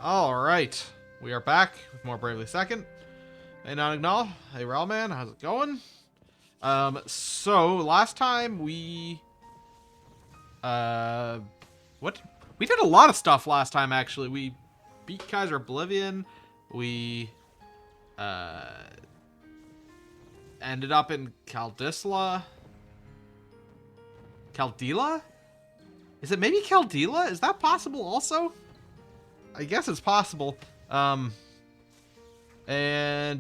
Alright, we are back with more Bravely Second. Hey Nonignal, hey Realman, how's it going? So last time we what? We did a lot of stuff last time actually. We beat Kaiser Oblivion, we ended up in Caldila? Is it maybe Caldila? Is that possible also? I guess it's possible. And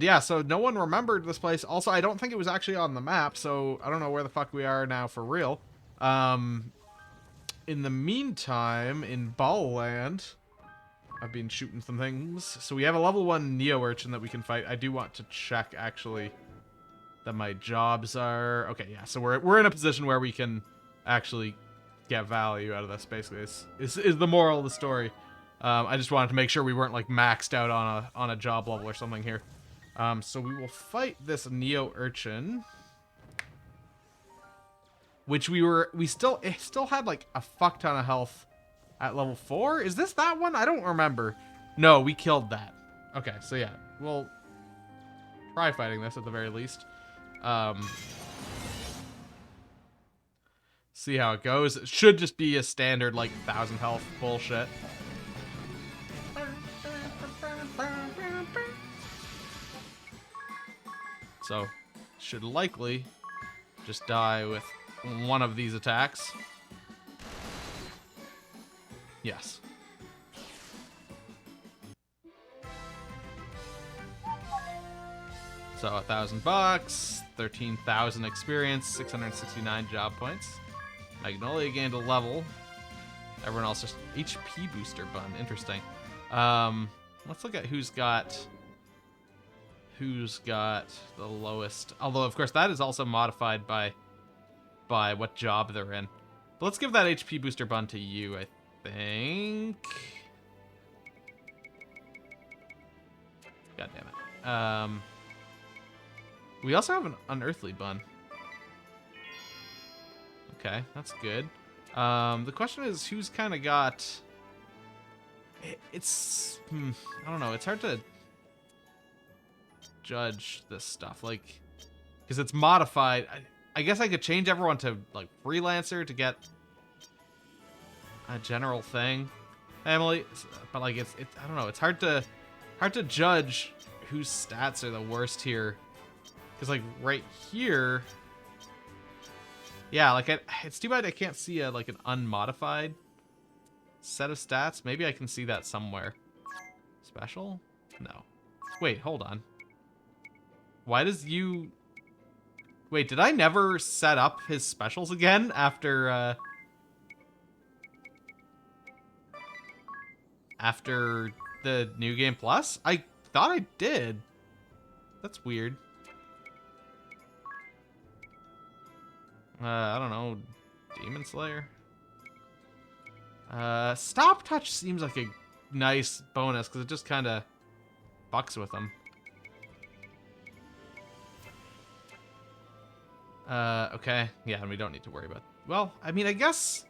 yeah, so no one remembered this place. Also, I don't think it was actually on the map, so I don't know where the fuck we are now for real. In the meantime, in Ball Land, I've been shooting some things. So we have a level 1 Neo Urchin that we can fight. I do want to check, actually, that my jobs are... Okay, yeah, so we're in a position where we can actually get value out of this, basically, is the moral of the story. I just wanted to make sure we weren't like maxed out on a job level or something here. So we will fight this Neo Urchin, which we still had like a fuck ton of health at level 4. Is this that one? I don't remember. No, we killed that. Okay, so yeah, we'll try fighting this at the very least. See how it goes. It should just be a standard like 1,000 health bullshit. So, should likely just die with one of these attacks. Yes. So, $1,000, 13,000 experience, 669 job points. Magnolia gained a level. Everyone else just HP booster bun. Interesting. Let's look at who's got the lowest. Although, of course, that is also modified by what job they're in. But let's give that HP booster bun to you, I think. God damn it. We also have an unearthly bun. Okay, that's good. The question is, who's kind of got... It's... I don't know, it's hard to judge this stuff, like, because it's modified. I guess I could change everyone to like freelancer to get a general thing, Emily, but like it's I don't know, it's hard to judge whose stats are the worst here, because like right here, yeah, like it's too bad I can't see like an unmodified set of stats. Maybe I can see that somewhere. Special? No. Wait, hold on. Why does you... Wait, did I never set up his specials again after the New Game Plus? I thought I did. That's weird. I don't know. Demon Slayer? Stop Touch seems like a nice bonus, because it just kind of fucks with them. Okay. Yeah, and we don't need to worry about... Well, I mean, I guess...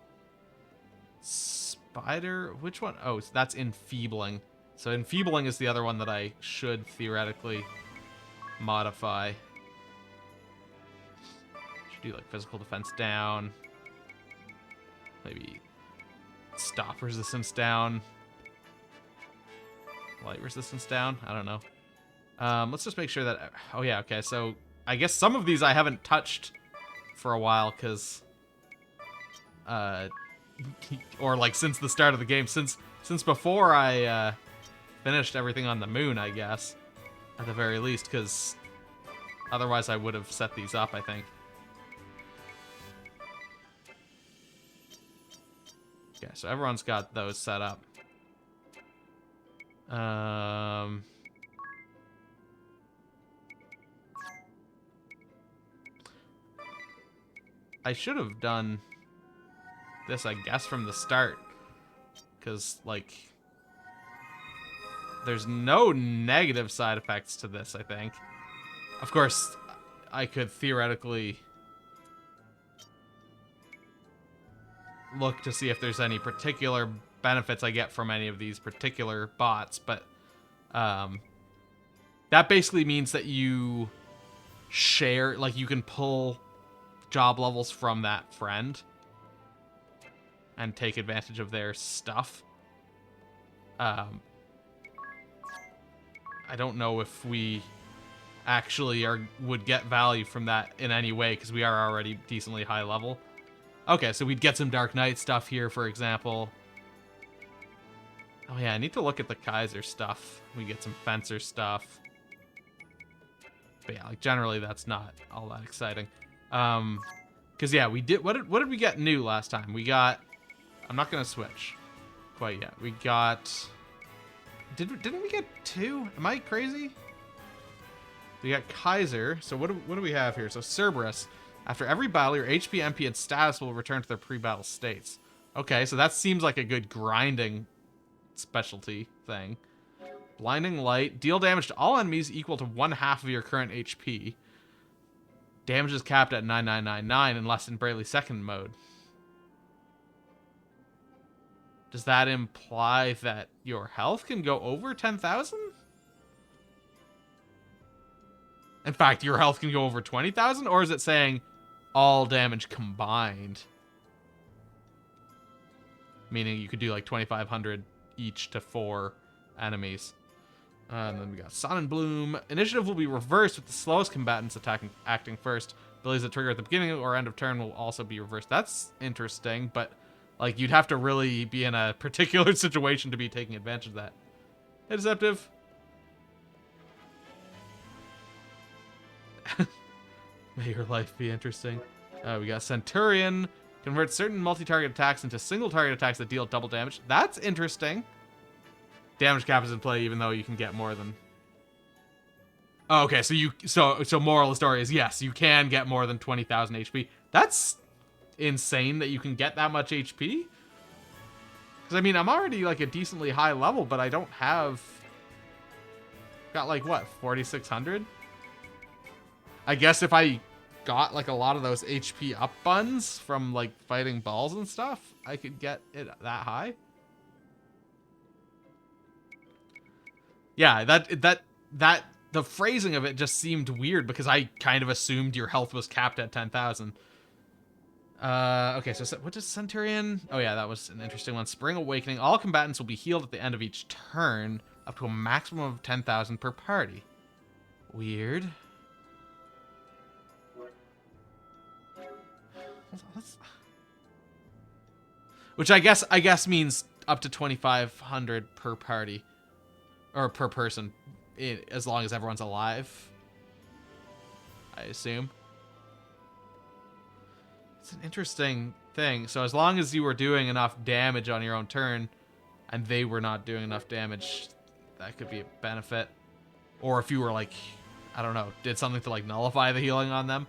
Spider... Which one? Oh, that's Enfeebling. So Enfeebling is the other one that I should theoretically modify. Should do, like, physical defense down. Maybe stop resistance down. Light resistance down? I don't know. Let's just make sure that... Oh, yeah, okay, so... I guess some of these I haven't touched for a while, because... or, like, since the start of the game. Since before I, finished everything on the moon, I guess. At the very least, because... Otherwise I would have set these up, I think. Okay, so everyone's got those set up. I should have done this, I guess, from the start. Because, like, there's no negative side effects to this, I think. Of course, I could theoretically look to see if there's any particular benefits I get from any of these particular bots, but that basically means that you share, like you can pull job levels from that friend and take advantage of their stuff. I don't know if we actually would get value from that in any way, because we are already decently high level. Okay, so we'd get some Dark Knight stuff here, for example. Oh yeah, I need to look at the Kaiser stuff. We get some Fencer stuff. But yeah, like generally that's not all that exciting. Because yeah, we did. What did we get new last time? We got. I'm not gonna switch quite yet. We got. Didn't we get 2? Am I crazy? We got Kaiser. So what do we have here? So Cerberus. After every battle, your HP, MP, and status will return to their pre-battle states. Okay, so that seems like a good grinding specialty thing. Blinding Light. Deal damage to all enemies equal to 1/2 of your current HP. Damage is capped at 9999 unless in Brayley second mode. Does that imply that your health can go over 10,000? In fact, your health can go over 20,000? Or is it saying all damage combined? Meaning you could do like 2,500 each to 4 enemies. And then we got Sun and Bloom. Initiative will be reversed with the slowest combatants acting first. Abilities that trigger at the beginning or end of turn will also be reversed. That's interesting, but like you'd have to really be in a particular situation to be taking advantage of that. Hey, Deceptive. May your life be interesting. We got Centurion. Converts certain multi-target attacks into single-target attacks that deal double damage. That's interesting. Damage cap is in play even though you can get more than... Oh, okay, so moral of the story is yes, you can get more than 20,000 HP. That's insane that you can get that much HP. Because, I mean, I'm already, like, a decently high level, but I don't have... Got, like, what, 4,600? I guess if I got, like, a lot of those HP up buns from, like, fighting balls and stuff, I could get it that high. Yeah, the phrasing of it just seemed weird because I kind of assumed your health was capped at 10,000. Okay, so what does Centurion... Oh yeah, that was an interesting one. Spring Awakening. All combatants will be healed at the end of each turn, up to a maximum of 10,000 per party. Weird. Which I guess means up to 2,500 per party. Or per person, as long as everyone's alive, I assume. It's an interesting thing. So as long as you were doing enough damage on your own turn, and they were not doing enough damage, that could be a benefit. Or if you were like, I don't know, did something to like nullify the healing on them.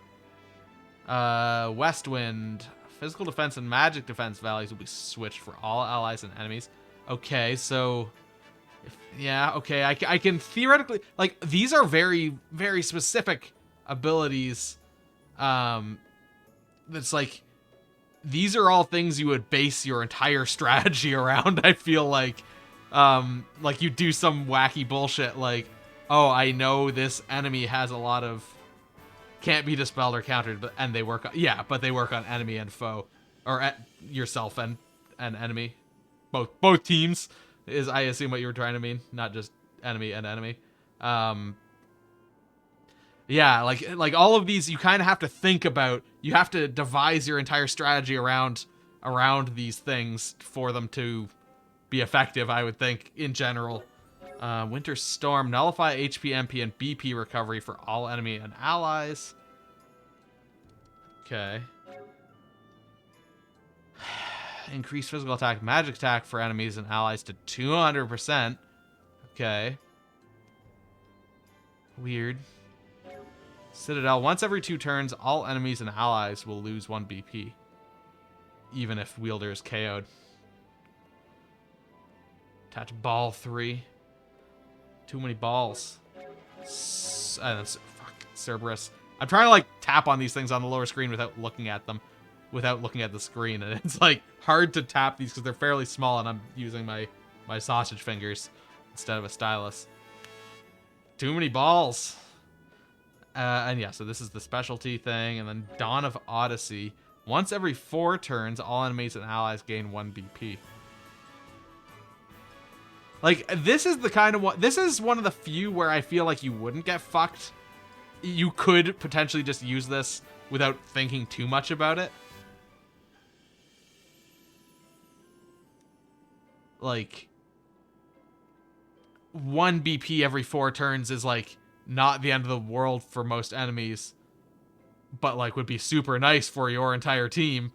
Westwind. Physical defense and magic defense values will be switched for all allies and enemies. Okay, so... Yeah, okay, I can theoretically... Like, these are very, very specific abilities. That's like... These are all things you would base your entire strategy around, I feel like. Like, you do some wacky bullshit like, oh, I know this enemy has a lot of... Can't be dispelled or countered, and they work on... Yeah, but they work on enemy and foe. Or at yourself and enemy. Both teams. Is, I assume, what you were trying to mean, not just enemy and enemy. Yeah, like all of these, you kind of have to think about. You have to devise your entire strategy around these things for them to be effective. I would think, in general. Winter Storm, nullify HP, MP, and BP recovery for all enemy and allies. Okay. Increase physical attack, magic attack for enemies and allies to 200%. Okay. Weird. Citadel. Once every 2 turns, all enemies and allies will lose 1 BP. Even if wielder is KO'd. Attach ball 3. Too many balls. Fuck. Cerberus. I'm trying to, like, tap on these things on the lower screen without looking at them. without looking at the screen, and it's like hard to tap these because they're fairly small, and I'm using my sausage fingers instead of a stylus. Too many balls. And yeah, so this is the specialty thing, and then Dawn of Odyssey. Once every 4 turns, all enemies and allies gain 1 BP. Like, this is the kind of one... This is one of the few where I feel like you wouldn't get fucked. You could potentially just use this without thinking too much about it. Like, 1 BP every 4 turns is, like, not the end of the world for most enemies, but, like, would be super nice for your entire team.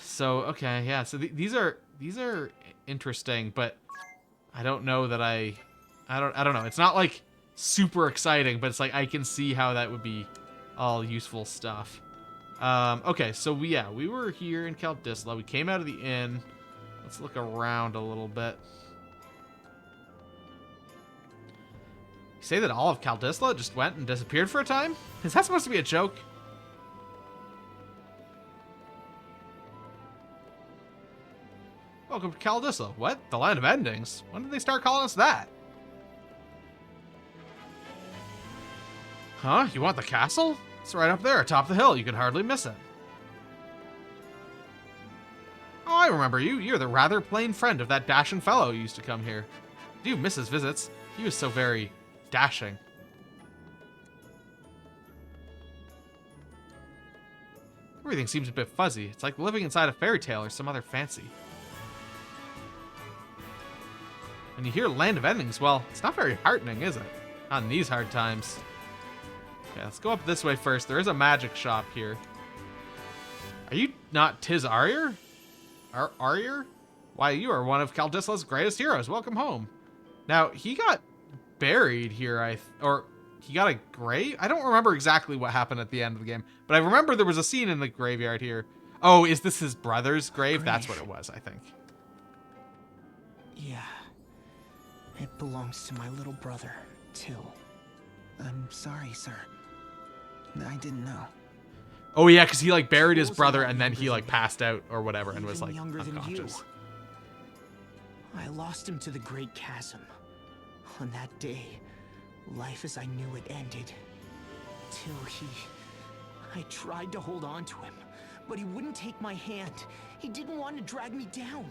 So, okay, yeah, so these are interesting, but I don't know that I don't know. It's not, like, super exciting, but it's like I can see how that would be all useful stuff. Okay, so we were here in Kaldisla. We came out of the inn. Let's look around a little bit. You say that all of Kaldisla just went and disappeared for a time? Is that supposed to be a joke? Welcome to Kaldisla. What? The land of endings? When did they start calling us that? Huh? You want the castle? It's right up there, atop the hill. You can hardly miss it. Oh, I remember you. You're the rather plain friend of that dashing fellow who used to come here. Do you miss his visits? He was so very dashing. Everything seems a bit fuzzy. It's like living inside a fairy tale or some other fancy. When you hear Land of Endings, well, it's not very heartening, is it? Not in these hard times. Okay, let's go up this way first. There is a magic shop here. Are you not Tiz Aryer? Aryer? Why, you are one of Kaldisla's greatest heroes. Welcome home. Now, he got buried here, or he got a grave? I don't remember exactly what happened at the end of the game, but I remember there was a scene in the graveyard here. Oh, is this his brother's grave? That's what it was, I think. Yeah. It belongs to my little brother, Till. I'm sorry, sir. I didn't know. Oh yeah, because he like buried his brother and then he like passed out or whatever and was like unconscious. I lost him to the Great Chasm. On that day, life as I knew it ended. I tried to hold on to him, but he wouldn't take my hand. He didn't want to drag me down.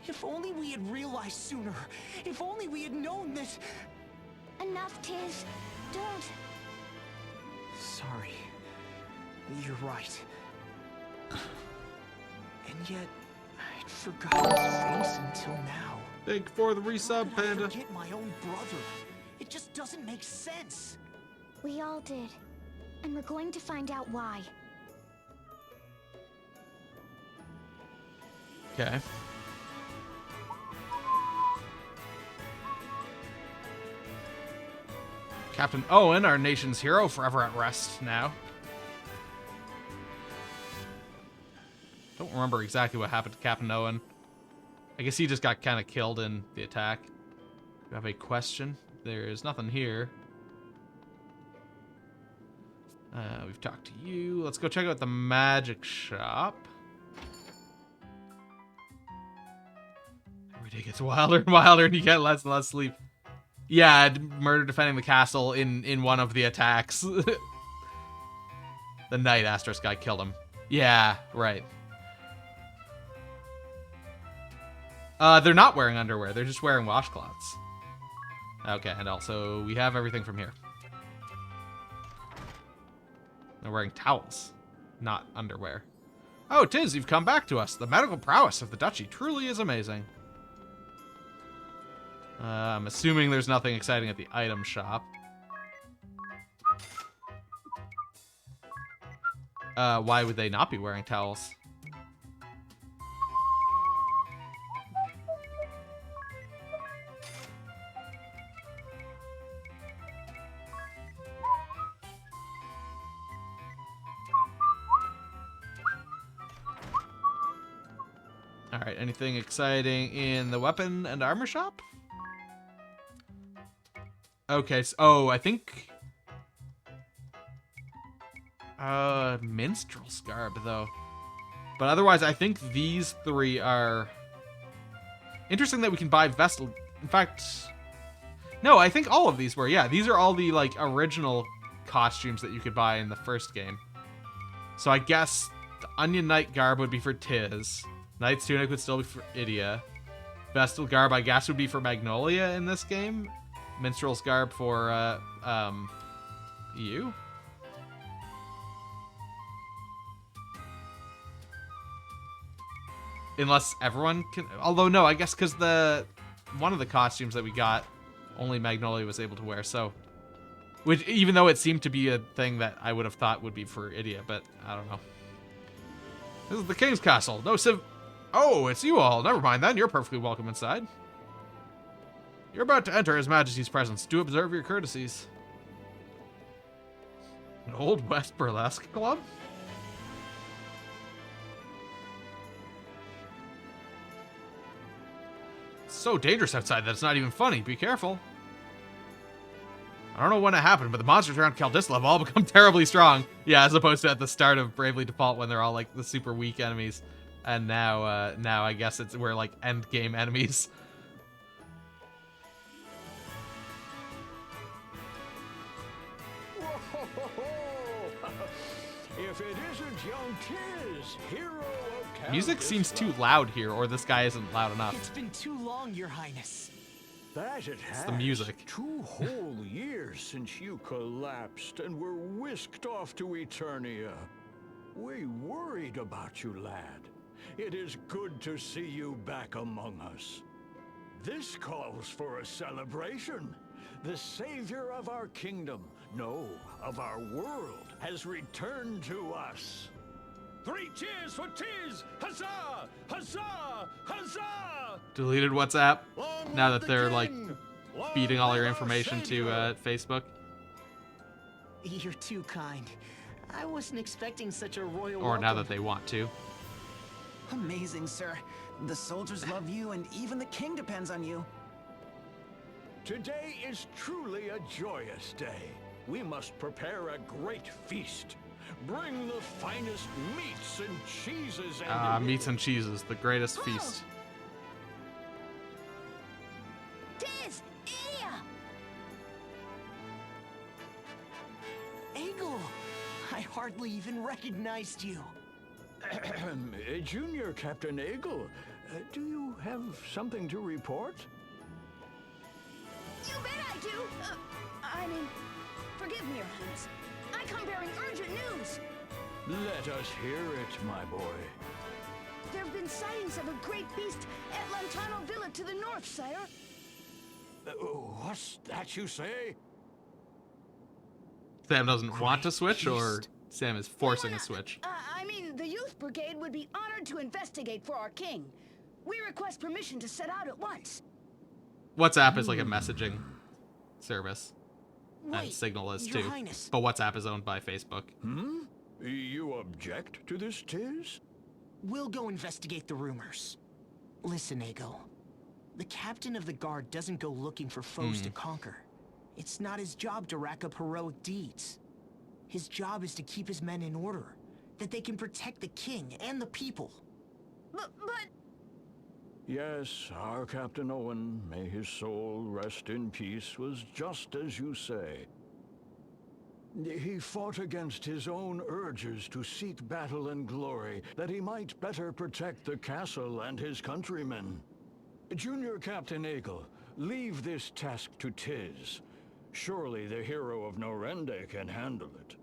If only we had realized sooner. If only we had known that... Enough, Tiz. Don't. Sorry. You're right. And yet, I'd forgotten his face until now. Thank you for the resub, How could I Panda. forget my own brother? It just doesn't make sense. We all did. And we're going to find out why. Okay. Captain Owen, our nation's hero, forever at rest now. Don't remember exactly what happened to Captain Owen. I guess he just got kind of killed in the attack. You have a question? There's nothing here. We've talked to you. Let's go check out the magic shop. Every day gets wilder and wilder and you get less and less sleep. Yeah, murder defending the castle in one of the attacks. The Night Astros guy killed him. Yeah, right. They're not wearing underwear. They're just wearing washcloths. Okay, and also we have everything from here. They're wearing towels, not underwear. Oh, Tiz, you've come back to us. The medical prowess of the duchy truly is amazing. I'm assuming there's nothing exciting at the item shop. Why would they not be wearing towels? Alright, anything exciting in the weapon and armor shop? Okay, so, oh, I think... Minstrel's Garb, though. But otherwise, I think these three are... Interesting that we can buy Vestal... In fact... No, I think all of these were. Yeah, these are all the, like, original costumes that you could buy in the first game. So I guess the Onion Knight Garb would be for Tiz. Knight's Tunic would still be for Idia. Vestal Garb, I guess, would be for Magnolia in this game. Minstrel's Garb for, you? Unless everyone can... Although, no, I guess because one of the costumes that we got, only Magnolia was able to wear, so... Which, even though it seemed to be a thing that I would have thought would be for Idia, but I don't know. This is the King's Castle. No civ... Oh, it's you all. Never mind then. You're perfectly welcome inside. You're about to enter His Majesty's presence. Do observe your courtesies. An Old West Burlesque Club? It's so dangerous outside that it's not even funny. Be careful. I don't know when it happened, but the monsters around Caldistola have all become terribly strong. Yeah, as opposed to at the start of Bravely Default when they're all like the super weak enemies. And now I guess we're like end game enemies. If it isn't young Tiz, hero of Caldistola. Music seems too loud here, or this guy isn't loud enough. It's been too long, Your Highness. That it has. It's the music. 2 whole years since you collapsed and were whisked off to Eternia. We worried about you, lad. It is good to see you back among us. This calls for a celebration. The savior of our kingdom, no, of our world, has returned to us. 3 cheers for Tiz! Huzzah! Huzzah! Huzzah! Deleted WhatsApp Long now live that the they're like king! Long feeding all live your our information to savior! Facebook. You're too kind. I wasn't expecting such a royal Or now welcome. that they want to. Amazing, sir. The soldiers love you, and even the king depends on you. Today is truly a joyous day. We must prepare a great feast. Bring the finest meats and cheeses and... Meats and cheeses, the greatest feast. Tiz! Idia! Egil! I hardly even recognized you. Junior Captain Egil, do you have something to report? You bet I do! I mean, forgive me, Your Highness. I come bearing urgent news. Let us hear it, my boy. There have been sightings of a great beast at Lantano Villa to the north, sire. What's that you say? Sam doesn't want to switch, or beast. Sam is forcing a switch? I mean, the youth brigade would be honored to investigate for our king. We request permission to set out at once. WhatsApp is like a messaging service. And Wait, Signal is Your too. Highness. But WhatsApp is owned by Facebook. You object to this, Tiz? We'll go investigate the rumors. Listen, Egil. The captain of the guard doesn't go looking for foes to conquer. It's not his job to rack up heroic deeds. His job is to keep his men in order, that they can protect the king and the people. But... Yes, our Captain Owen, may his soul rest in peace, was just as you say. He fought against his own urges to seek battle and glory, that he might better protect the castle and his countrymen. Junior Captain Egil, leave this task to Tiz. Surely the hero of Norende can handle it.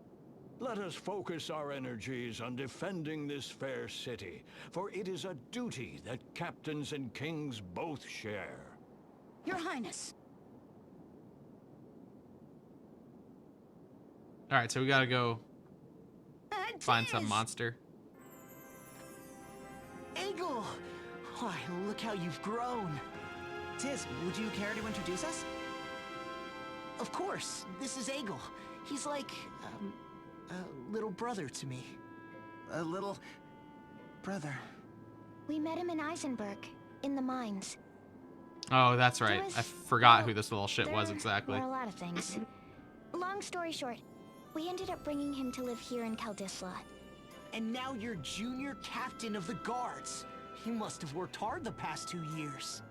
Let us focus our energies on defending this fair city, for it is a duty that captains and kings both share. Your Highness. Alright, so we gotta go find some Tiz! monster. Egil! Why, look how you've grown. Tiz, would you care to introduce us? Of course, this is Egil. He's like, a little brother to me. A little... brother. We met him in Eisenberg, in the mines. Oh, that's right. was- I forgot well, who this little shit was There exactly. were a lot of things. Long story short, We ended up bringing him to live here in Kaldisla. And now you're junior captain of the guards. You must have worked hard the past 2 years.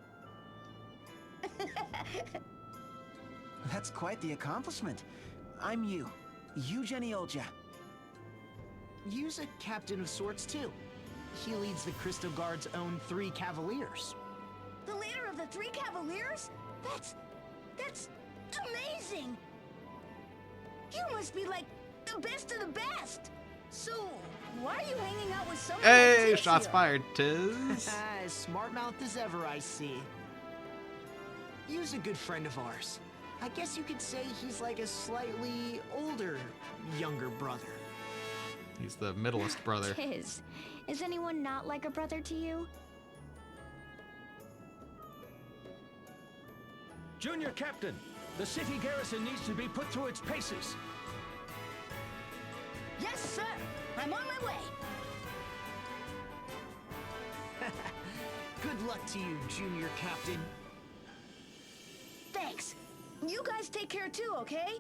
That's quite the accomplishment. I'm Yu Geniolja. Yu's a captain of sorts, too. He leads the Crystal Guard's own 3 Cavaliers. The leader of the 3 Cavaliers? That's amazing! You must be like the best of the best! So, why are you hanging out with someone Hey, like shots Tizio? fired, Tiz. As smart-mouthed as ever, I see. Yu's a good friend of ours. I guess you could say he's like a slightly older, younger brother. He's the middleest brother. Tiz, is anyone not like a brother to you? Junior Captain, the city garrison needs to be put through its paces. Yes, sir! I'm on my way! Good luck to you, Junior Captain. Thanks. You guys take care too, okay?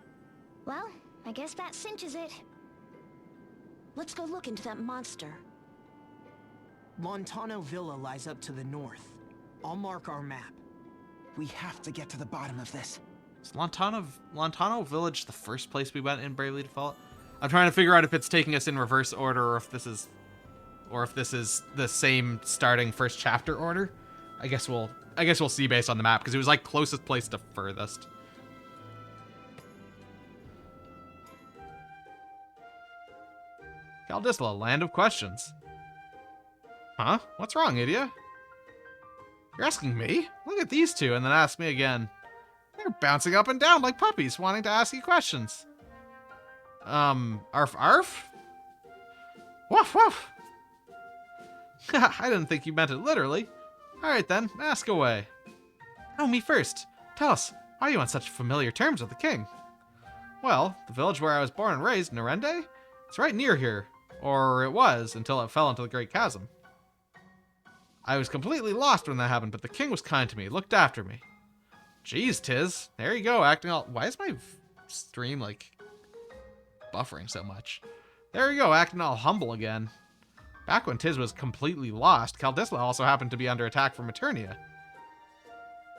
Well, I guess that cinches it. Let's go look into that monster. Lontano Villa lies up to the north. I'll mark our map. We have to get to the bottom of this. Is Lontano Village the first place we went in Bravely Default? I'm trying to figure out if it's taking us in reverse order or if this is the same starting first chapter order. I guess we'll see based on the map because it was like closest place to furthest. Kaldisla, land of questions. Huh? What's wrong, idiot? You're asking me? Look at these two, and then ask me again. They're bouncing up and down like puppies, wanting to ask you questions. Arf arf? Woof woof! I didn't think you meant it literally. Alright then, ask away. Oh, me first. Tell us, why are you on such familiar terms with the king? Well, the village where I was born and raised, Narende, it's right near here. Or it was, until it fell into the Great Chasm. I was completely lost when that happened, but the king was kind to me, looked after me. Jeez, Tiz. There you go, acting all... Why is my stream, like, buffering so much? There you go, acting all humble again. Back when Tiz was completely lost, Kaldisla also happened to be under attack from Eternia.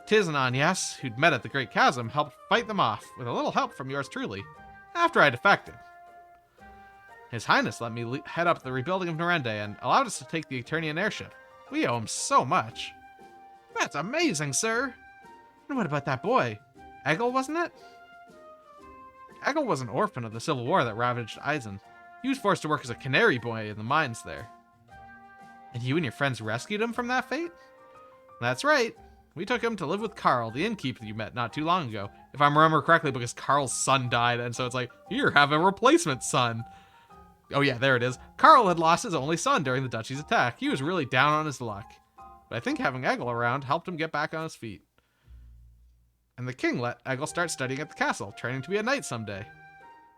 Tiz and Agnes, who'd met at the Great Chasm, helped fight them off, with a little help from yours truly, after I defected. His Highness let me head up the rebuilding of Narende and allowed us to take the Eternian airship. We owe him so much. That's amazing, sir! And what about that boy? Eggle, wasn't it? Eggle was an orphan of the Civil War that ravaged Eisen. He was forced to work as a canary boy in the mines there. And you and your friends rescued him from that fate? That's right. We took him to live with Carl, the innkeeper you met not too long ago. If I remember correctly, because Carl's son died, and so it's like, here, have a replacement son. Oh yeah, there it is. Carl had lost his only son during the Duchy's attack. He was really down on his luck. But I think having Eggle around helped him get back on his feet. And the king let Eggle start studying at the castle, training to be a knight someday.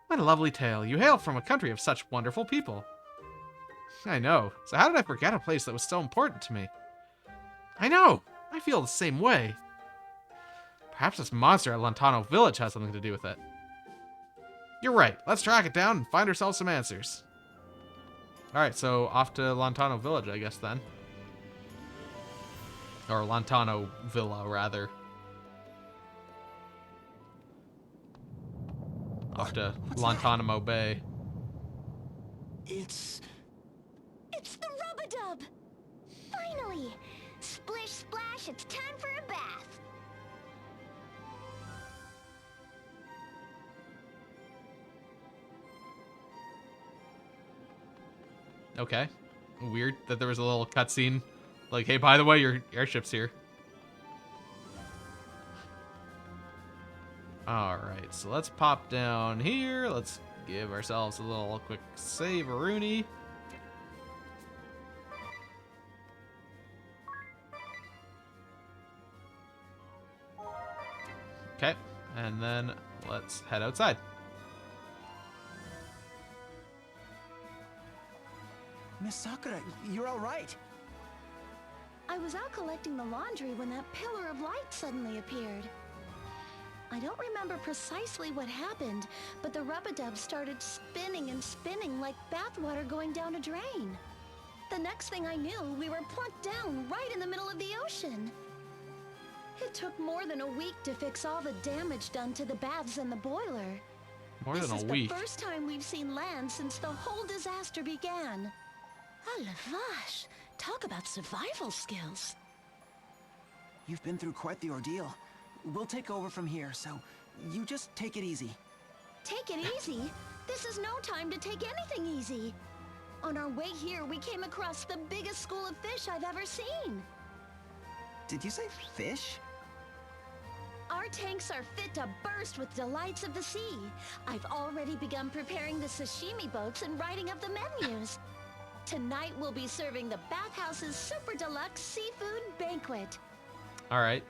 What a lovely tale. You hail from a country of such wonderful people. I know. So how did I forget a place that was so important to me? I know. I feel the same way. Perhaps this monster at Lontano Village has something to do with it. You're right. Let's track it down and find ourselves some answers. Alright, so off to Lontano Village, I guess, then. Or Lontano Villa, rather. Off to Lontanamo Bay. It's the Rub-a-Dub! Finally! Splish splash, it's time for a bath! Okay. Weird that there was a little cutscene. Like, hey, by the way, your airship's here. Alright, so let's pop down here. Let's give ourselves a little quick save-a-rooney. Okay, and then let's head outside. Miss Sakura, you're all right. I was out collecting the laundry when that pillar of light suddenly appeared. I don't remember precisely what happened, but the rub-a-dub started spinning and spinning like bathwater going down a drain. The next thing I knew, we were plunked down right in the middle of the ocean. It took more than a week to fix all the damage done to the baths and the boiler. More than a week. This is the first time we've seen land since the whole disaster began. Ah, la vache. Talk about survival skills. You've been through quite the ordeal. We'll take over from here, so you just take it easy. Take it easy? This is no time to take anything easy. On our way here, we came across the biggest school of fish I've ever seen. Did you say fish? Our tanks are fit to burst with delights of the sea. I've already begun preparing the sashimi boats and writing up the menus. Tonight we'll be serving the bathhouse's super deluxe seafood banquet. All right.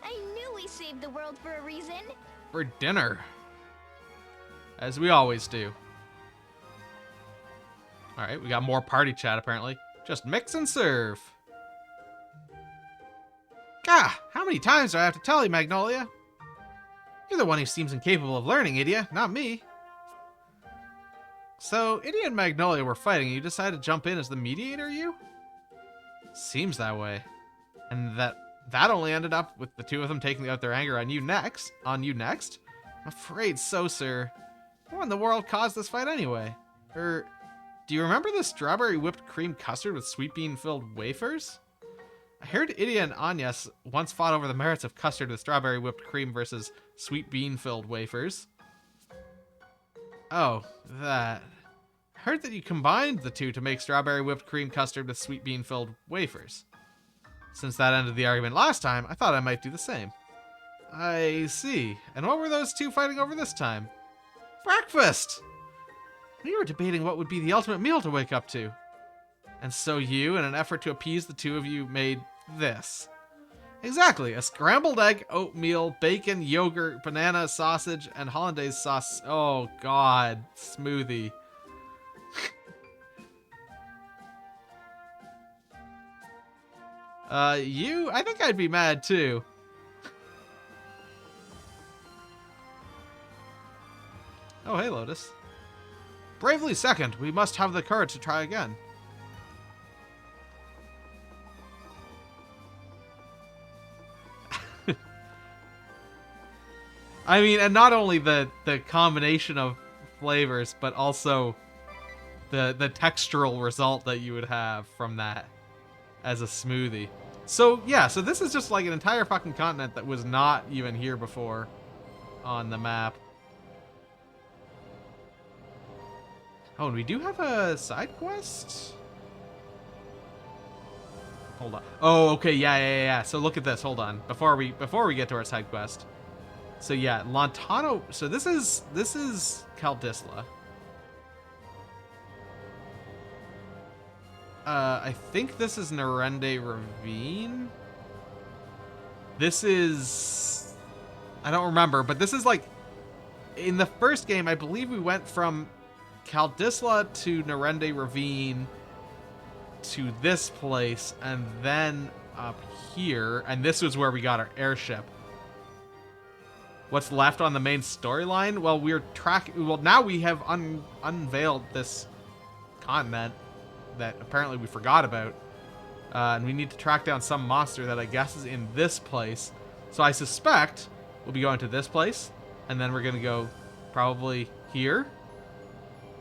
I knew we saved the world for a reason. For dinner. As we always do. All right, we got more party chat apparently. Just mix and serve. Gah, how many times do I have to tell you, Magnolia? You're the one who seems incapable of learning, Idia, not me. So, Idia and Magnolia were fighting and you decided to jump in as the mediator, you? Seems that way. And that only ended up with the two of them taking out their anger on you next. I'm afraid so, sir. What in the world caused this fight anyway? Do you remember the strawberry whipped cream custard with sweet bean filled wafers? I heard Idia and Anya once fought over the merits of custard with strawberry whipped cream versus sweet bean filled wafers. Oh, that. I heard that you combined the two to make strawberry whipped cream custard with sweet bean filled wafers. Since that ended the argument last time, I thought I might do the same. I see. And what were those two fighting over this time? Breakfast! We were debating what would be the ultimate meal to wake up to. And so you, in an effort to appease the two of you, made this. Exactly, a scrambled egg, oatmeal, bacon, yogurt, banana, sausage, and hollandaise sauce. Oh god, smoothie. I think I'd be mad too. Oh, hey, Lotus. Bravely second, we must have the courage to try again. I mean, and not only the combination of flavors, but also the textural result that you would have from that as a smoothie. So, yeah, so this is just like an entire fucking continent that was not even here before on the map. Oh, and we do have a side quest? Hold on. Oh, okay, yeah. So look at this. Hold on. Before we get to our side quest. So yeah, Lontano. So this is Caldisla. I think this is Narende Ravine. This is, I don't remember, but this is like in the first game. I believe we went from Caldisla to Narende Ravine to this place, and then up here, and this was where we got our airship. What's left on the main storyline? Well, now we have unveiled this continent that apparently we forgot about. And we need to track down some monster that I guess is in this place. So I suspect we'll be going to this place, and then we're going to go probably here.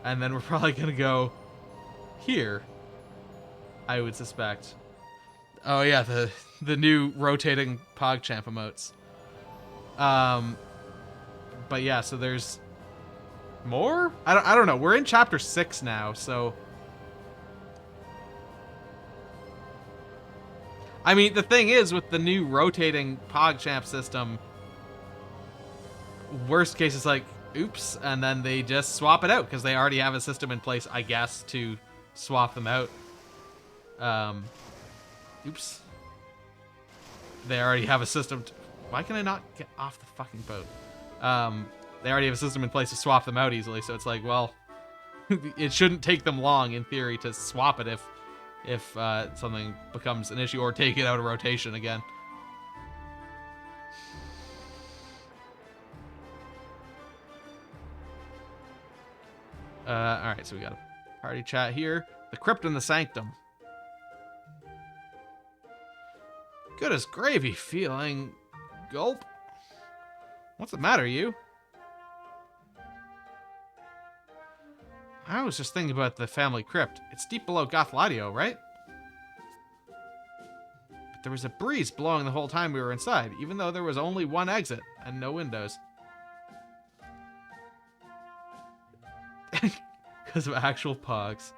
And then we're probably going to go here, I would suspect. Oh yeah, the new rotating PogChamp emotes. But yeah, so there's more? I don't know. We're in chapter 6 now, so I mean, the thing is, with the new rotating PogChamp system, worst case is like, oops, and then they just swap it out, because they already have a system in place, I guess, to swap them out. Oops. They already have a system why can I not get off the fucking boat? They already have a system in place to swap them out easily, so it's like, well, it shouldn't take them long, in theory, to swap it if something becomes an issue, or take it out of rotation again. Alright, so we got a party chat here. The Crypt in the Sanctum. Good as gravy feeling. Gulp. What's the matter, you? I was just thinking about the family crypt. It's deep below Gothladio, right? But there was a breeze blowing the whole time we were inside, even though there was only one exit and no windows. Because of actual pogs.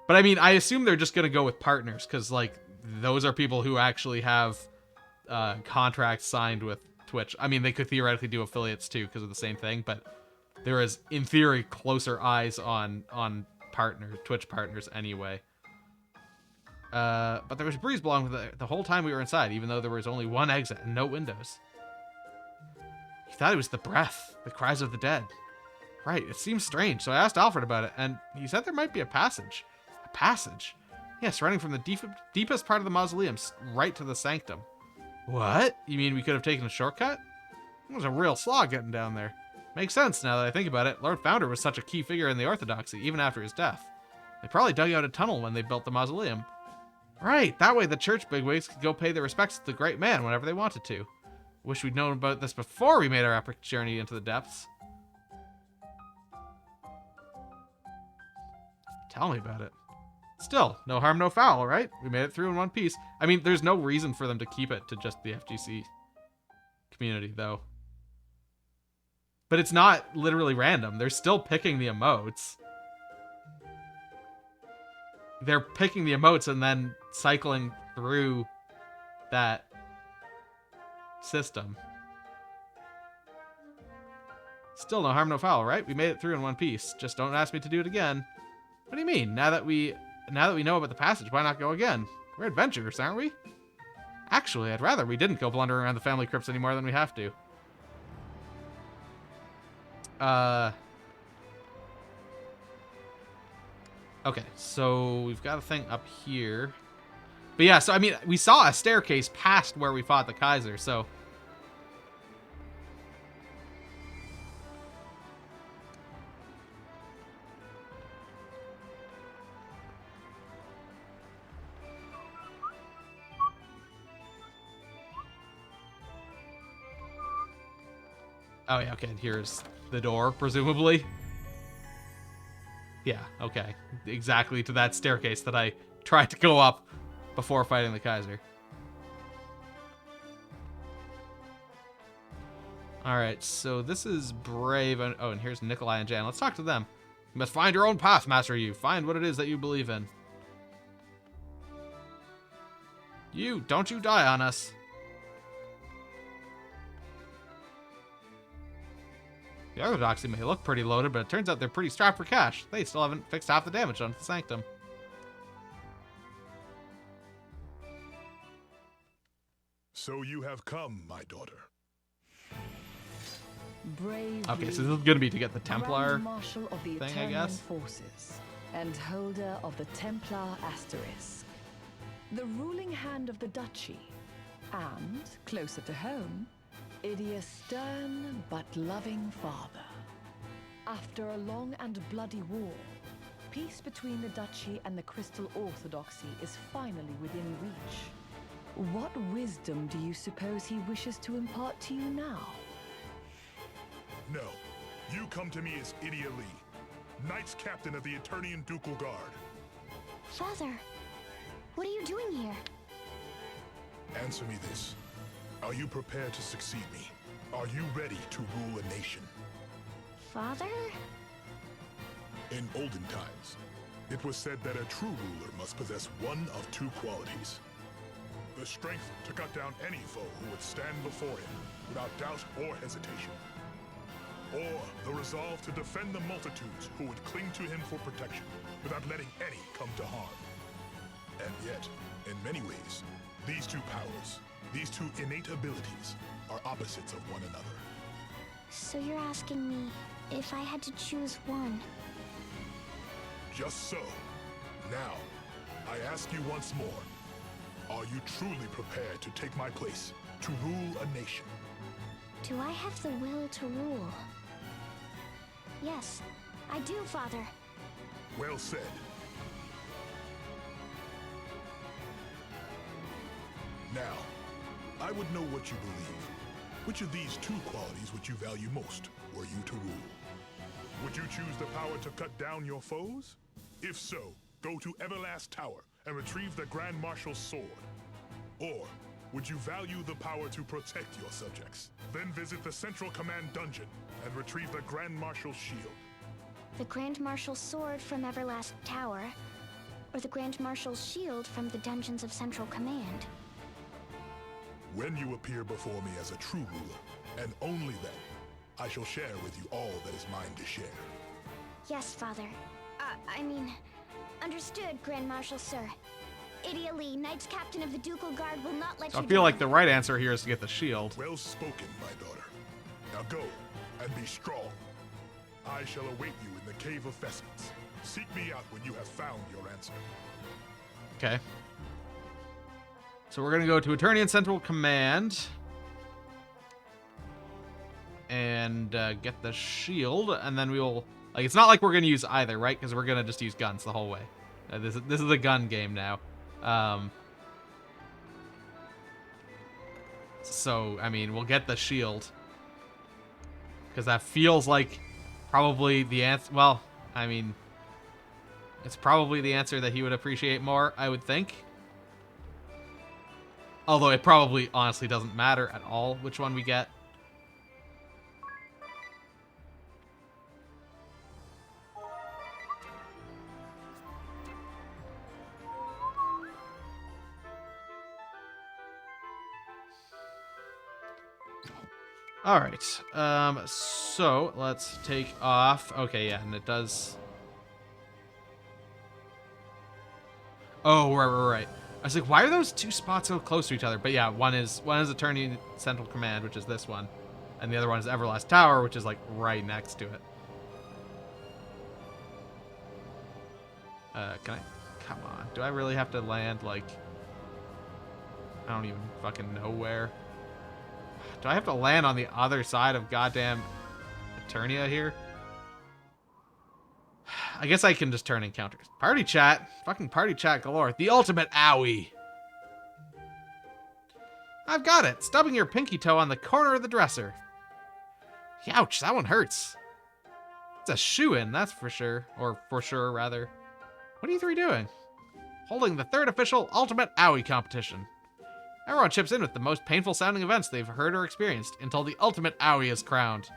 But I mean, I assume they're just going to go with partners, because, like, those are people who actually have contracts signed with Twitch. I mean, they could theoretically do affiliates too, because of the same thing, but there is, in theory, closer eyes on Twitch partners anyway. But there was a breeze blowing the whole time we were inside, even though there was only one exit and no windows. He thought it was the breath, the cries of the dead. Right, it seems strange, so I asked Alfred about it, and he said there might be a passage. A passage? Yes, running from the deepest part of the mausoleum right to the sanctum. What? You mean we could have taken a shortcut? It was a real slog getting down there. Makes sense now that I think about it. Lord Founder was such a key figure in the Orthodoxy, even after his death. They probably dug out a tunnel when they built the mausoleum. Right, that way the church bigwigs could go pay their respects to the great man whenever they wanted to. Wish we'd known about this before we made our epic journey into the depths. Tell me about it. Still, no harm, no foul, right? We made it through in one piece. I mean, there's no reason for them to keep it to just the FGC community, though. But it's not literally random. They're still picking the emotes. They're picking the emotes and then cycling through that system. Still no harm, no foul, right? We made it through in one piece. Just don't ask me to do it again. What do you mean? Now that we know about the passage, why not go again? We're adventurers, aren't we? Actually, I'd rather we didn't go blundering around the family crypts any more than we have to. Okay, so we've got a thing up here. But yeah, so I mean, we saw a staircase past where we fought the Kaiser, so... Oh yeah, okay, and here's the door, presumably. Yeah, okay. Exactly to that staircase that I tried to go up before fighting the Kaiser. Alright, so this is Brave. Oh, and here's Nikolai and Jan. Let's talk to them. You must find your own path, Master Yu. Find what it is that you believe in. You, don't you die on us. The Orthodoxy may look pretty loaded, but it turns out they're pretty strapped for cash. They still haven't fixed half the damage on the Sanctum. So you have come, my daughter. Brave Okay, so this is going to be to get the Templar Grand Marshal of the thing, I Eternian guess. Forces and holder of the Templar Asterisk, the ruling hand of the duchy, and closer to home, Idia's stern but loving father. After a long and bloody war, peace between the duchy and the Crystal Orthodoxy is finally within reach. What wisdom do you suppose he wishes to impart to you now? No, you come to me as Idia Lee, Knights Captain of the Eternian Ducal Guard. Father, what are you doing here? Answer me this. Are you prepared to succeed me? Are you ready to rule a nation? Father? In olden times, it was said that a true ruler must possess one of two qualities. The strength to cut down any foe who would stand before him without doubt or hesitation. Or the resolve to defend the multitudes who would cling to him for protection without letting any come to harm. And yet, in many ways, these two powers, these two innate abilities, are opposites of one another. So you're asking me if I had to choose one? Just so. Now, I ask you once more, are you truly prepared to take my place, to rule a nation? Do I have the will to rule? Yes, I do, Father. Well said. Now, I would know what you believe. Which of these two qualities would you value most, were you to rule? Would you choose the power to cut down your foes? If so, go to Everlast Tower and retrieve the Grand Marshal's sword. Or would you value the power to protect your subjects? Then visit the Central Command Dungeon and retrieve the Grand Marshal's shield. The Grand Marshal's sword from Everlast Tower, or the Grand Marshal's shield from the dungeons of Central Command. When you appear before me as a true ruler, and only then, I shall share with you all that is mine to share. Yes, Father. I mean, understood, Grand Marshal, sir. Idia Lee, Knights Captain of the Ducal Guard, will not let you I feel down. like the right answer here is to get the shield. Well spoken, my daughter. Now go, and be strong. I shall await you in the Cave of Vestments. Seek me out when you have found your answer. Okay. So we're going to go to Eternian Central Command. And get the shield, and then we will... Like, it's not like we're going to use either, right? Because we're going to just use guns the whole way. This is a gun game now. So, I mean, we'll get the shield. Because that feels like probably the answer... Well, I mean... It's probably the answer that he would appreciate more, I would think. Although it probably honestly doesn't matter at all which one we get. All right. So let's take off. Okay, yeah, and it does. Oh, right. I was like, why are those two spots so close to each other? But yeah, one is Eternian Central Command, which is this one, and the other one is Everlast Tower, which is like right next to it. Can I? Come on. Do I really have to land like? I don't even fucking know where. Do I have to land on the other side of goddamn Eternia here? I guess I can just turn encounters. Party chat. Fucking party chat galore. The ultimate owie. I've got it. Stubbing your pinky toe on the corner of the dresser. Ouch, that one hurts. It's a shoo-in, that's for sure. Or for sure, rather. What are you three doing? Holding the third official ultimate owie competition. Everyone chips in with the most painful sounding events they've heard or experienced until the ultimate owie is crowned.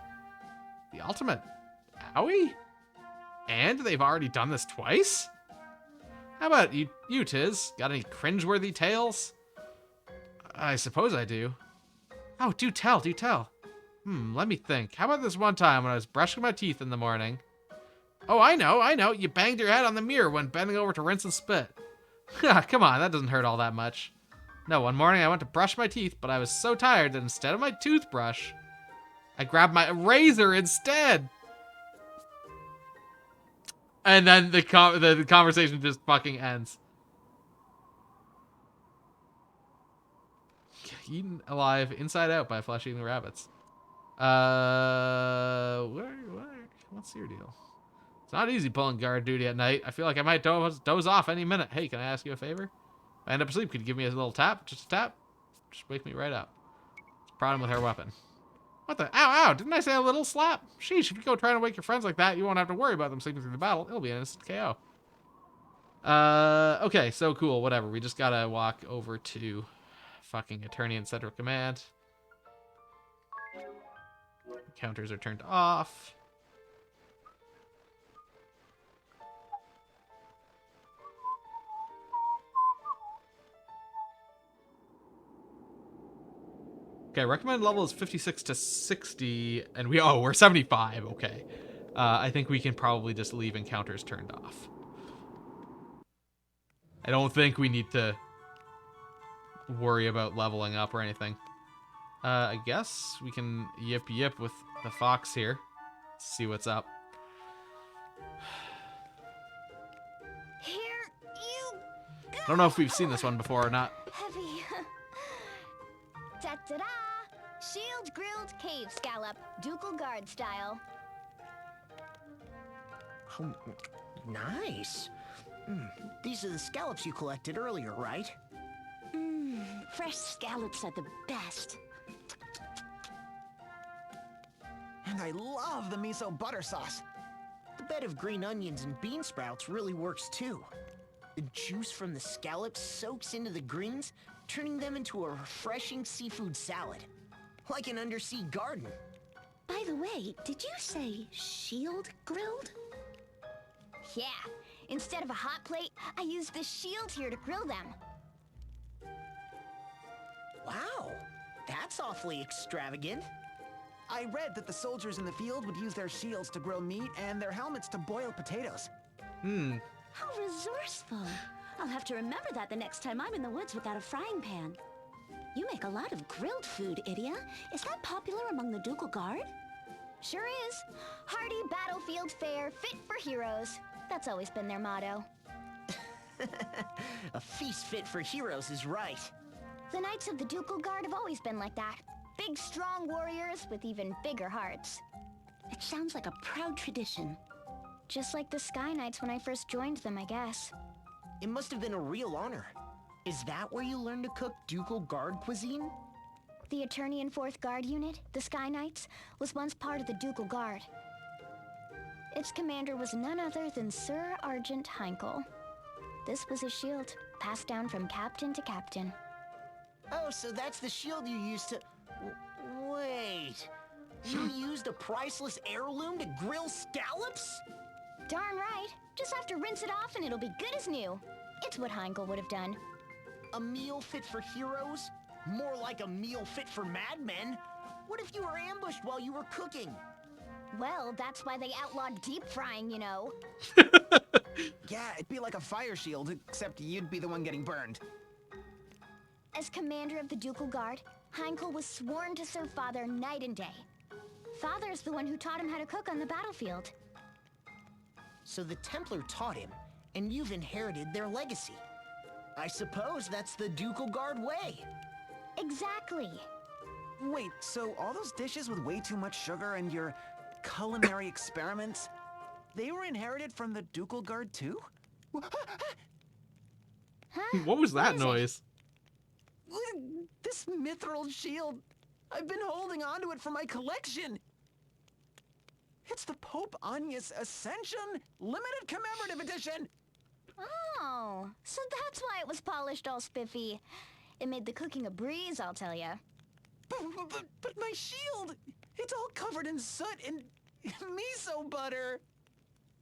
The ultimate owie? And they've already done this twice? How about you Tiz? Got any cringeworthy tales? I suppose I do. Oh, do tell. Let me think. How about this one time when I was brushing my teeth in the morning? Oh, I know. You banged your head on the mirror when bending over to rinse and spit. Come on, that doesn't hurt all that much. No, one morning I went to brush my teeth, but I was so tired that instead of my toothbrush, I grabbed my razor instead. And then the conversation just fucking ends. Eaten alive inside out by flesh-eating rabbits. What's your deal? It's not easy pulling guard duty at night. I feel like I might doze off any minute. Hey, can I ask you a favor? If I end up asleep, could you give me a little tap? Just a tap? Just wake me right up. Prod him with her weapon. What the? Ow! Didn't I say a little slap? Sheesh, if you go trying to wake your friends like that, you won't have to worry about them sleeping through the battle. It'll be an instant KO. Okay, so cool, whatever. We just gotta walk over to fucking Eternian Central Command. Counters are turned off. Okay, recommended level is 56 to 60, and we're 75, okay. I think we can probably just leave encounters turned off. I don't think we need to worry about leveling up or anything. I guess we can yip with the fox here. See what's up. Here you go. I don't know if we've seen this one before or not. Heavy. Ta-da! Shield grilled cave scallop, ducal guard style. Oh, nice. These are the scallops you collected earlier, right? Fresh scallops are the best. And I love the miso butter sauce. The bed of green onions and bean sprouts really works too. The juice from the scallops soaks into the greens, turning them into a refreshing seafood salad. Like an undersea garden. By the way, did you say shield grilled? Yeah. Instead of a hot plate, I used this shield here to grill them. Wow, that's awfully extravagant. I read that the soldiers in the field would use their shields to grill meat and their helmets to boil potatoes. How resourceful. I'll have to remember that the next time I'm in the woods without a frying pan. You make a lot of grilled food, Idia. Is that popular among the Ducal Guard? Sure is. Hearty battlefield fare, fit for heroes. That's always been their motto. A feast fit for heroes is right. The Knights of the Ducal Guard have always been like that. Big, strong warriors with even bigger hearts. It sounds like a proud tradition. Just like the Sky Knights when I first joined them, I guess. It must have been a real honor. Is that where you learned to cook Ducal Guard cuisine? The Eternian 4th Guard Unit, the Sky Knights, was once part of the Ducal Guard. Its commander was none other than Sir Argent Heinkel. This was his shield, passed down from captain to captain. Oh, so that's the shield you used to... Wait... You used a priceless heirloom to grill scallops? Darn right. Just have to rinse it off and it'll be good as new. It's what Heinkel would have done. A meal fit for heroes? More like a meal fit for madmen. What if you were ambushed while you were cooking? Well, that's why they outlawed deep frying, you know. Yeah, it'd be like a fire shield, except you'd be the one getting burned. As commander of the Ducal Guard, Heinkel was sworn to serve Father night and day. Father's the one who taught him how to cook on the battlefield. So the Templar taught him, and you've inherited their legacy. I suppose that's the Ducal Guard way. Exactly. Wait, so all those dishes with way too much sugar and your culinary experiments, they were inherited from the Ducal Guard too? Huh? What was that What is it? noise? This mithril shield, I've been holding onto it for my collection. It's the Pope Agnes Ascension Limited Commemorative Edition. Oh, so that's why it was polished all spiffy. It made the cooking a breeze, I'll tell ya. But my shield, it's all covered in soot and miso butter.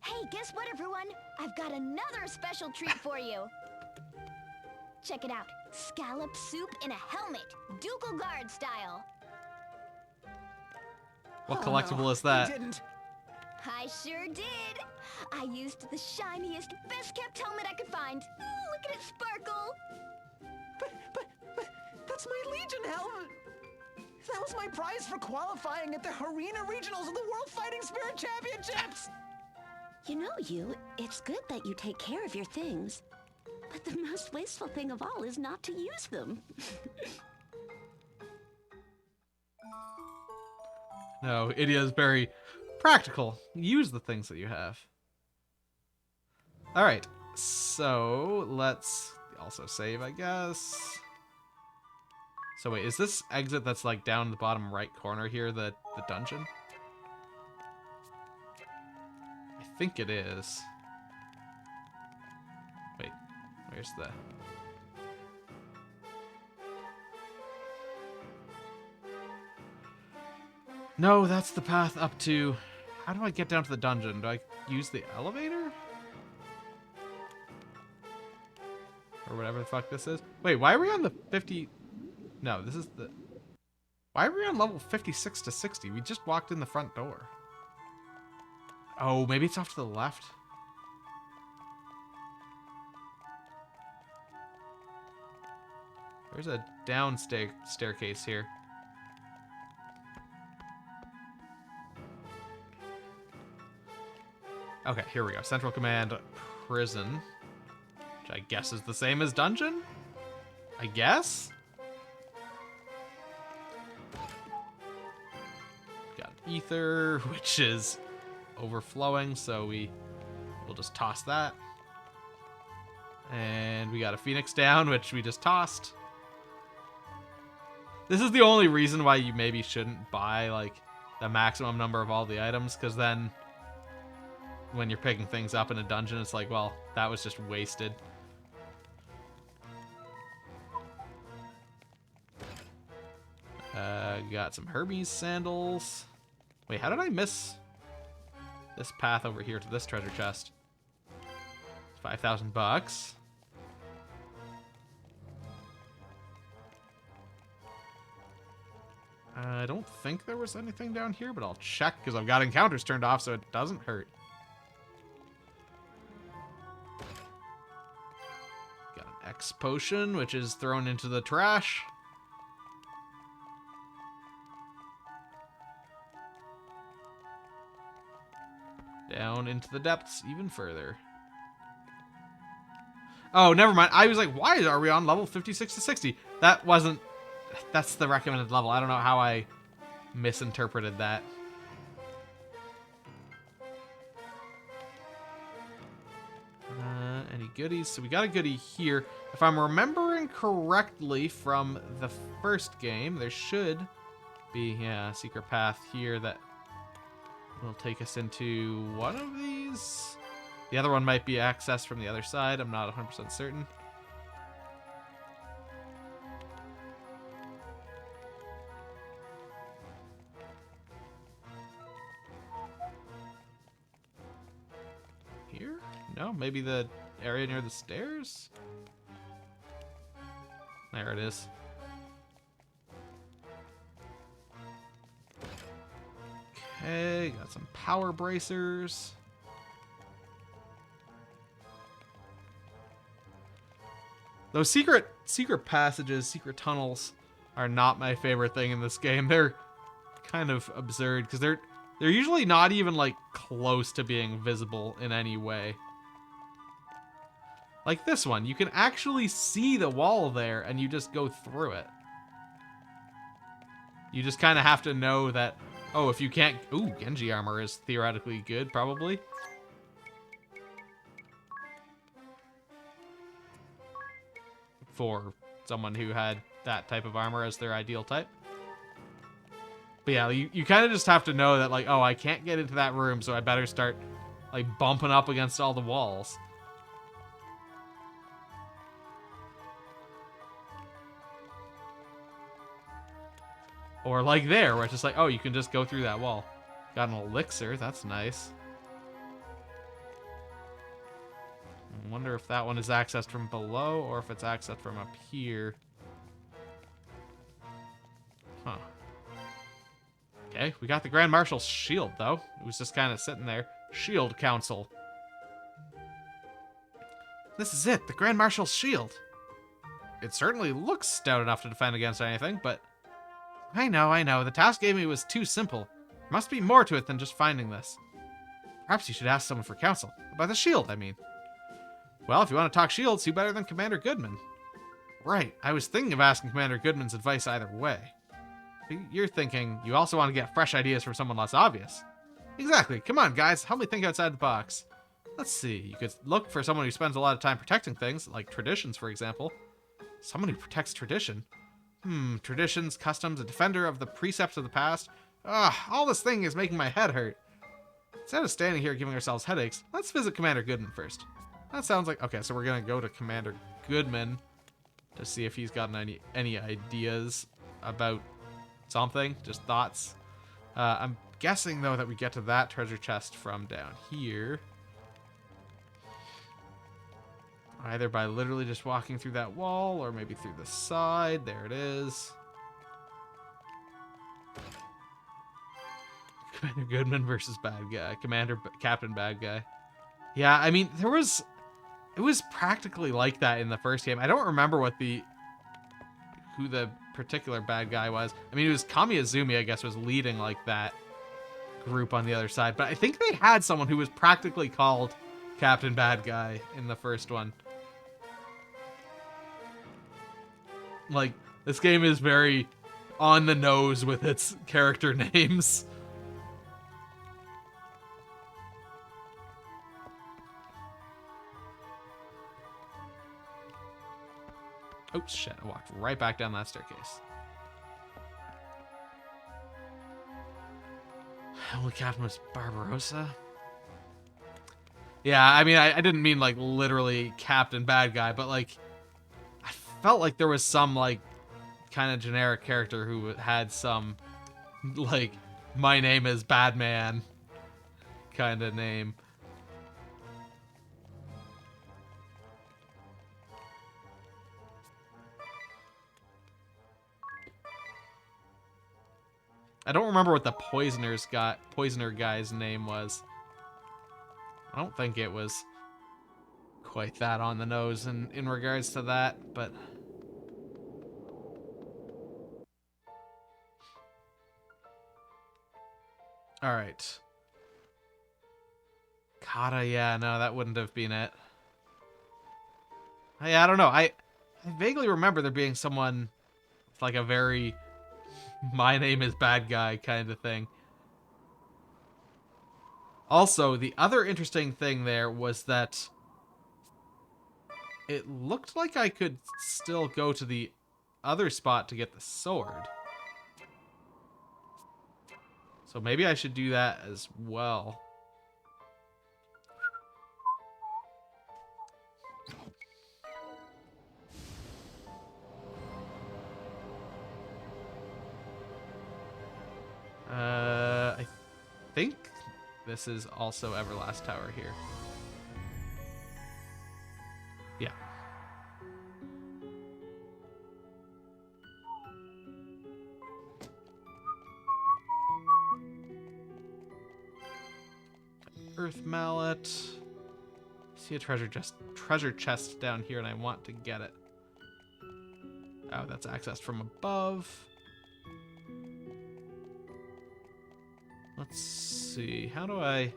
Hey, guess what, everyone? I've got another special treat for you. Check it out. Scallop soup in a helmet. Ducal Guard style. What Oh, collectible no, is that? I didn't. I sure did. I used the shiniest, best-kept helmet I could find. Ooh, look at it sparkle. But that's my Legion helmet. That was my prize for qualifying at the Arena Regionals of the World Fighting Spirit Championships. You know, it's good that you take care of your things. But the most wasteful thing of all is not to use them. No, Idia is very practical. Use the things that you have. Alright, so let's also save, I guess. So wait, is this exit that's like down in the bottom right corner here the dungeon? I think it is. Wait, where's the... No, that's the path up to... How do I get down to the dungeon? Do I use the elevator? Or whatever the fuck this is? Wait, why are we on the 50... No, this is the... Why are we on level 56 to 60? We just walked in the front door. Oh, maybe it's off to the left? There's a down staircase here. Okay, here we go. Central Command Prison. Which I guess is the same as Dungeon? I guess? Got Ether, which is overflowing, so we We'll just toss that. And we got a Phoenix down, which we just tossed. This is the only reason why you maybe shouldn't buy, like, the maximum number of all the items, because then when you're picking things up in a dungeon, it's like, well, that was just wasted. Got some Hermes sandals. Wait, how did I miss this path over here to this treasure chest? 5,000 bucks. I don't think there was anything down here, but I'll check because I've got encounters turned off so it doesn't hurt. Got an X potion, which is thrown into the trash. Down into the depths even further. Oh, never mind. I was like, why are we on level 56 to 60? That wasn't... That's the recommended level. I don't know how I misinterpreted that. Any goodies? So we got a goodie here. If I'm remembering correctly from the first game, there should be, yeah, a secret path here that will take us into one of these. The other one might be accessed from the other side. I'm not 100% certain. Here? No, maybe the area near the stairs? There it is. Okay, got some power bracers. Those secret passages, secret tunnels are not my favorite thing in this game. They're kind of absurd because they're usually not even like close to being visible in any way. Like this one, you can actually see the wall there and you just go through it. You just kind of have to know that, oh, if you can't... Ooh, Genji armor is theoretically good, probably. For someone who had that type of armor as their ideal type. But yeah, you kind of just have to know that, like, oh, I can't get into that room, so I better start, like, bumping up against all the walls. Or like there, where it's just like, oh, you can just go through that wall. Got an elixir, that's nice. I wonder if that one is accessed from below or if it's accessed from up here. Huh. Okay, we got the Grand Marshal's shield, though. It was just kind of sitting there. Shield Council. This is it, the Grand Marshal's shield. It certainly looks stout enough to defend against anything, but... I know. The task gave me was too simple. There must be more to it than just finding this. Perhaps you should ask someone for counsel. About the shield, I mean. Well, if you want to talk shields, who better than Commander Goodman? Right, I was thinking of asking Commander Goodman's advice either way. You're thinking you also want to get fresh ideas from someone less obvious. Exactly. Come on, guys. Help me think outside the box. Let's see. You could look for someone who spends a lot of time protecting things, like traditions, for example. Someone who protects tradition? Traditions, customs, a defender of the precepts of the past. All this thing is making my head hurt. Instead of standing here giving ourselves headaches, let's visit Commander Goodman first. That sounds like... Okay, so we're going to go to Commander Goodman to see if he's got any ideas about something. Just thoughts. I'm guessing, though, that we get to that treasure chest from down here. Either by literally just walking through that wall, or maybe through the side. There it is. Commander Goodman versus bad guy. Captain bad guy. Yeah, I mean, it was practically like that in the first game. I don't remember who the particular bad guy was. I mean, it was Kami Azumi, I guess, was leading like that group on the other side. But I think they had someone who was practically called Captain Bad Guy in the first one. Like, this game is very on the nose with its character names. Oh, shit. I walked right back down that staircase. Only captain was Barbarossa. Yeah, I mean, I didn't mean, like, literally captain bad guy, but, like, I felt like there was some, like, kind of generic character who had some, like, my name is Badman kind of name. I don't remember what the poisoner guy's name was. I don't think it was quite that on the nose in regards to that, but all right. Kata, yeah, no, that wouldn't have been it. Yeah, I don't know. I vaguely remember there being someone with like a very my name is bad guy kind of thing. Also, the other interesting thing there was that it looked like I could still go to the other spot to get the sword. So maybe I should do that as well. I think this is also Everlast Tower here. Yeah. Earth Mallet. See a treasure chest down here and I want to get it. Oh, that's accessed from above. Let's see. How do I...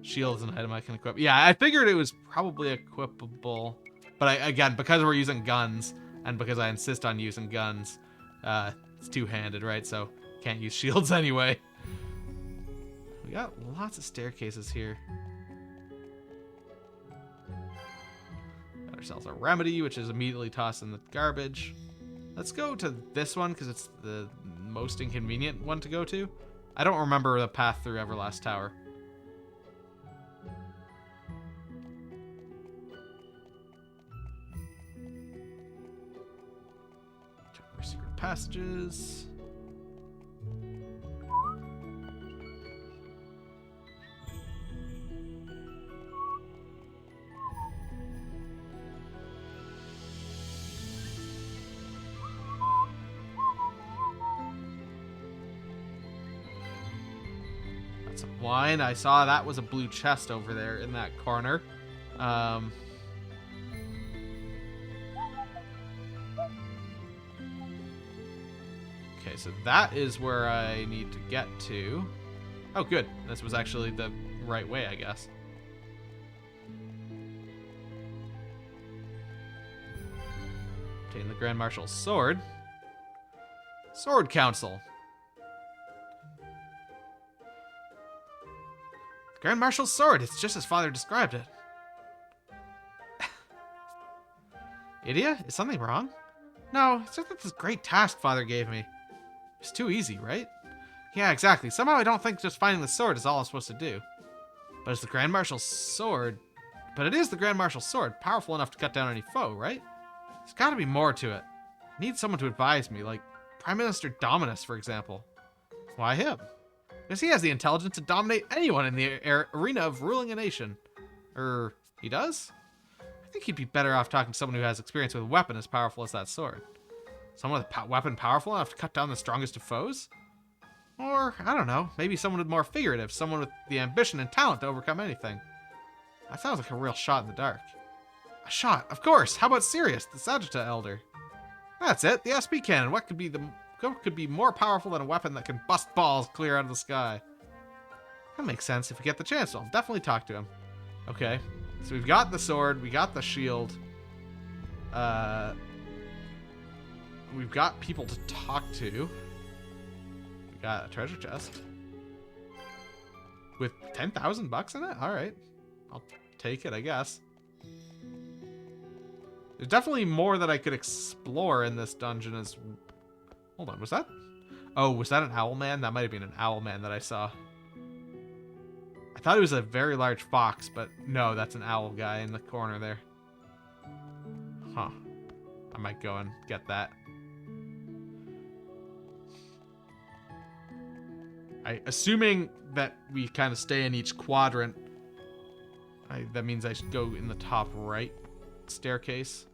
Shield is an item I can equip. Yeah, I figured it was probably equipable. But again, because we're using guns, and because I insist on using guns, it's two-handed, right? So can't use shields anyway. We got lots of staircases here. Got ourselves a remedy, which is immediately tossed in the garbage. Let's go to this one, because it's the most inconvenient one to go to. I don't remember the path through Everlast Tower. Check for secret passages. Some wine. I saw that was a blue chest over there in that corner. Okay, so that is where I need to get to. Oh, good. This was actually the right way, I guess. Obtain the Grand Marshal's sword. Sword Council. Grand Marshal's sword. It's just as Father described it. Idia, is something wrong? No, it's just that this great task Father gave me. It's too easy, right? Yeah, exactly. Somehow I don't think just finding the sword is all I'm supposed to do. But it's the Grand Marshal's sword. But it is the Grand Marshal's sword, powerful enough to cut down any foe, right? There's got to be more to it. I need someone to advise me, like Prime Minister Dominus, for example. Why him? Because he has the intelligence to dominate anyone in the arena of ruling a nation. He does? I think he'd be better off talking to someone who has experience with a weapon as powerful as that sword. Someone with a weapon powerful enough to cut down the strongest of foes? Or, I don't know, maybe someone with more figurative, someone with the ambition and talent to overcome anything. That sounds like a real shot in the dark. A shot, of course! How about Sirius, the Sagitta Elder? That's it, the SP cannon. What could be more powerful than a weapon that can bust balls clear out of the sky? That makes sense. If we get the chance, I'll definitely talk to him. Okay, so we've got the sword, we got the shield. We've got people to talk to. We got a treasure chest with 10,000 bucks in it. All right, I'll take it, I guess. There's definitely more that I could explore in this dungeon as... Hold on, was that... Oh, was that an owl man? That might have been an owl man that I saw. I thought it was a very large fox, but no, that's an owl guy in the corner there. Huh. I might go and get that. Assuming that we kind of stay in each quadrant, that means I should go in the top right staircase.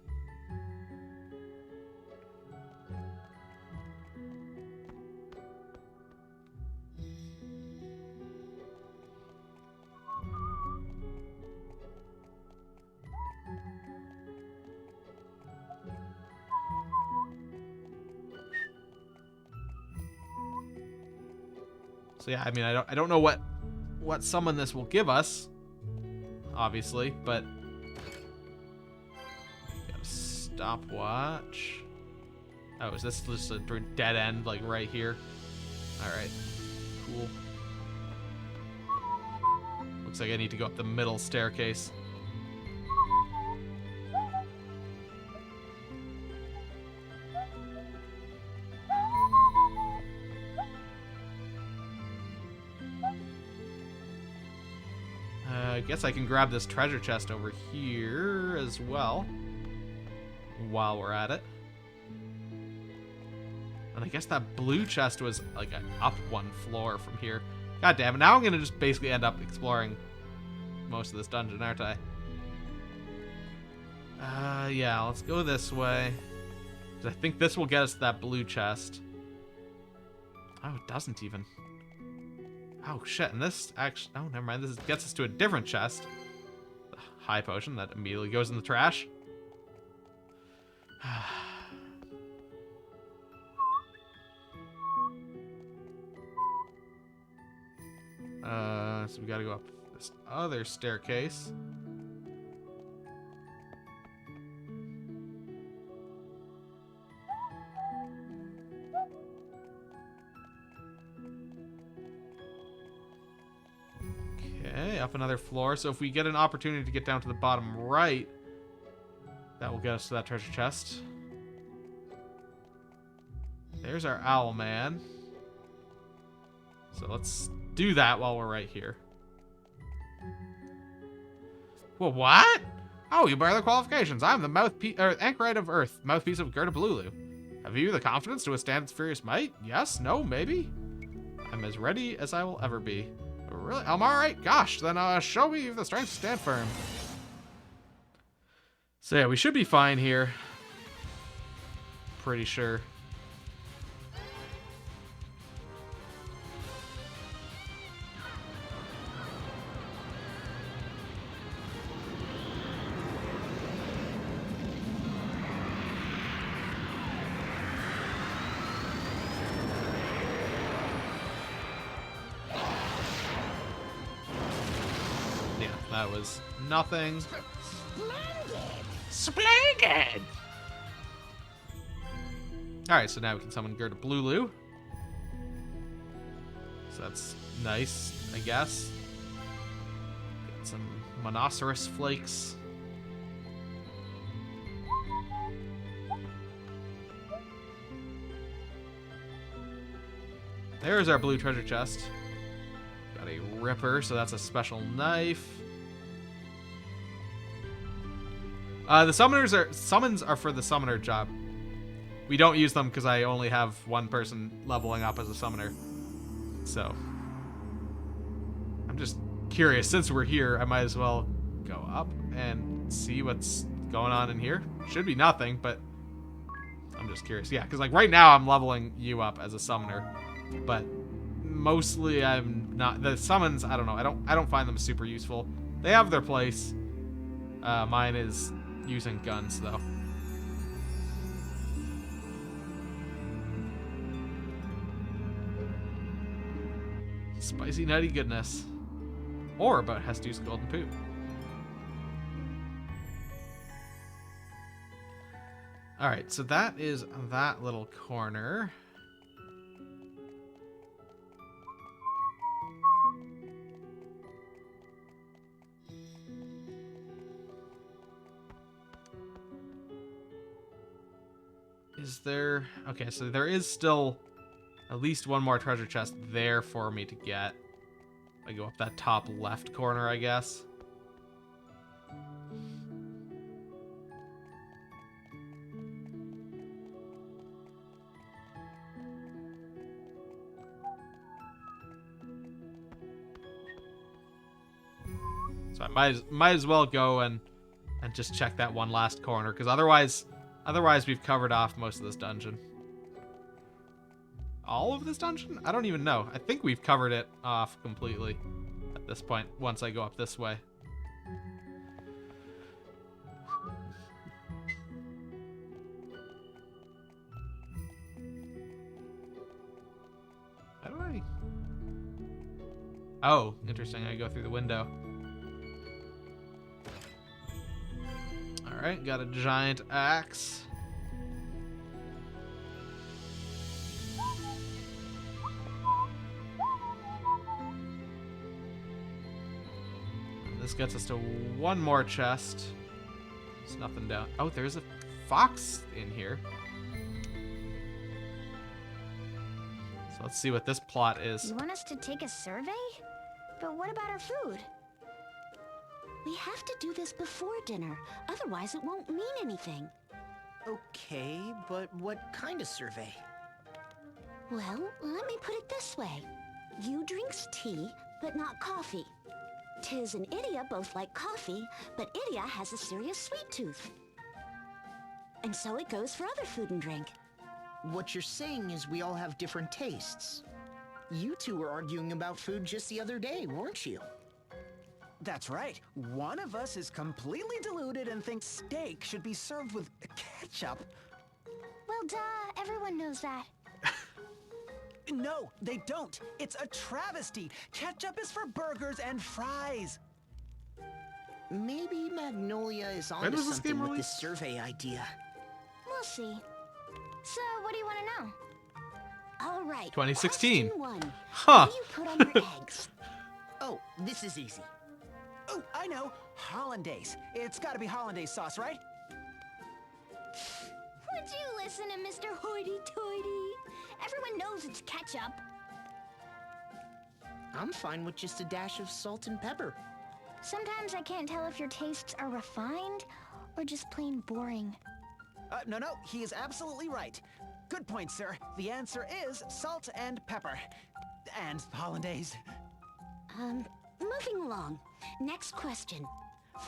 So yeah, I mean, I don't know what summon this will give us, obviously, but got a stopwatch. Oh, is this just a dead end, like right here? All right, cool. Looks like I need to go up the middle staircase. I guess I can grab this treasure chest over here as well while we're at it. And I guess that blue chest was like up one floor from here. God damn it, now I'm gonna just basically end up exploring most of this dungeon, aren't I? Yeah, let's go this way. 'Cause I think this will get us to that blue chest. Oh, it doesn't even. Oh shit, and this actually... Oh, never mind. This gets us to a different chest. The high potion that immediately goes in the trash. So we gotta go up this other staircase. Okay, up another floor. So if we get an opportunity to get down to the bottom right, that will get us to that treasure chest. There's our owl man. So let's do that while we're right here. Well, what? Oh, you bear the qualifications. I'm the mouthpiece, or anchorite of Earth, mouthpiece of Gerda Blulu. Have you the confidence to withstand its furious might? Yes? No? Maybe? I'm as ready as I will ever be. Really? I'm alright? Gosh, then show me the strength to stand firm. So yeah, we should be fine here. Pretty sure. That was nothing. Splendid! Alright, so now we can summon Gerda Blulu. So that's nice, I guess. Get some Monoceros flakes. There's our blue treasure chest. Got a Ripper, so that's a special knife. The summons are for the summoner job. We don't use them because I only have one person leveling up as a summoner. So I'm just curious. Since we're here, I might as well go up and see what's going on in here. Should be nothing, but I'm just curious. Yeah, because like right now I'm leveling you up as a summoner, but mostly I'm not. The summons, I don't know. I don't find them super useful. They have their place. Mine is using guns, though. Spicy nutty goodness. Or about Hestu's golden poop. Alright, so that is that little corner. Is there... Okay, so there is still at least one more treasure chest there for me to get. I go up that top left corner, I guess. So I might as well go and just check that one last corner, because otherwise we've covered off most of this dungeon. All of this dungeon? I don't even know. I think we've covered it off completely at this point, once I go up this way. How do I... Oh, interesting. I go through the window. Alright, got a giant axe. This gets us to one more chest. There's nothing down. Oh, there's a fox in here. So let's see what this plot is. You want us to take a survey? But what about our food? We have to do this before dinner, otherwise it won't mean anything. Okay, but what kind of survey? Well, let me put it this way. You drinks tea, but not coffee. Tiz and Idia both like coffee, but Idia has a serious sweet tooth. And so it goes for other food and drink. What you're saying is we all have different tastes. You two were arguing about food just the other day, weren't you? That's right. One of us is completely deluded and thinks steak should be served with ketchup. Well, duh, everyone knows that. No, they don't. It's a travesty. Ketchup is for burgers and fries. Maybe Magnolia is When onto was this something game with this released? survey idea. We'll see. So, what do you want to know? All right. 2016. Question 1. Huh. What do you put on your eggs? Oh, this is easy. Oh, I know. Hollandaise. It's gotta be hollandaise sauce, right? Would you listen to Mr. Hoity-Toity? Everyone knows it's ketchup. I'm fine with just a dash of salt and pepper. Sometimes I can't tell if your tastes are refined or just plain boring. No, he is absolutely right. Good point, sir. The answer is salt and pepper. And hollandaise. Moving along. Next question.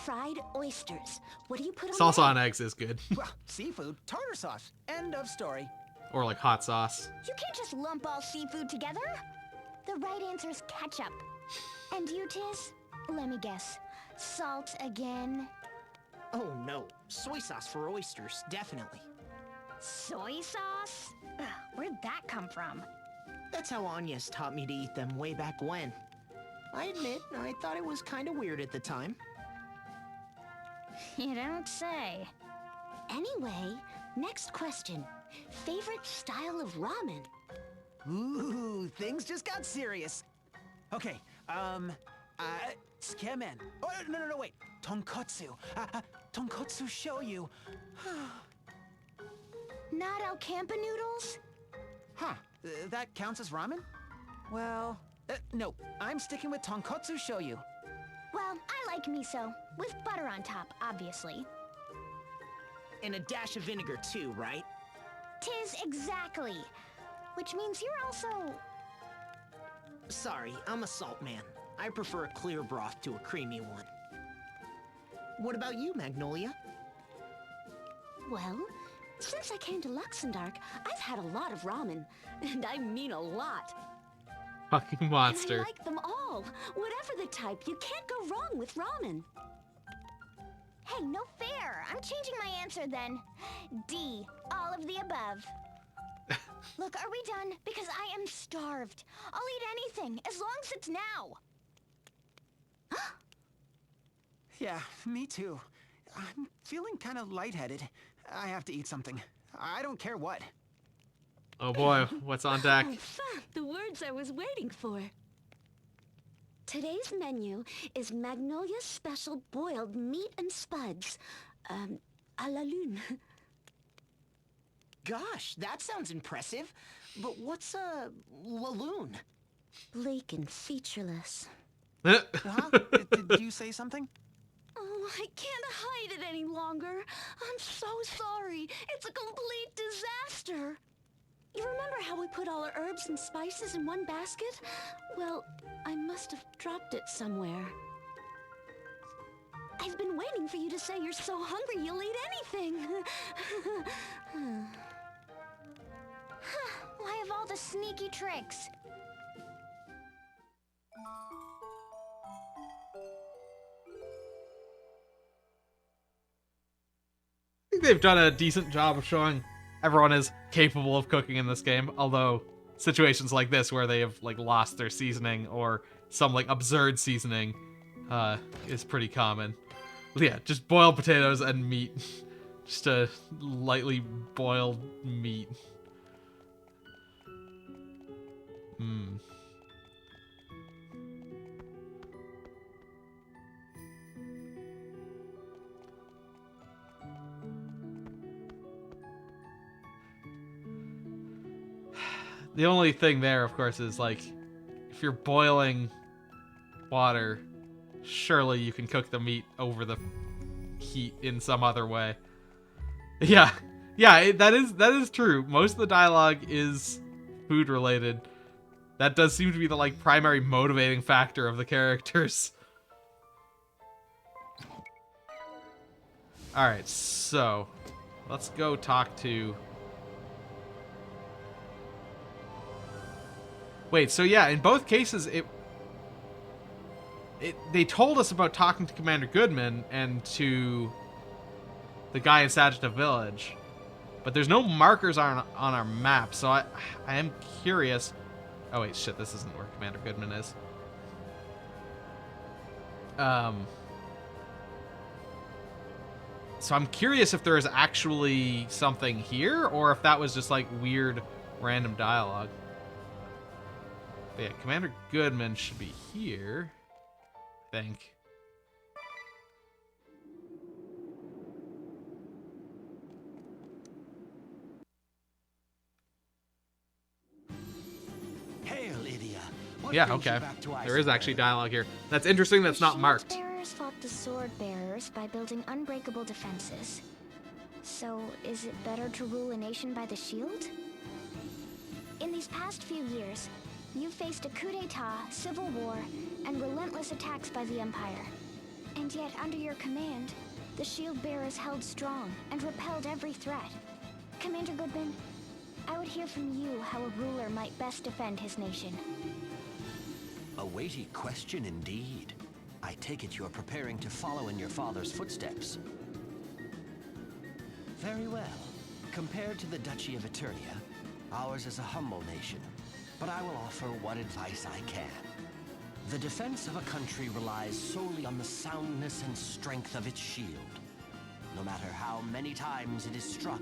Fried oysters. What do you put on Salsa your on eggs is good. Well, seafood, tartar sauce. End of story. Or like hot sauce. You can't just lump all seafood together. The right answer is ketchup. And you, Tiz? Let me guess. Salt again? Oh no, soy sauce for oysters, definitely. Soy sauce? Ugh, where'd that come from? That's how Anya's taught me to eat them way back when. I admit, I thought it was kind of weird at the time. You don't say. Anyway, next question. Favorite style of ramen? Ooh, things just got serious. Okay, skemen. Oh, no, wait. Tonkotsu. Tonkotsu shoyu. Not Alcampa noodles? Huh, that counts as ramen? Well, no, I'm sticking with tonkotsu shoyu. Well, I like miso, with butter on top, obviously. And a dash of vinegar too, right? Tis exactly. Which means you're also... Sorry, I'm a salt man. I prefer a clear broth to a creamy one. What about you, Magnolia? Well, since I came to Luxembourg, I've had a lot of ramen. And I mean a lot. Fucking And monster. I like them all. Whatever the type, you can't go wrong with ramen. Hey, no fair. I'm changing my answer then. D, all of the above. Look, are we done? Because I am starved. I'll eat anything, as long as it's now. Yeah, me too. I'm feeling kind of lightheaded. I have to eat something. I don't care what. Oh boy, what's on deck? Oh, the words I was waiting for. Today's menu is Magnolia's special boiled meat and spuds. A la lune. Gosh, that sounds impressive. But what's a laloon? Bleak and featureless. Huh? Did you say something? Oh, I can't hide it any longer. I'm so sorry. It's a complete disaster. You remember how we put all our herbs and spices in one basket? Well, I must have dropped it somewhere. I've been waiting for you to say you're so hungry you'll eat anything. Why of all the sneaky tricks? I think they've done a decent job of showing everyone is capable of cooking in this game, although situations like this where they have like lost their seasoning or some like absurd seasoning is pretty common. Yeah, just boiled potatoes and meat. Just a lightly boiled meat. The only thing there, of course, is like, if you're boiling water, surely you can cook the meat over the heat in some other way. Yeah, that is true. Most of the dialogue is food related. That does seem to be the like primary motivating factor of the characters. All right, so let's go talk to. Wait, so yeah, in both cases, they told us about talking to Commander Goodman and to the guy in Sagita Village, but there's no markers on our map, so I am curious. Oh wait, shit, this isn't where Commander Goodman is. So I'm curious if there is actually something here, or if that was just like weird random dialogue. But yeah, Commander Goodman should be here, I think. Hail, Idia. What Yeah, brings you okay. back to There is Iceberg? actually dialogue here. That's interesting that's not marked. The bearers fought the sword bearers by building unbreakable defenses. So, is it better to rule a nation by the shield? In these past few years, you've faced a coup d'etat, civil war, and relentless attacks by the Empire. And yet, under your command, the shield bearers held strong and repelled every threat. Commander Goodman, I would hear from you how a ruler might best defend his nation. A weighty question indeed. I take it you're preparing to follow in your father's footsteps. Very well. Compared to the Duchy of Eternia, ours is a humble nation, but I will offer what advice I can. The defense of a country relies solely on the soundness and strength of its shield. No matter how many times it is struck,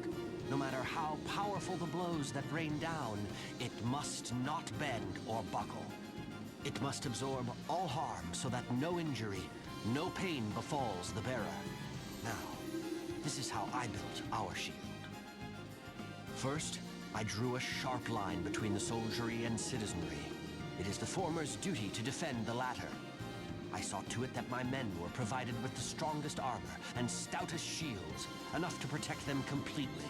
no matter how powerful the blows that rain down, it must not bend or buckle. It must absorb all harm so that no injury, no pain befalls the bearer. Now, this is how I built our shield. First, I drew a sharp line between the soldiery and citizenry. It is the former's duty to defend the latter. I saw to it that my men were provided with the strongest armor and stoutest shields, enough to protect them completely.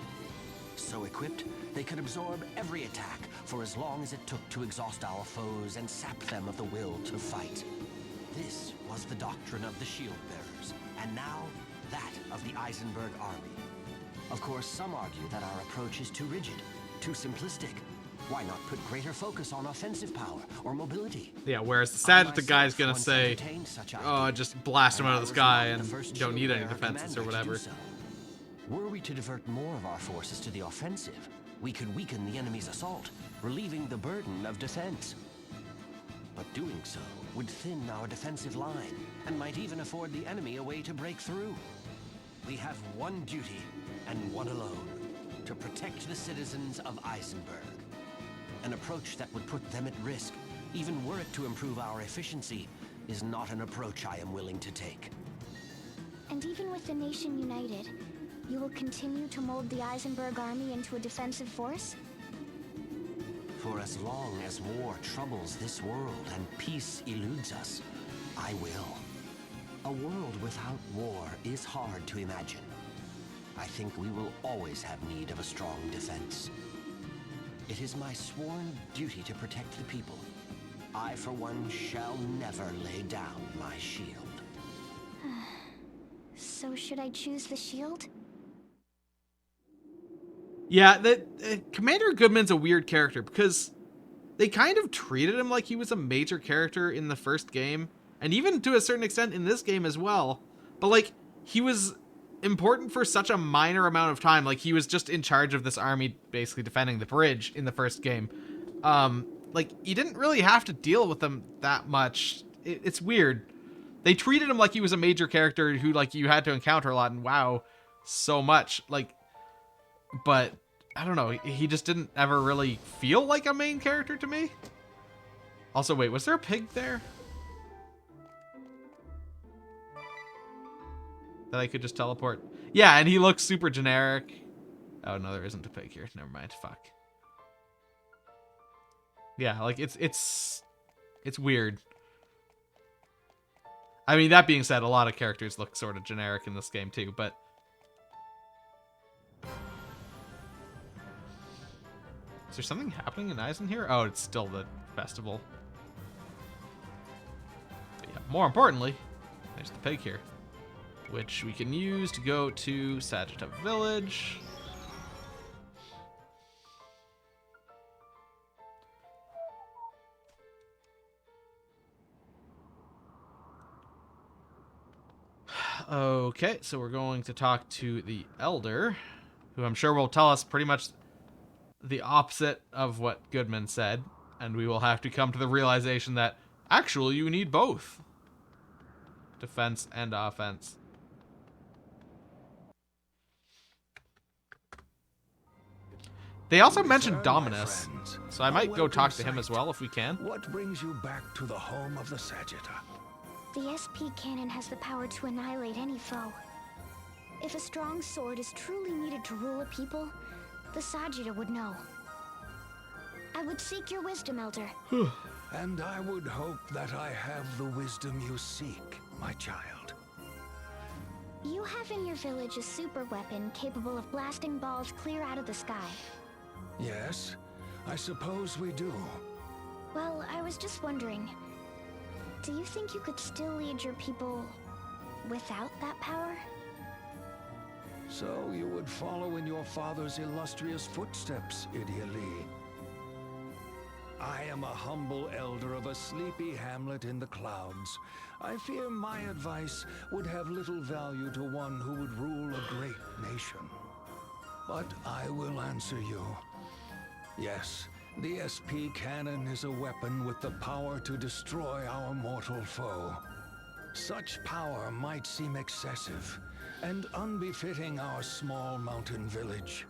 So equipped, they could absorb every attack for as long as it took to exhaust our foes and sap them of the will to fight. This was the doctrine of the shield bearers, and now that of the Eisenberg army. Of course, some argue that our approach is too rigid, too simplistic. Why not put greater focus on offensive power or mobility? Yeah, whereas the Sagita guy's gonna say, oh, just blast him out of the sky and you don't need any defenses or whatever. Were we to divert more of our forces to the offensive, we could weaken the enemy's assault, relieving the burden of defense. But doing so would thin our defensive line, and might even afford the enemy a way to break through. We have one duty, and one alone, to protect the citizens of Eisenberg. An approach that would put them at risk, even were it to improve our efficiency, is not an approach I am willing to take. And even with the nation united, You will continue to mold the Eisenberg army into a defensive force? For as long as war troubles this world and peace eludes us, I will. A world without war is hard to imagine. I think we will always have need of a strong defense. It is my sworn duty to protect the people. I, for one, shall never lay down my shield. So should I choose the shield? Yeah, Commander Goodman's a weird character because they kind of treated him like he was a major character in the first game, and even to a certain extent in this game as well. But like, he was important for such a minor amount of time. Like, he was just in charge of this army basically defending the bridge in the first game. Like, you didn't really have to deal with him that much. It's weird. They treated him like he was a major character who, like, you had to encounter a lot and wow so much. Like, but I don't know. He just didn't ever really feel like a main character to me. Also, wait, was there a pig there? That I could just teleport? Yeah, and he looks super generic. Oh, no, there isn't a pig here. Never mind. Fuck. Yeah, like, it's weird. I mean, that being said, a lot of characters look sort of generic in this game, too, but... Is there something happening in Eisen here? Oh, it's still the festival. But yeah, more importantly, there's the pig here, which we can use to go to Sagitta Village. Okay, so we're going to talk to the Elder, who I'm sure will tell us pretty much the opposite of what Goodman said, and we will have to come to the realization that actually you need both. Defense and offense. They also mentioned Dominus, so I might go talk to him as well if we can. What brings you back to the home of the Sagitta? The SP cannon has the power to annihilate any foe. If a strong sword is truly needed to rule a people, the Sagitta would know. I would seek your wisdom, Elder. And I would hope that I have the wisdom you seek, my child. You have in your village a super weapon capable of blasting balls clear out of the sky. Yes, I suppose we do. Well, I was just wondering, do you think you could still lead your people without that power? So you would follow in your father's illustrious footsteps, Idia Lee. I am a humble elder of a sleepy hamlet in the clouds. I fear my advice would have little value to one who would rule a great nation. But I will answer you. Yes, the SP cannon is a weapon with the power to destroy our mortal foe. Such power might seem excessive and unbefitting our small mountain village.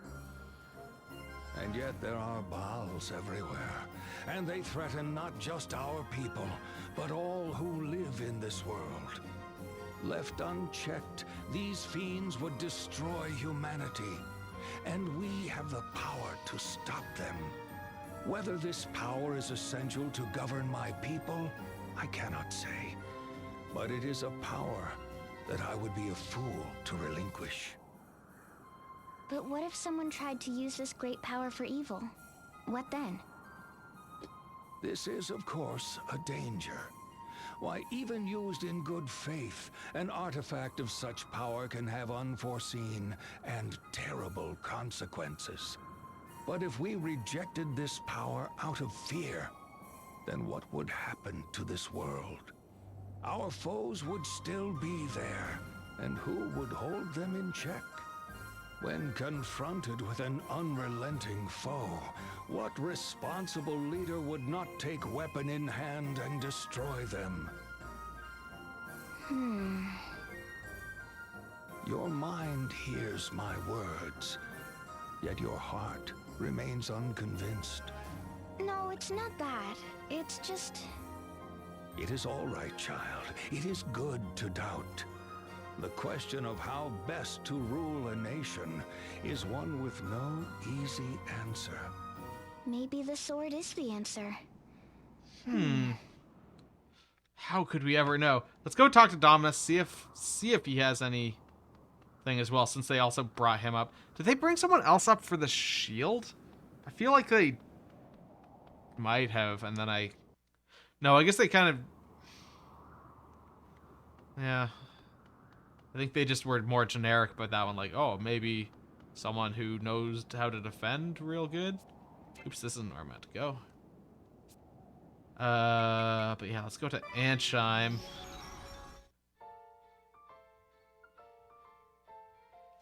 And yet there are Baals everywhere, and they threaten not just our people, but all who live in this world. Left unchecked, these fiends would destroy humanity, and we have the power to stop them. Whether this power is essential to govern my people, I cannot say. But it is a power that I would be a fool to relinquish. But what if someone tried to use this great power for evil? What then? This is, of course, a danger. Why, even used in good faith, an artifact of such power can have unforeseen and terrible consequences. But if we rejected this power out of fear, then what would happen to this world? Our foes would still be there, and who would hold them in check? When confronted with an unrelenting foe, what responsible leader would not take weapon in hand and destroy them? Your mind hears my words, yet your heart remains unconvinced. No, it's not that. It's just... It is all right, child. It is good to doubt. The question of how best to rule a nation is one with no easy answer. Maybe the sword is the answer. How could we ever know? Let's go talk to Dominus, see if he has anything as well, since they also brought him up. Did they bring someone else up for the shield? I feel like they might have, and then No, I guess they kind of... Yeah. I think they just were more generic about that one, like, oh, maybe someone who knows how to defend real good. Oops, this isn't where I'm meant to go. But yeah, let's go to Ansheim.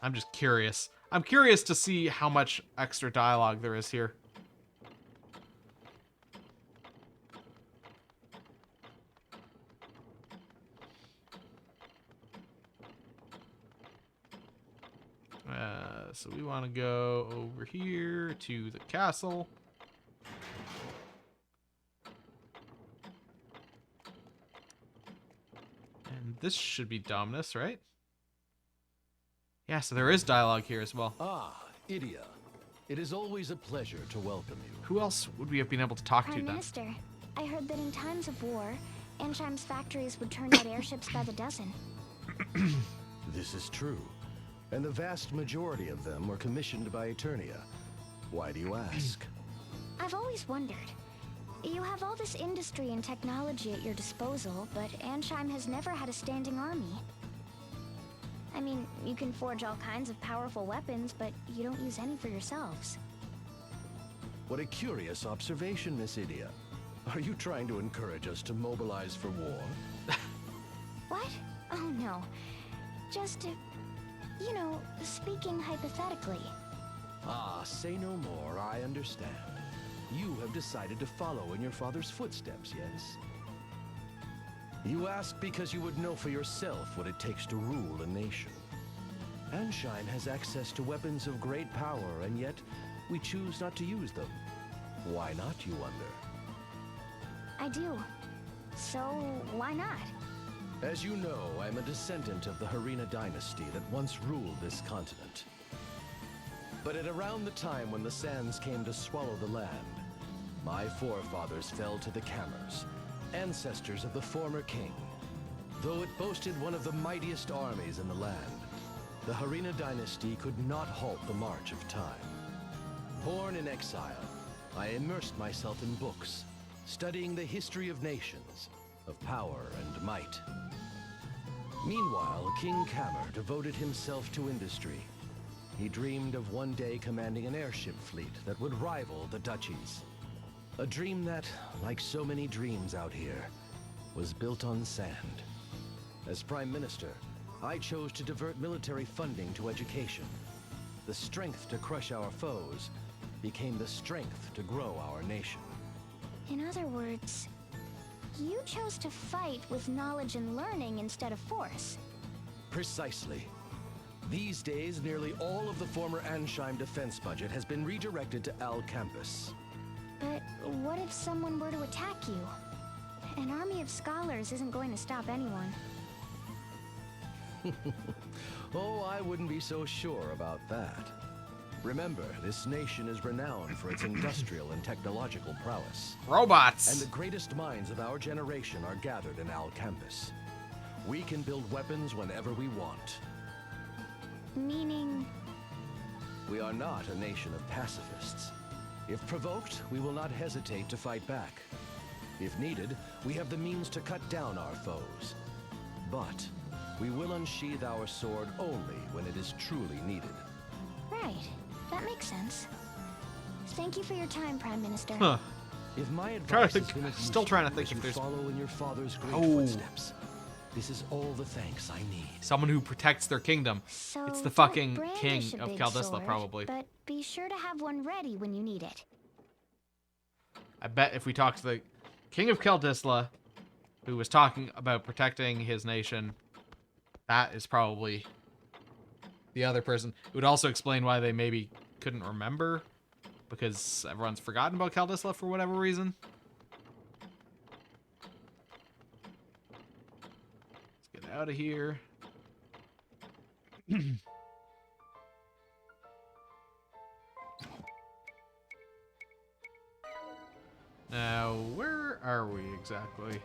I'm just curious. I'm curious to see how much extra dialogue there is here. So we want to go over here to the castle. And this should be Dominus, right? Yeah, so there is dialogue here as well. Ah, Idia. It is always a pleasure to welcome you. Who else would we have been able to talk to Prime then? Minister, I heard that in times of war, Ansheim's factories would turn out airships by the dozen. This is true. And the vast majority of them were commissioned by Eternia. Why do you ask? I've always wondered. You have all this industry and technology at your disposal, but Ansheim has never had a standing army. I mean, you can forge all kinds of powerful weapons, but you don't use any for yourselves. What a curious observation, Miss Idia. Are you trying to encourage us to mobilize for war? What? Oh no. Just, you know, speaking hypothetically. Ah, say no more, I understand. You have decided to follow in your father's footsteps, yes? You ask because you would know for yourself what it takes to rule a nation. Ansheim has access to weapons of great power, and yet we choose not to use them. Why not, you wonder? I do. So, why not? As you know, I'm a descendant of the Harina dynasty that once ruled this continent. But at around the time when the sands came to swallow the land, my forefathers fell to the Cammers, ancestors of the former king. Though it boasted one of the mightiest armies in the land, the Harina dynasty could not halt the march of time. Born in exile, I immersed myself in books, studying the history of nations, of power and might. Meanwhile, King Cammer devoted himself to industry. He dreamed of one day commanding an airship fleet that would rival the duchies. A dream that, like so many dreams out here, was built on sand. As Prime Minister, I chose to divert military funding to education. The strength to crush our foes became the strength to grow our nation. In other words, you chose to fight with knowledge and learning instead of force. Precisely. These days, nearly all of the former Ansheim defense budget has been redirected to Al Campus. But what if someone were to attack you? An army of scholars isn't going to stop anyone. Oh, I wouldn't be so sure about that. Remember, this nation is renowned for its industrial and technological prowess. Robots! And the greatest minds of our generation are gathered in Al Campus. We can build weapons whenever we want. Meaning? We are not a nation of pacifists. If provoked, we will not hesitate to fight back. If needed, we have the means to cut down our foes. But we will unsheath our sword only when it is truly needed. Right. That makes sense. Thank you for your time, Prime Minister. Huh. If my advice Trying to has been think, of still use trying to to think you if as you there's- follow in your father's great Oh. footsteps, this is all the thanks I need. Someone who protects their kingdom. So It's the don't fucking brandish king a of big Kaldisla, sword, probably. But be sure to have one ready when you need it. I bet if we talk to the king of Kaldisla, who was talking about protecting his nation, that is probably the other person. It would also explain why they maybe couldn't remember, because everyone's forgotten about Kaldisla for whatever reason. Let's get out of here. Now, where are we exactly?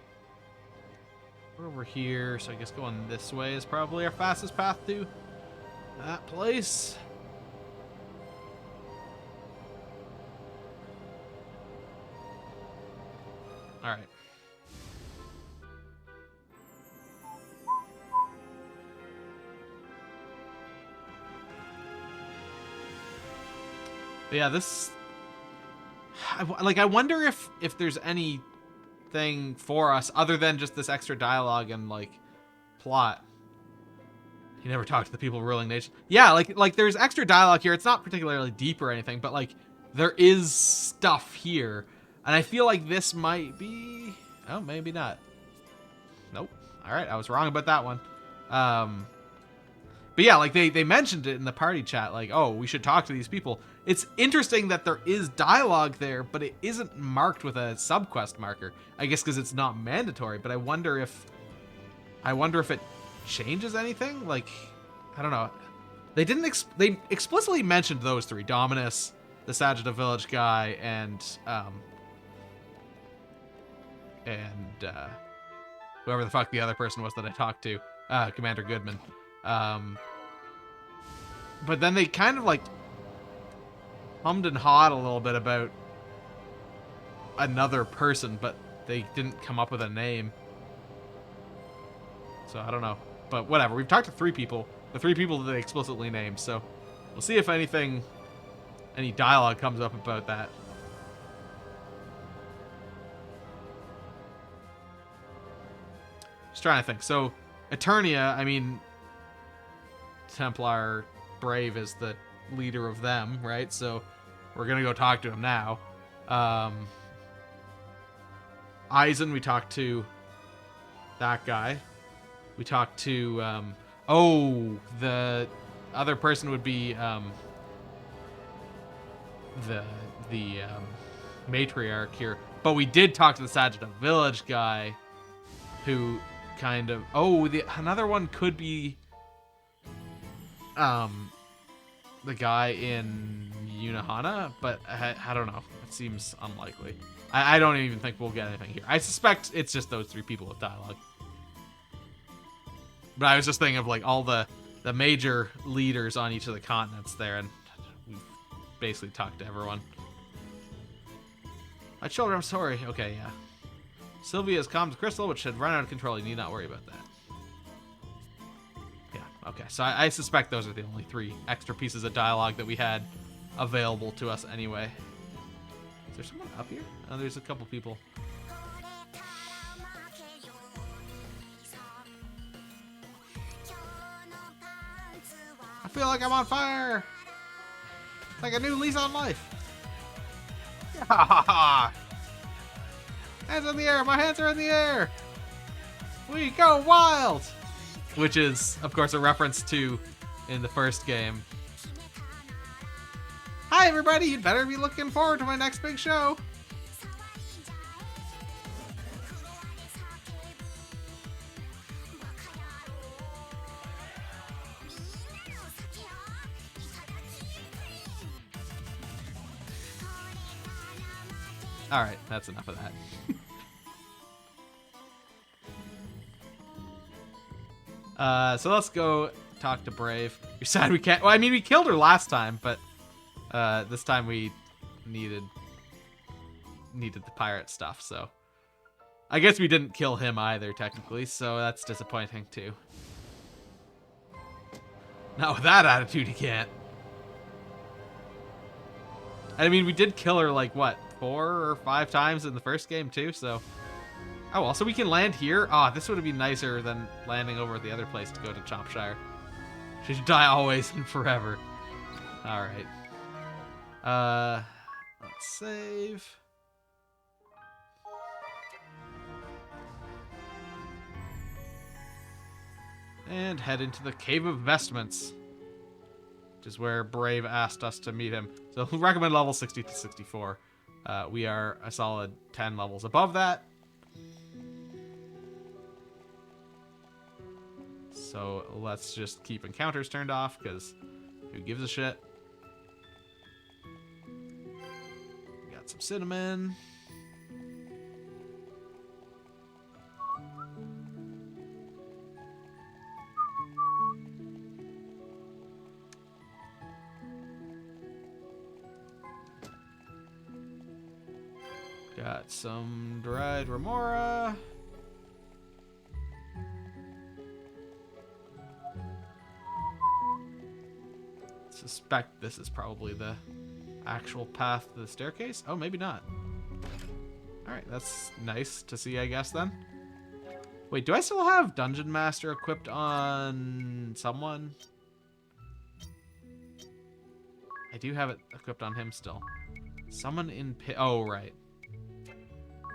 We're over here, so I guess going this way is probably our fastest path to that place. Alright. But yeah, this... I wonder if there's anything for us other than just this extra dialogue and, like, plot. You never talk to the people ruling nation. Yeah, like there's extra dialogue here. It's not particularly deep or anything, but, like, there is stuff here. And I feel like this might be... Oh, maybe not. Nope. Alright, I was wrong about that one. But yeah, like, they mentioned it in the party chat, like, oh, we should talk to these people. It's interesting that there is dialogue there, but it isn't marked with a subquest marker. I guess because it's not mandatory, but I wonder if it changes anything? Like, I don't know. They didn't they explicitly mentioned those three: Dominus, the Sagita Village guy, and whoever the fuck the other person was that I talked to, Commander Goodman. But then they kind of, like, hummed and hawed a little bit about another person, but they didn't come up with a name. So I don't know. But whatever. We've talked to three people. The three people that they explicitly named. So we'll see if any dialogue comes up about that. Just trying to think. So Eternia, I mean, Templar Brave is the leader of them, right? So we're gonna go talk to him now. Eisen, we talked to that guy. We talked to the other person would be the matriarch here. But we did talk to the Sagita Village guy, who kind of another one could be the guy in Unohana, but I don't know. It seems unlikely. I don't even think we'll get anything here. I suspect it's just those three people with dialogue. But I was just thinking of, like, all the major leaders on each of the continents there, and we've basically talked to everyone. My children, I'm sorry. Okay, yeah. Sylvia's comms crystal, which had run out of control. You need not worry about that. Yeah, okay. So I suspect those are the only three extra pieces of dialogue that we had available to us anyway. Is there someone up here? Oh, there's a couple people. I feel like I'm on fire! It's like a new lease on life. Hands in the air! My hands are in the air! We go wild! Which is, of course, a reference to in the first game. Hi, everybody! You'd better be looking forward to my next big show. Alright, that's enough of that. So let's go talk to Brave. You're sad we can't... Well, I mean, we killed her last time, but this time we needed the pirate stuff, so... I guess we didn't kill him either, technically, so that's disappointing, too. Not with that attitude, you can't. I mean, we did kill her, like, what, 4 or 5 times in the first game, too, so... Oh, well, so we can land here? Ah, this would have been nicer than landing over at the other place to go to Chompshire. She should die always and forever. Alright. Let's save. And head into the Cave of Vestments, which is where Brave asked us to meet him. So recommend level 60 to 64. We are a solid 10 levels above that. So let's just keep encounters turned off, because who gives a shit? Got some cinnamon. Got some dried remora. Suspect this is probably the actual path to the staircase. Oh, maybe not. Alright, that's nice to see, I guess, then. Wait, do I still have Dungeon Master equipped on someone? I do have it equipped on him still. Summon in pit. Oh, right.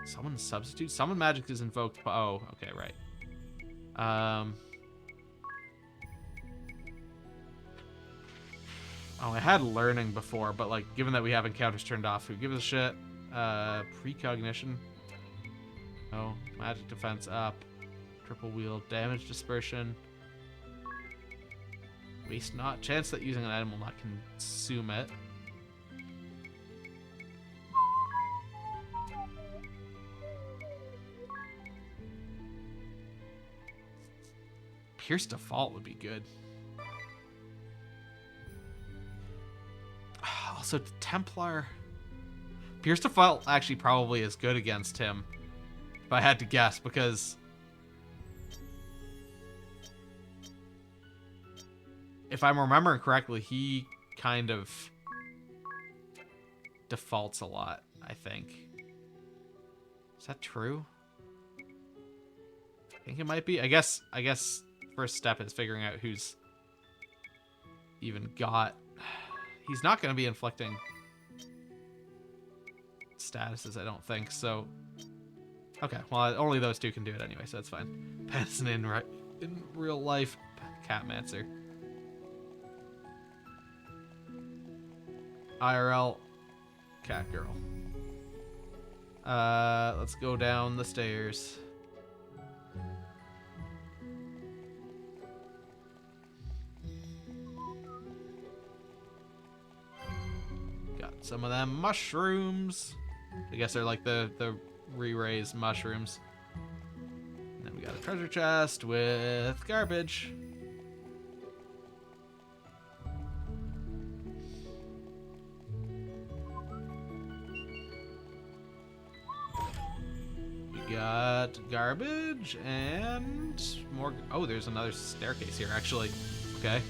Summon substitute? Summon magic is invoked. Oh, okay, right. Oh, I had learning before, but like, given that we have encounters turned off, who gives a shit? Precognition. Oh, magic defense up. Triple wheel, damage dispersion. Waste not. Chance that using an item will not consume it. Pierce default would be good. Also, Templar. Pierce default actually probably is good against him, if I had to guess, because if I'm remembering correctly, he kind of defaults a lot, I think. Is that true? I think it might be. I guess first step is figuring out who's even got. He's not going to be inflicting statuses, I don't think. So, okay. Well, only those two can do it anyway, so that's fine. Pennison in real life, Catmancer. IRL, Cat Girl. Let's go down the stairs. Some of them mushrooms. I guess they're like the re-raised mushrooms. And then we got a treasure chest with garbage. We got garbage and more. Oh, there's another staircase here, actually. Okay.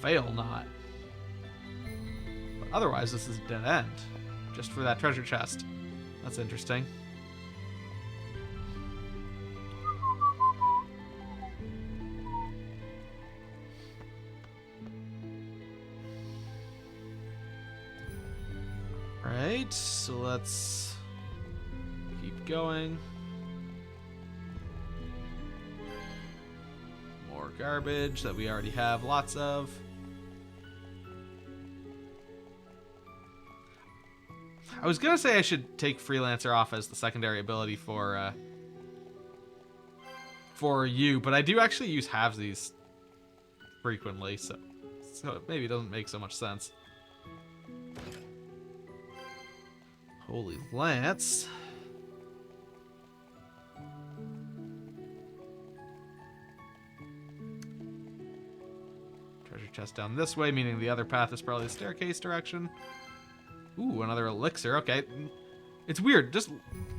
Fail not. But otherwise, this is a dead end. Just for that treasure chest. That's interesting. Right, so let's keep going. More garbage that we already have lots of. I was gonna say I should take Freelancer off as the secondary ability for you, but I do actually use halvesies frequently, so maybe it doesn't make so much sense. Holy Lance. Treasure chest down this way, meaning the other path is probably the staircase direction. Ooh, another elixir. Okay. It's weird. Just,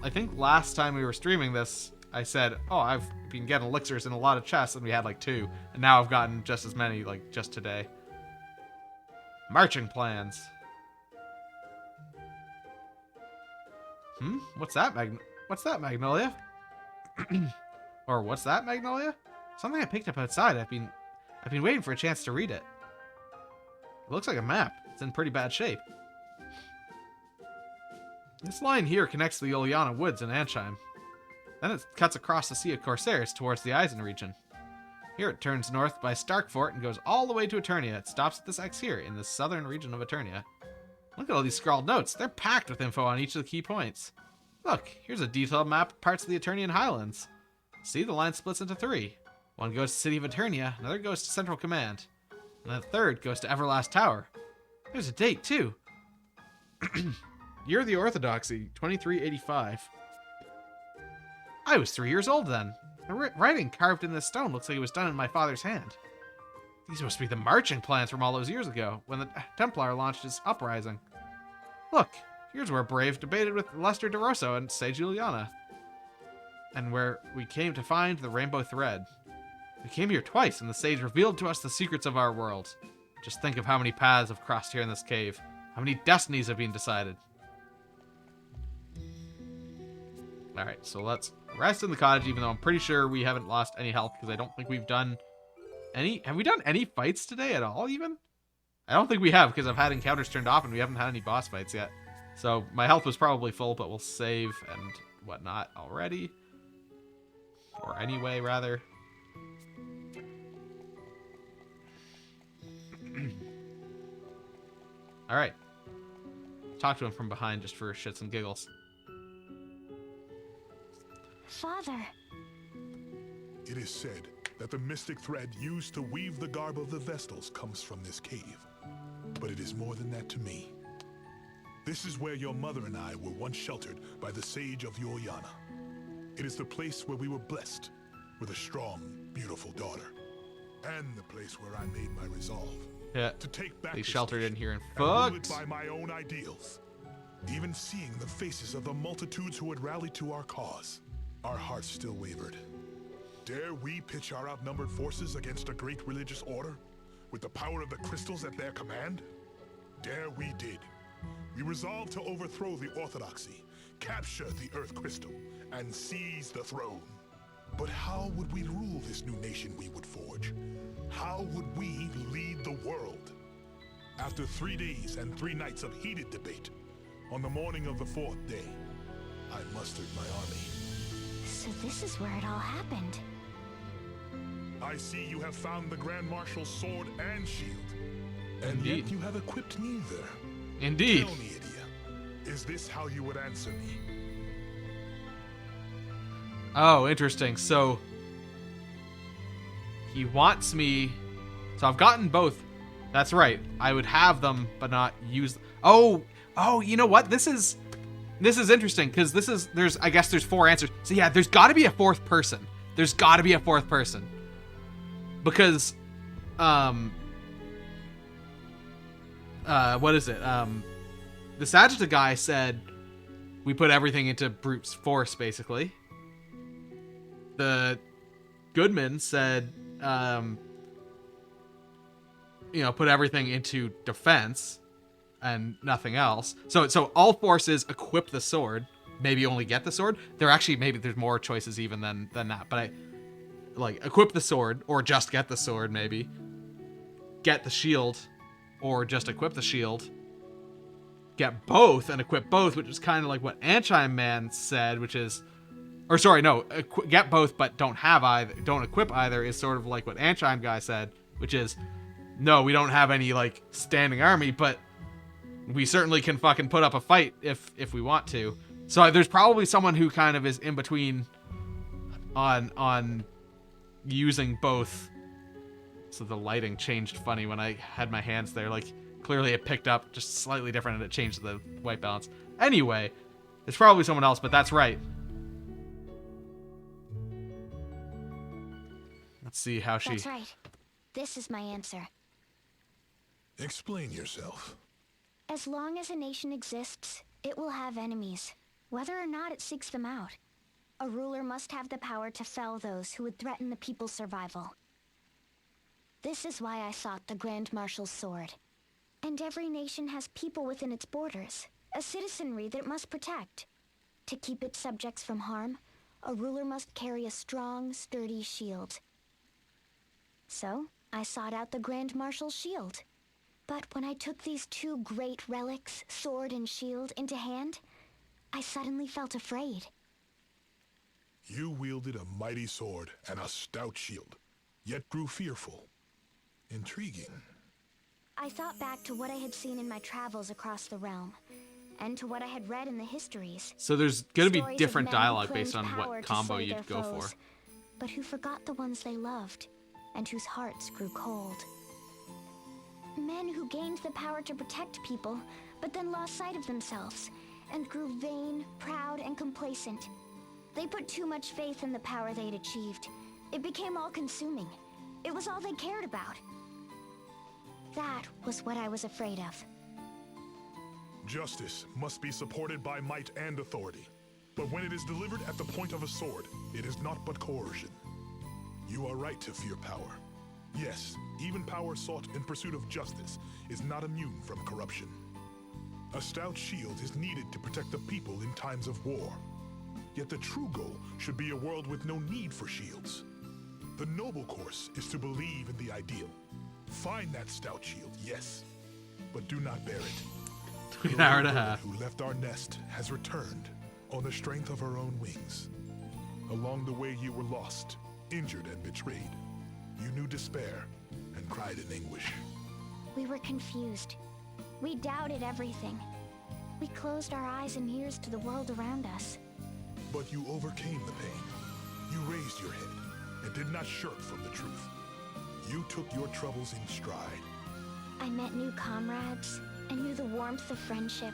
I think last time we were streaming this, I said, oh, I've been getting elixirs in a lot of chests, and we had like 2. And now I've gotten just as many, like, just today. Marching plans. What's that, Magnolia? Or what's that, Magnolia? Something I picked up outside. I've been waiting for a chance to read it. It looks like a map. It's in pretty bad shape. This line here connects the Oleana Woods in Ansheim. Then it cuts across the Sea of Corsairs towards the Eisen region. Here it turns north by Starkfort and goes all the way to Eternia. It stops at this X here in the southern region of Eternia. Look at all these scrawled notes. They're packed with info on each of the key points. Look, here's a detailed map of parts of the Eternian Highlands. See, the line splits into 3. One goes to City of Eternia, another goes to Central Command, and the third goes to Everlast Tower. There's a date, too. Year of the Orthodoxy, 2385. I was 3 years old then. The writing carved in this stone looks like it was done in my father's hand. These must be the marching plans from all those years ago, when the Templar launched his uprising. Look, here's where Brave debated with Lester DeRosso and Sage Juliana. And where we came to find the rainbow thread. We came here twice, and the sage revealed to us the secrets of our world. Just think of how many paths have crossed here in this cave. How many destinies have been decided. Alright, so let's rest in the cottage, even though I'm pretty sure we haven't lost any health, because I don't think we've done any... Have we done any fights today at all, even? I don't think we have, because I've had encounters turned off, and we haven't had any boss fights yet. So my health was probably full, but we'll save and whatnot already. Or anyway, rather. Alright. Talk to him from behind just for shits and giggles. Father. It is said that the mystic thread used to weave the garb of the Vestals comes from this cave. But it is more than that to me. This is where your mother and I were once sheltered by the sage of Yoriana. It is the place where we were blessed with a strong, beautiful daughter. And the place where I made my resolve. Yeah, to take back they sheltered in here and rule it fucked. by my own ideals. Even seeing the faces of the multitudes who had rallied to our cause, our hearts still wavered. Dare we pitch our outnumbered forces against a great religious order, with the power of the crystals at their command? Dare we did. We resolved to overthrow the Orthodoxy, capture the Earth Crystal, and seize the throne. But how would we rule this new nation we would forge? How would we lead the world? After 3 days and 3 nights of heated debate, on the morning of the 4th day, I mustered my army. So this is where it all happened. I see you have found the Grand Marshal's sword and shield. And Indeed. yet you have equipped neither. Indeed. Tell me, Idia, is this how you would answer me? Oh, interesting. So he wants me. So I've gotten both. That's right. I would have them, but not use. Oh, you know what? This is interesting because I guess there's 4 answers. So yeah, there's got to be a 4th person. There's got to be a 4th person because, what is it? The Sagitta guy said we put everything into brute force, basically. The Goodman said, put everything into defense and nothing else. So all forces equip the sword, maybe only get the sword. Maybe there's more choices even than that. But equip the sword or just get the sword, maybe. Get the shield or just equip the shield. Get both and equip both, which is kind of like what Anchime Man said, which is... Or sorry, no, get both but don't have either. Don't equip either is sort of like what Anchime guy said, which is, no, we don't have any standing army, but we certainly can fucking put up a fight if we want to. So there's probably someone who kind of is in between on using both. So the lighting changed funny when I had my hands there. Clearly it picked up just slightly different and it changed the white balance. Anyway, there's probably someone else, but that's right. Let's see how she... That's right. This is my answer. Explain yourself. As long as a nation exists, it will have enemies, whether or not it seeks them out. A ruler must have the power to fell those who would threaten the people's survival. This is why I sought the Grand Marshal's sword. And every nation has people within its borders, a citizenry that it must protect. To keep its subjects from harm, a ruler must carry a strong, sturdy shield. So, I sought out the Grand Marshal's shield. But when I took these 2 great relics, sword and shield, into hand, I suddenly felt afraid. You wielded a mighty sword and a stout shield, yet grew fearful. Intriguing. I thought back to what I had seen in my travels across the realm, and to what I had read in the histories. So there's gonna be Stories of different men who dialogue claimed based on power what to combo slay their you'd go for. foes, but who forgot the ones they loved, and whose hearts grew cold. Men who gained the power to protect people, but then lost sight of themselves, and grew vain, proud, and complacent. They put too much faith in the power they'd achieved. It became all-consuming. It was all they cared about. That was what I was afraid of. Justice must be supported by might and authority. But when it is delivered at the point of a sword, it is not but coercion. You are right to fear power. Yes, even power sought in pursuit of justice is not immune from corruption. A stout shield is needed to protect the people in times of war. Yet the true goal should be a world with no need for shields. The noble course is to believe in the ideal. Find that stout shield, yes, but do not bear it. An hour and a half. Who left our nest has returned on the strength of her own wings. Along the way you were lost, injured and betrayed. You knew despair and cried in anguish. We were confused. We doubted everything. We closed our eyes and ears to the world around us. But you overcame the pain. You raised your head and did not shirk from the truth. You took your troubles in stride. I met new comrades. I knew the warmth of friendship.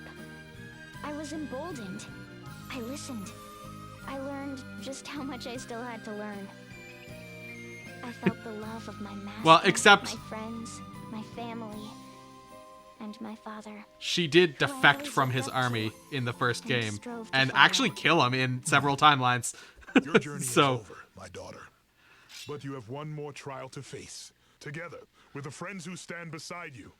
I was emboldened. I listened. I learned just how much I still had to learn. I felt the love of my master, Well, except my friends, my family, and my father. she did Who I defect always from looked his up to army in the first and game strove to and follow. actually kill him in several timelines. Your journey So- is over, my daughter. But you have one more trial to face, together with the friends who stand beside you.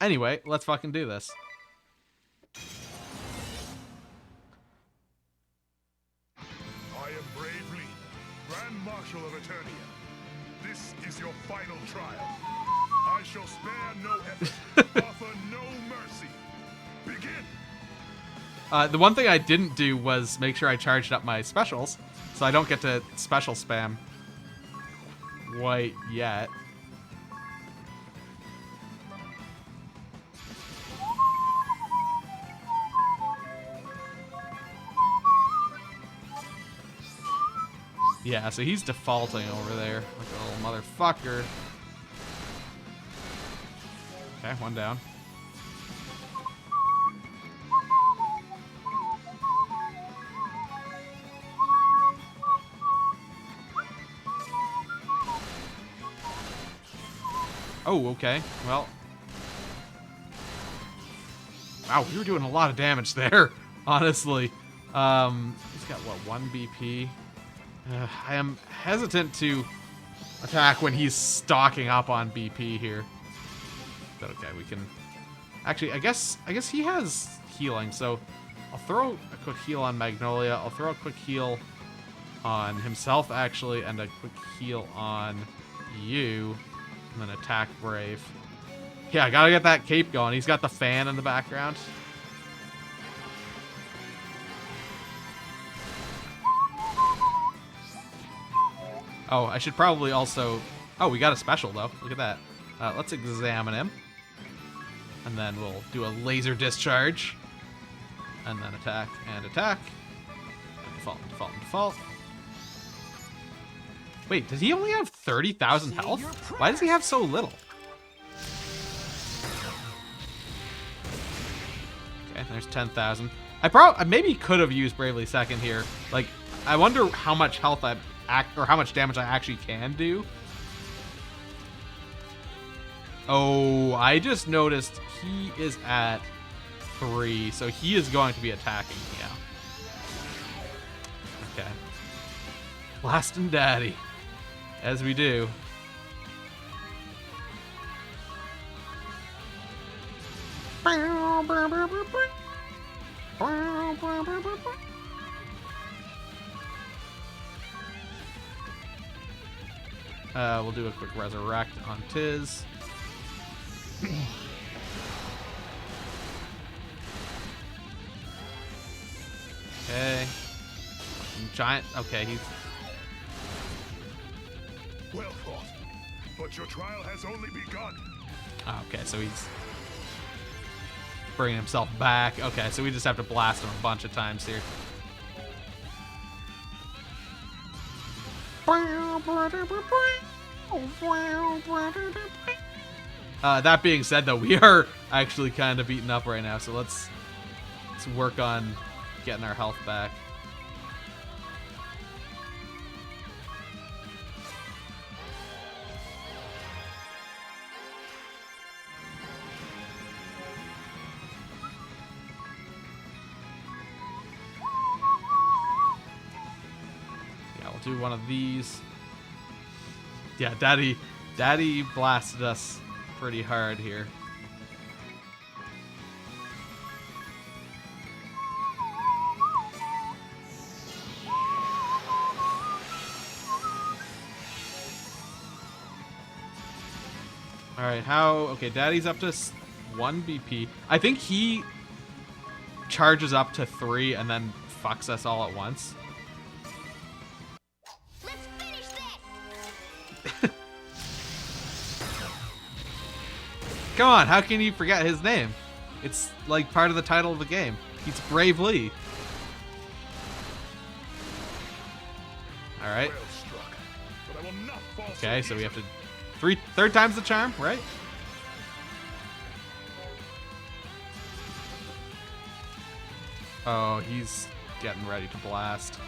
Anyway, let's fucking do this. I am Brave Lee, Grand Marshal of Eternia. This is your final trial. I shall spare no effort, offer no mercy. Begin! The one thing I didn't do was make sure I charged up my specials, so I don't get to special spam quite yet. Yeah, so he's defaulting over there like a little motherfucker. Okay, one down. Oh, okay. Well. Wow, we were doing a lot of damage there, honestly. He's got, what, 1 BP? I am hesitant to attack when he's stocking up on BP here. But okay, we can... Actually, I guess he has healing, so I'll throw a quick heal on Magnolia. I'll throw a quick heal on himself, actually, and a quick heal on you. And then attack Brave. Yeah, I gotta get that cape going. He's got the fan in the background. Oh, I should probably also... Oh, we got a special, though. Look at that. Let's examine him. And then we'll do a laser discharge. And then attack and attack. And default, and default, and default. Wait, does he only have 30,000 health? Why does he have so little? Okay, there's 10,000. I maybe could have used Bravely Second here. Like, I wonder how much health or how much damage I actually can do. Oh, I just noticed he is at 3, so he is going to be attacking me now. Okay. Blasting Daddy. As we do. We'll do a quick resurrect on Tiz. Okay. Giant. Okay, he's. Well fought. But your trial has only begun. Oh, okay, so he's bringing himself back. Okay, so we just have to blast him a bunch of times here. That being said, though, we are actually kind of beaten up right now, so let's work on getting our health back. Do one of these. Yeah, Daddy blasted us pretty hard here. All right, okay, Daddy's up to 1 BP. I think he charges up to 3 and then fucks us all at once. Come on, how can you forget his name? It's like part of the title of the game. He's Brave Lee. Alright. Okay, so we have to... Third time's the charm, right? Oh, he's getting ready to blast.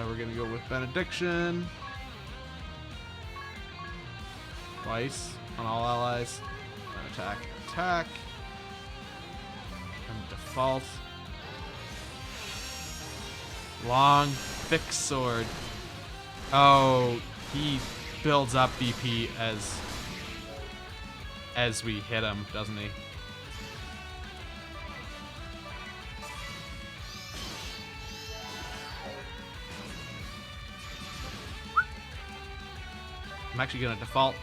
We're gonna go with Benediction. Twice on all allies. Attack, attack. And default. Long, thick sword. Oh, he builds up BP as we hit him, doesn't he? I'm actually gonna default.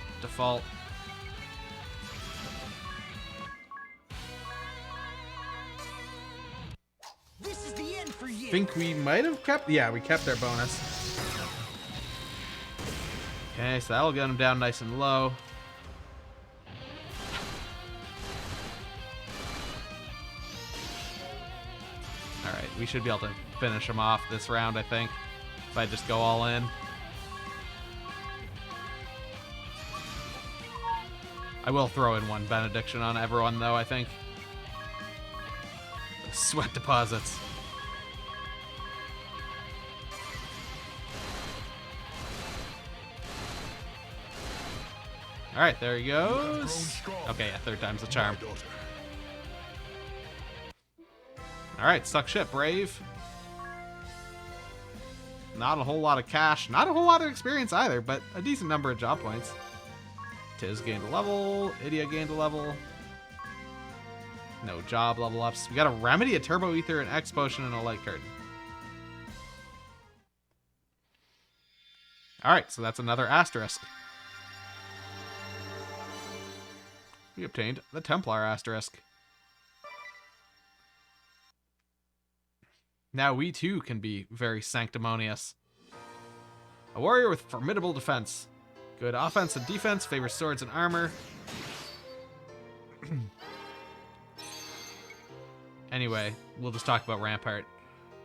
This is the end for you. Think we might have kept, yeah, we kept our bonus. Okay, so that'll get him down nice and low. Alright, we should be able to finish him off this round, I think, if I just go all in. I will throw in one benediction on everyone, though, I think. Sweat deposits. Alright, there he goes. Okay, yeah, third time's the charm. Alright, suck shit, Brave. Not a whole lot of cash, not a whole lot of experience either, but a decent number of job points. Tiz gained a level, Idia gained a level. No job level ups. We got a Remedy, a Turbo Ether, an X Potion, and a Light Curtain. Alright, so that's another asterisk. We obtained the Templar asterisk. Now we too can be very sanctimonious. A warrior with formidable defense. Good offense and defense, favors swords and armor. Anyway, we'll just talk about Rampart.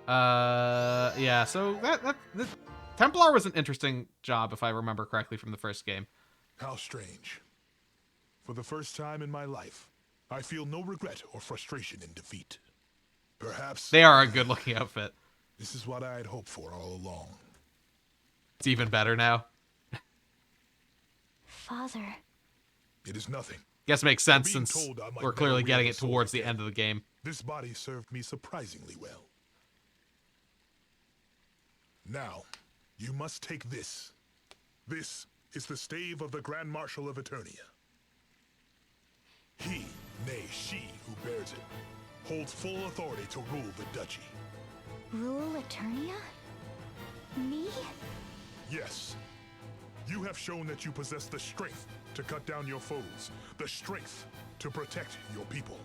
Yeah, so the Templar was an interesting job, if I remember correctly from the first game. How strange. For the first time in my life, I feel no regret or frustration in defeat. Perhaps they are a good-looking outfit. This is what I had hoped for all along. It's even better now. Father. It is nothing. Guess it makes sense since we're clearly getting it towards the end of the game. This body served me surprisingly well. Now, you must take this. This is the stave of the Grand Marshal of Eternia. He, nay she who bears it, holds full authority to rule the duchy. Rule Eternia? Me? Yes. You have shown that you possess the strength to cut down your foes, the strength to protect your people,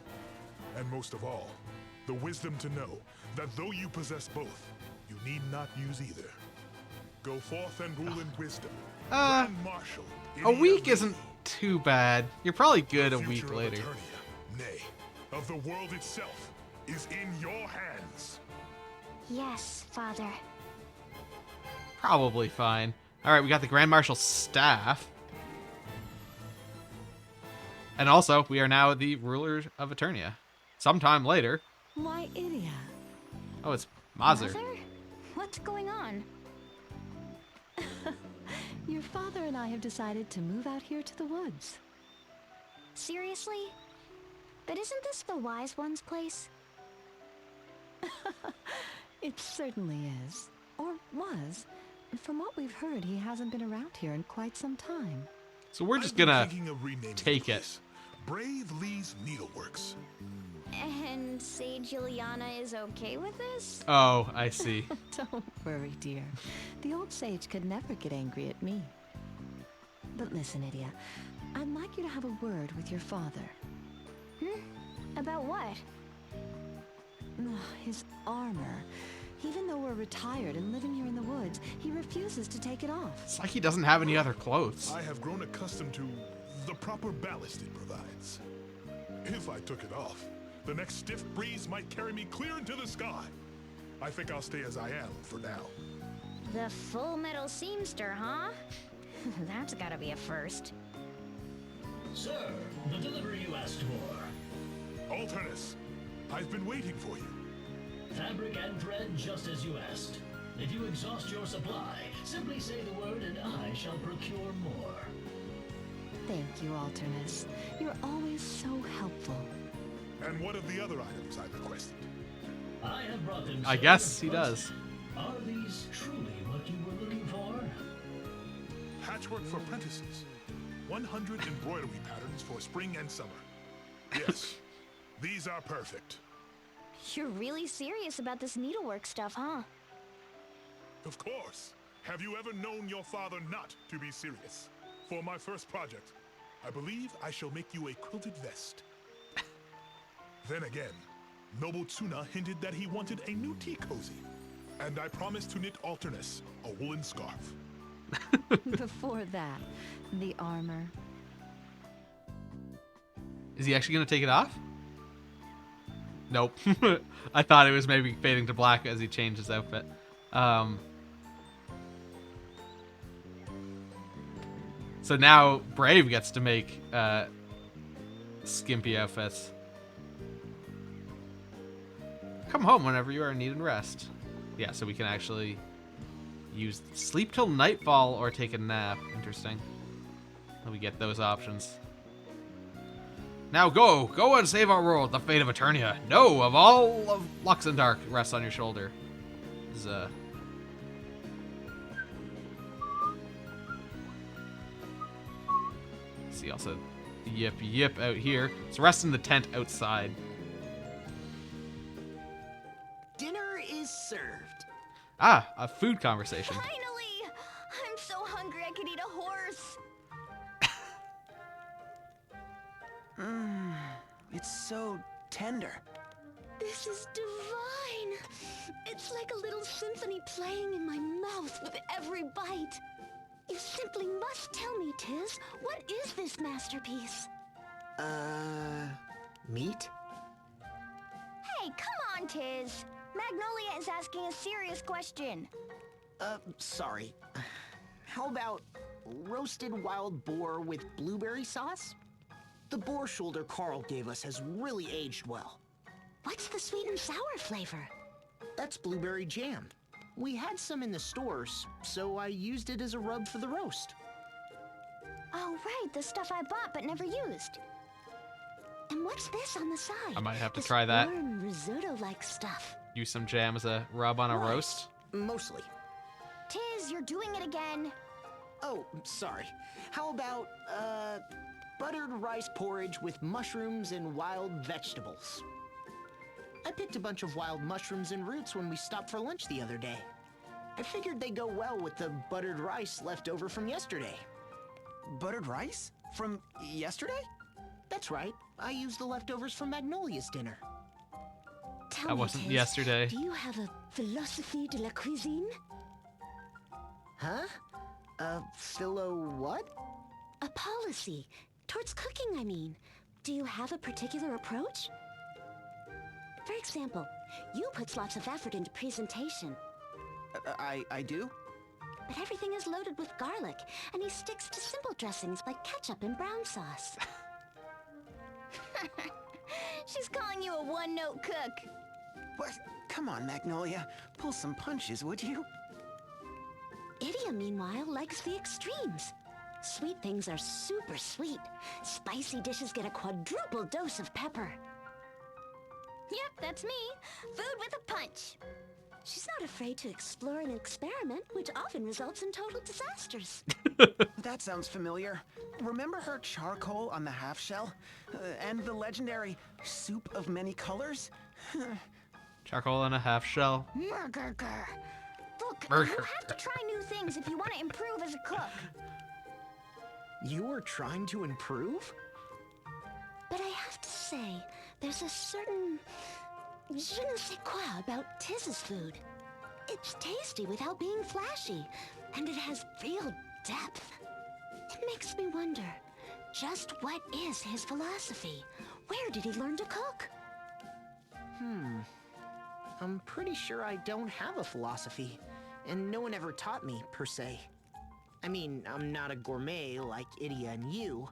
and most of all, the wisdom to know that though you possess both, you need not use either. Go forth and rule in wisdom. Grand Marshal, A week Idia isn't too bad. You're probably good The a week future of later. Eternia, nay, of the world itself, is in your hands. Yes, Father. Probably fine. All right, we got the Grand Marshal's staff. And also, we are now the rulers of Eternia. Sometime later. Why, Idia? Oh, it's Mazur. Mother? What's going on? Your father and I have decided to move out here to the woods. Seriously? But isn't this the wise one's place? It certainly is. Or was. From what we've heard, he hasn't been around here in quite some time. So we're just I've been gonna thinking of renaming take the it. place Brave Lee's Needleworks. And Sage Ileana is okay with this? Oh, I see. Don't worry, dear. The old sage could never get angry at me. But listen, Idia, I'd like you to have a word with your father. About what? His armor. Even though we're retired and living here in the woods, he refuses to take it off. It's like he doesn't have any other clothes. I have grown accustomed to the proper ballast it provides. If I took it off, the next stiff breeze might carry me clear into the sky. I think I'll stay as I am for now. The Full Metal Seamster, huh? That's gotta be a first. Sir, the delivery you asked for. Alternus, I've been waiting for you. Fabric and thread just as you asked. If you exhaust your supply, simply say the word and I shall procure more. Thank you, Alternus. You're always so helpful. And what of the other items I requested? I have brought them, I sir, guess he but does. Are these truly what you were looking for? Patchwork for apprentices. 100 embroidery patterns for spring and summer. Yes, these are perfect. You're really serious about this needlework stuff, huh? Of course. Have you ever known your father not to be serious? For my first project, I believe I shall make you a quilted vest. Then again, Noble Tsuna hinted that he wanted a new tea cozy, and I promised to knit Alternus a woolen scarf. Before that, the armor. Is he actually gonna take it off? Nope. I thought it was maybe fading to black as he changed his outfit. So now Brave gets to make skimpy outfits. Come home whenever you are in need and rest. Yeah, so we can actually use sleep till nightfall or take a nap. Interesting. We get those options. Now go! Go and save our world, the fate of Eternia. No, of all of Luxendark rests on your shoulder. This is, see also yip out here. It's rest in the tent outside. Dinner is served. Ah, a food conversation. Finally! I'm so hungry I could eat a horse. It's so tender. This is divine. It's like a little symphony playing in my mouth with every bite. You simply must tell me, Tiz, what is this masterpiece? Meat? Hey, come on, Tiz. Magnolia is asking a serious question. Sorry. How about roasted wild boar with blueberry sauce? The boar shoulder Carl gave us has really aged well. What's the sweet and sour flavor? That's blueberry jam. We had some in the stores, so I used it as a rub for the roast. Oh, right, the stuff I bought but never used. And what's this on the side? I might have to This try that. warm risotto-like stuff. Use some jam as a rub on a Right. roast. Mostly. Tiz, you're doing it again. Oh, sorry. How about, buttered rice porridge with mushrooms and wild vegetables? I picked a bunch of wild mushrooms and roots when we stopped for lunch the other day. I figured they go well with the buttered rice left over from yesterday. Buttered rice? From yesterday? That's right. I used the leftovers from Magnolia's dinner. Tell That me, wasn't Tiz, yesterday. do you have a philosophie de la cuisine? Huh? Philo what? A policy. Towards cooking, I mean. Do you have a particular approach? For example, you put lots of effort into presentation. I do? But everything is loaded with garlic, and he sticks to simple dressings like ketchup and brown sauce. She's calling you a one-note cook. What? Come on, Magnolia. Pull some punches, would you? Idia, meanwhile, likes the extremes. Sweet things are super sweet. Spicy dishes get a quadruple dose of pepper. Yep, that's me. Food with a punch. She's not afraid to explore and experiment, which often results in total disasters. That sounds familiar. Remember her charcoal on the half shell? And the legendary soup of many colors? Charcoal and a half shell. Murgurger. Look, Burger. you have to try new things if you want to improve as a cook. You were trying to improve? But I have to say, there's a certain je ne sais quoi about Tiz's food. It's tasty without being flashy, and it has real depth. It makes me wonder, just what is his philosophy? Where did he learn to cook? I'm pretty sure I don't have a philosophy, and no one ever taught me, per se. I mean, I'm not a gourmet like Idia and you.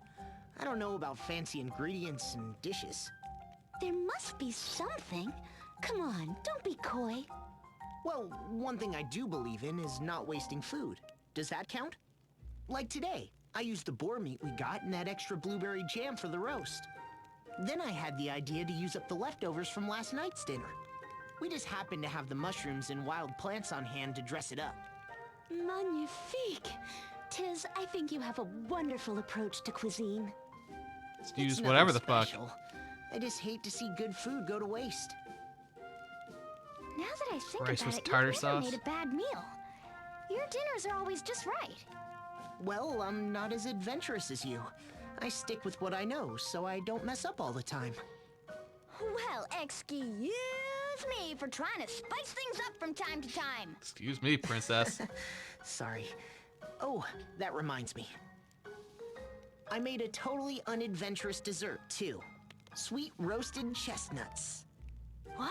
I don't know about fancy ingredients and dishes. There must be something. Come on, don't be coy. Well, one thing I do believe in is not wasting food. Does that count? Like today, I used the boar meat we got and that extra blueberry jam for the roast. Then I had the idea to use up the leftovers from last night's dinner. We just happened to have the mushrooms and wild plants on hand to dress it up. Magnifique. Tiz, I think you have a wonderful approach to cuisine. Let's use It's whatever nothing the fuck. special. I just hate to see good food go to waste. Now that I think Rice about with it, tartar you've never sauce. made a bad meal. Your dinners are always just right. Well, I'm not as adventurous as you. I stick with what I know, so I don't mess up all the time. Well, excuse me for trying to spice things up from time to time. Excuse me, princess. Sorry. Oh, that reminds me. I made a totally unadventurous dessert, too. Sweet roasted chestnuts. What?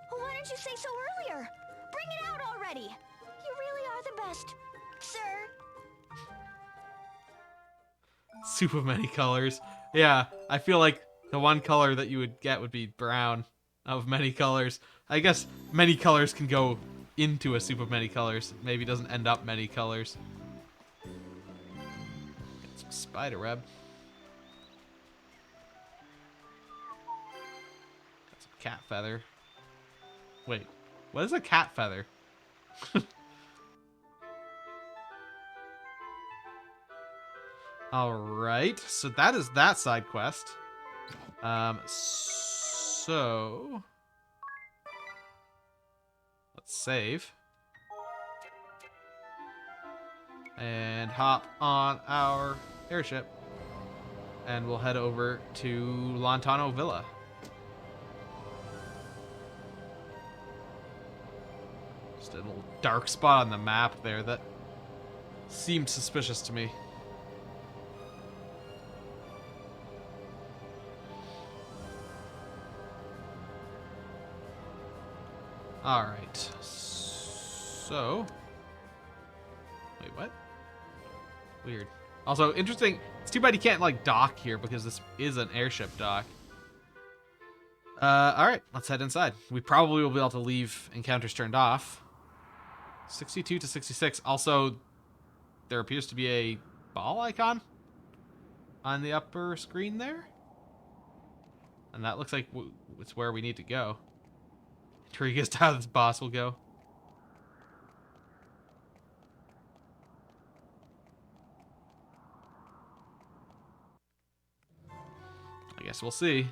Why didn't you say so earlier? Bring it out already. You really are the best, sir. Soup of many colors. Yeah, I feel like the one color that you would get would be brown of many colors. I guess many colors can go into a soup of many colors. Maybe it doesn't end up many colors. Get some spider web. Got some cat feather. Wait, what is a cat feather? Alright, so that is that side quest. So let's save. And hop on our airship. And we'll head over to Lontano Villa. Just a little dark spot on the map there that seemed suspicious to me. Alright, so... Wait, what? Weird. Also, interesting, it's too bad you can't, like, dock here, because this is an airship dock. Alright, let's head inside. We probably will be able to leave encounters turned off. 62 to 66. Also, there appears to be a ball icon on the upper screen there. And that looks like it's where we need to go. Intrigued as to how this boss will go. I guess we'll see.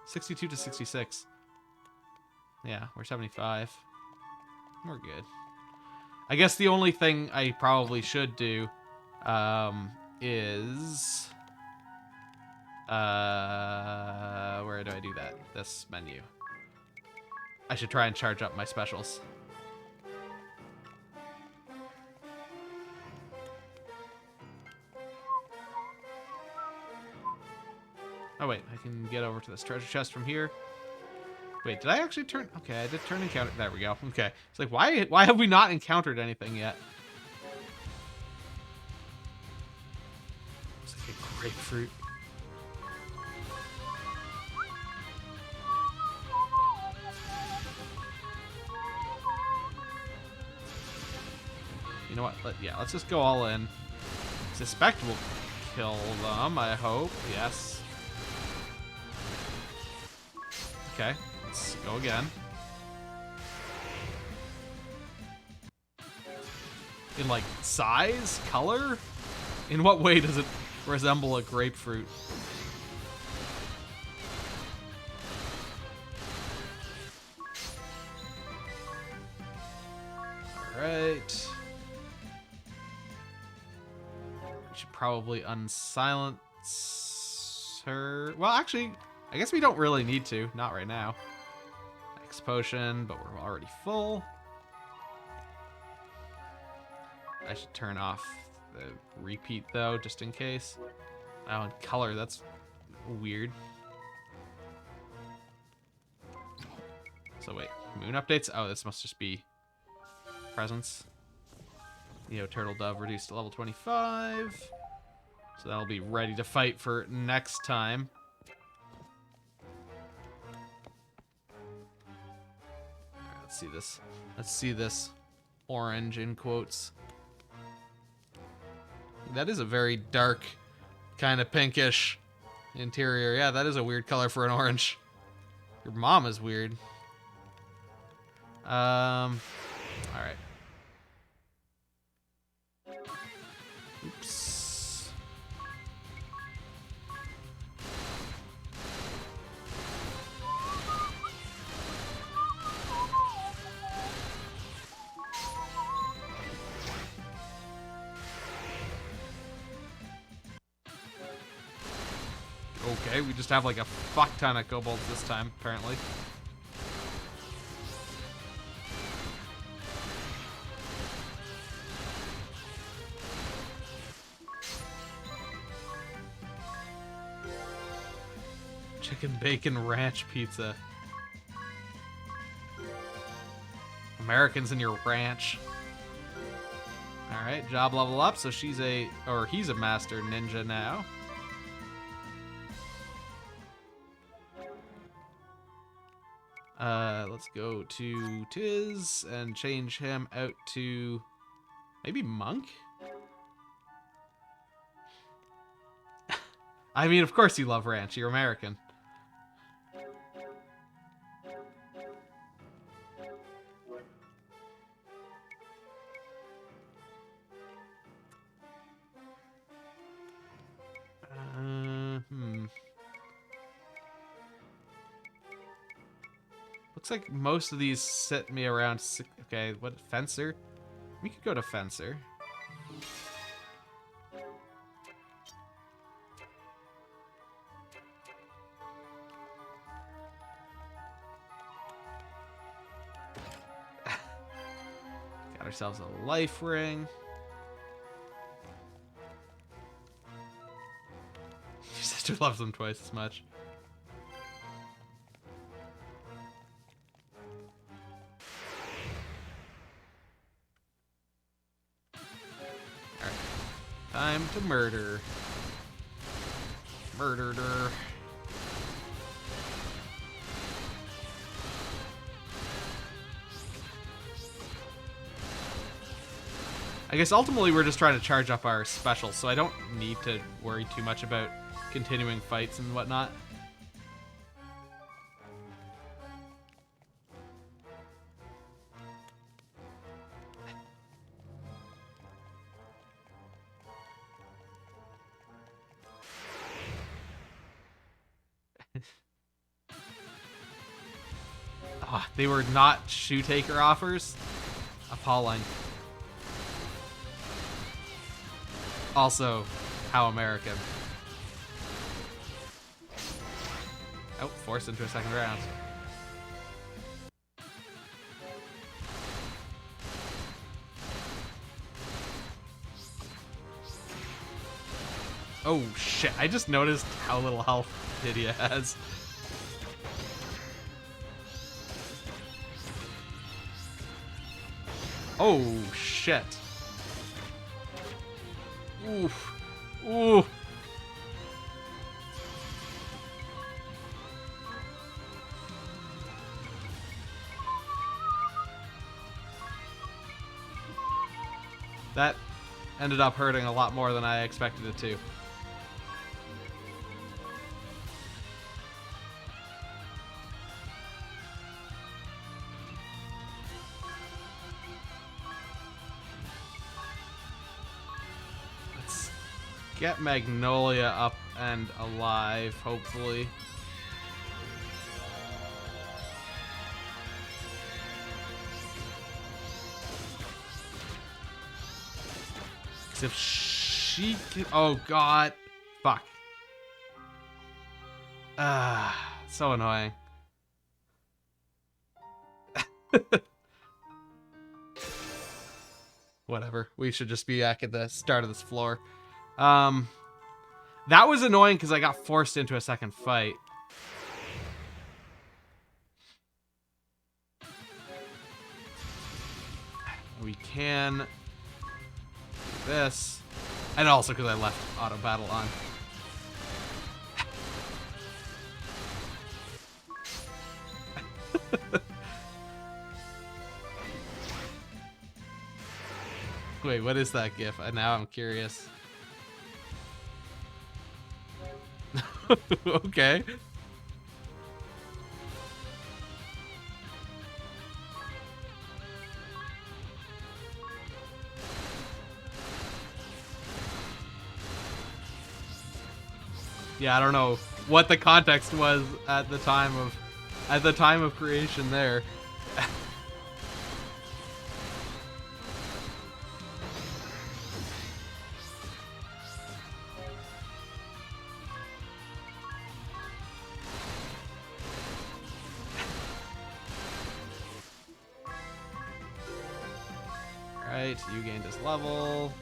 62 to 66. Yeah, we're 75. we're good. I guess the only thing I probably should do is... where do I do that? This menu. I should try and charge up my specials. Oh wait, I can get over to this treasure chest from here. Wait, did I actually turn? Okay, I did turn encounter. There we go. Okay, it's like why have we not encountered anything yet? It's like a grapefruit. You know what? Let's just go all in. Suspect will kill them, I hope. Yes. Okay, let's go again. In like size, color? In what way does it resemble a grapefruit? Alright. We should probably unsilence her. Well, actually, I guess we don't really need to. Not right now. X potion, but we're already full. I should turn off the repeat, though, just in case. Oh, and color, that's weird. So wait, moon updates? Oh, this must just be presence. Turtle Dove reduced to level 25. So that'll be ready to fight for next time. Alright, let's see this. Let's see this orange in quotes. That is a very dark, kind of pinkish interior. Yeah, that is a weird color for an orange. Your mom is weird. Alright. Oops. Okay, we just have like a fuck ton of kobolds this time, apparently. Chicken bacon ranch pizza. Americans in your ranch. Alright, job level up, so he's a master ninja now. Let's go to Tiz and change him out to maybe Monk? I mean, of course you love ranch, you're American. Looks like most of these sit me around. Okay, what? Fencer? We could go to Fencer. Got ourselves a life ring. Your sister loves them twice as much. Time to murder. Murdered her. I guess ultimately we're just trying to charge up our specials, so I don't need to worry too much about continuing fights and whatnot. Oh, they were not shoe taker offers. appalling. Also, how American. Oh, forced into a second round. Oh shit, I just noticed how little health Lydia has. Oh shit. Oof. Ooh. That ended up hurting a lot more than I expected it to. Let's get Magnolia up and alive, hopefully. If she can, oh god, fuck. So annoying. Whatever. We should just be back at the start of this floor. That was annoying because I got forced into a second fight. We can do this. And also because I left auto battle on. Wait, what is that gif? Now I'm curious. Okay. Yeah, I don't know what the context was at the time of creation there. Alright, you gained his level.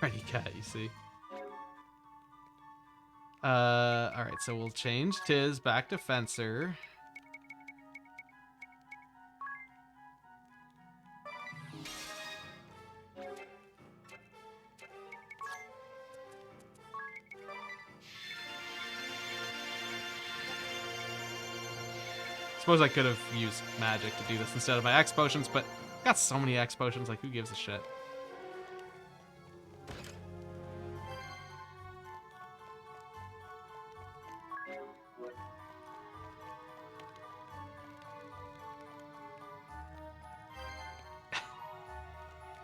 Ready cat, you see. Alright, so we'll change Tiz back to Fencer. Suppose I could have used magic to do this instead of my X potions, but I got so many X potions, like who gives a shit?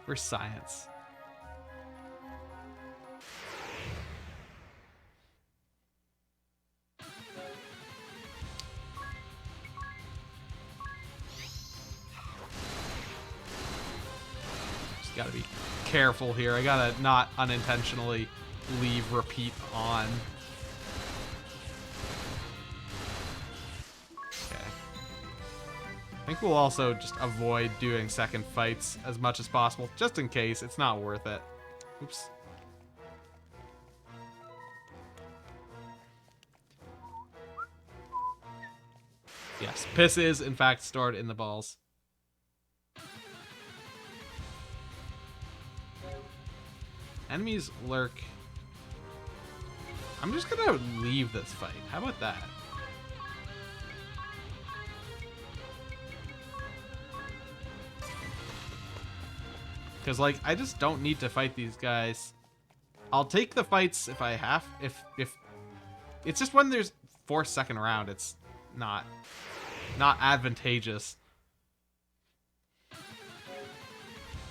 For science. Just gotta be careful here. I gotta not unintentionally leave repeat on. I think we'll also just avoid doing second fights as much as possible, just in case. It's not worth it. Oops. Yes, piss is, in fact, stored in the balls. Enemies lurk. I'm just gonna leave this fight. How about that? Because, like, I just don't need to fight these guys. I'll take the fights if I have. If it's just when there's 4th second round, it's not advantageous.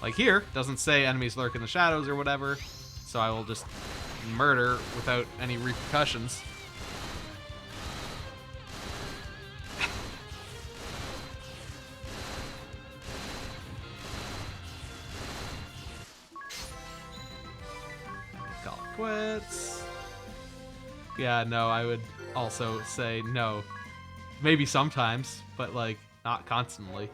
Like here, doesn't say enemies lurk in the shadows or whatever, so I will just murder without any repercussions. quits. Yeah, no, I would also say no. Maybe sometimes, but like not constantly.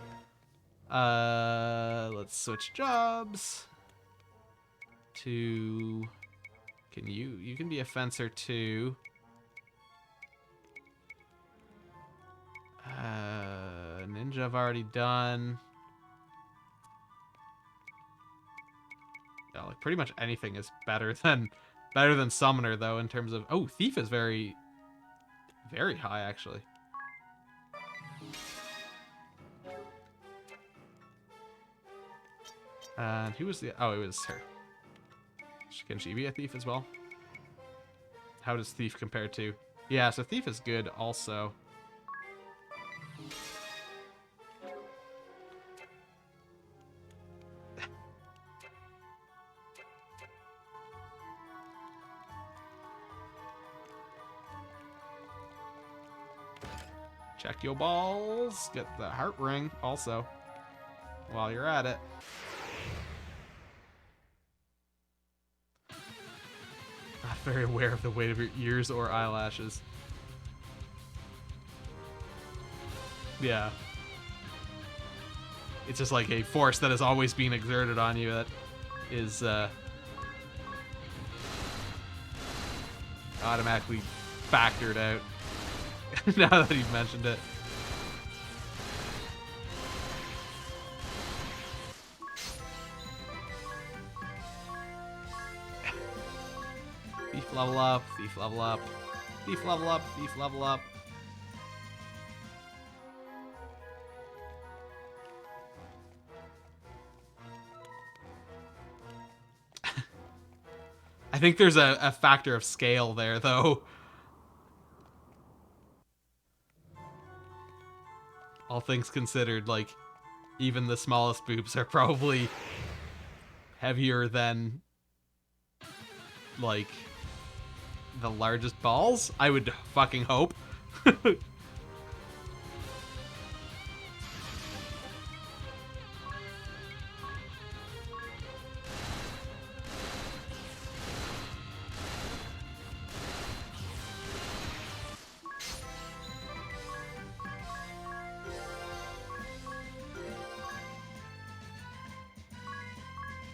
Let's switch jobs to. Can you can be a fencer too. Ninja I've already done. Yeah, like pretty much anything is better than Summoner though in terms of Thief is very high actually. And who was the it was her. Can she be a thief as well? How does Thief compare to? Yeah, so Thief is good also. Check your balls. Get the heart ring also while you're at it. Not very aware of the weight of your ears or eyelashes. Yeah. It's just like a force that is always being exerted on you that is automatically factored out. Now that you've mentioned it. Thief level up, thief level up, thief level up, thief level up. I think there's a factor of scale there, though. All things considered, like, even the smallest boobs are probably heavier than, like, the largest balls? I would fucking hope.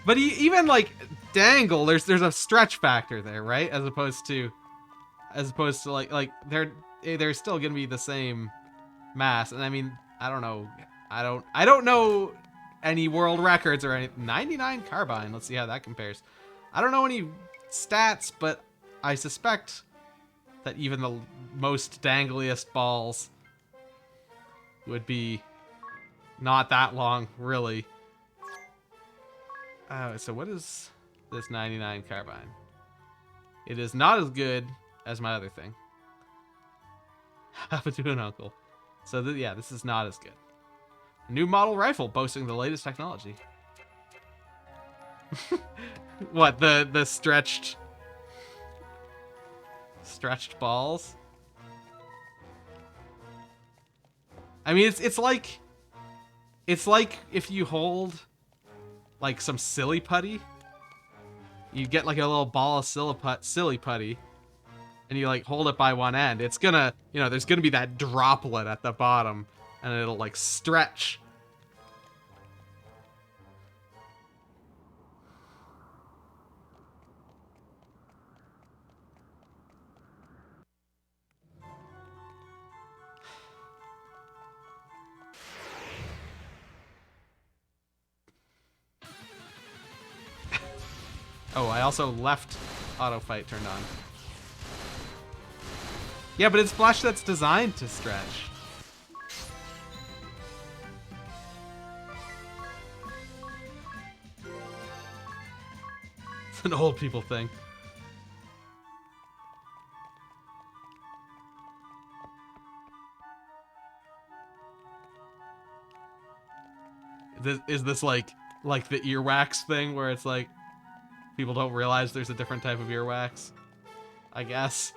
But even like dangle, there's a stretch factor there, right? As opposed to like they're still gonna be the same mass. And I mean, I don't know, I don't know any world records or any 99 carbine. Let's see how that compares. I don't know any stats, but I suspect that even the most dangliest balls would be not that long, really. So what is this 99 carbine? It is not as good as my other thing. Have it to an uncle. So yeah, this is not as good. A new model rifle boasting the latest technology. What, the stretched balls? I mean, it's like if you hold like some silly putty, you get like a little ball of silly putty, and you like hold it by one end. It's gonna, there's gonna be that droplet at the bottom, and it'll like stretch. Oh, I also left auto fight turned on. Yeah, but it's flesh that's designed to stretch. It's an old people thing. Is this like the earwax thing where it's like people don't realize there's a different type of earwax? I guess.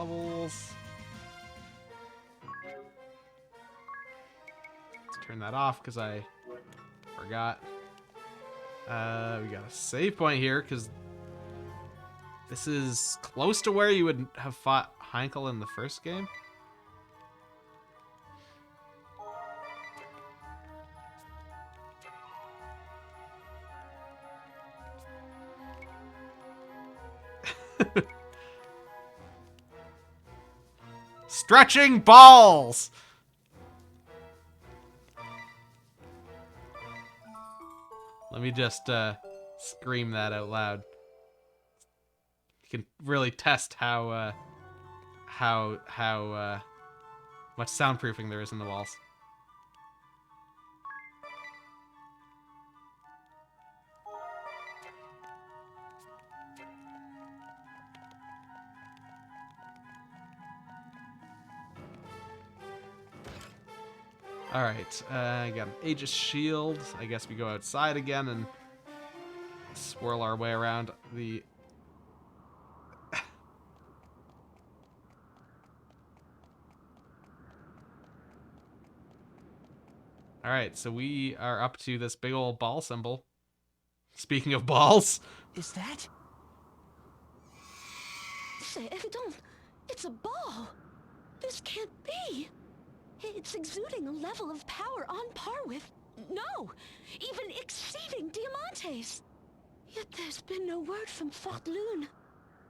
levels. Let's turn that off because I forgot. We got a save point here because this is close to where you would have fought Heinkel in the first game. Stretching balls! Let me just scream that out loud. You can really test how much soundproofing there is in the walls. Alright, I got an Aegis shield. I guess we go outside again and swirl our way around the... Alright, so we are up to this big old ball symbol. Speaking of balls... Is that? C'est évident. It's a ball. This can't be. It's exuding a level of power on par with, no, even exceeding Diamante's. Yet there's been no word from Fort Lune.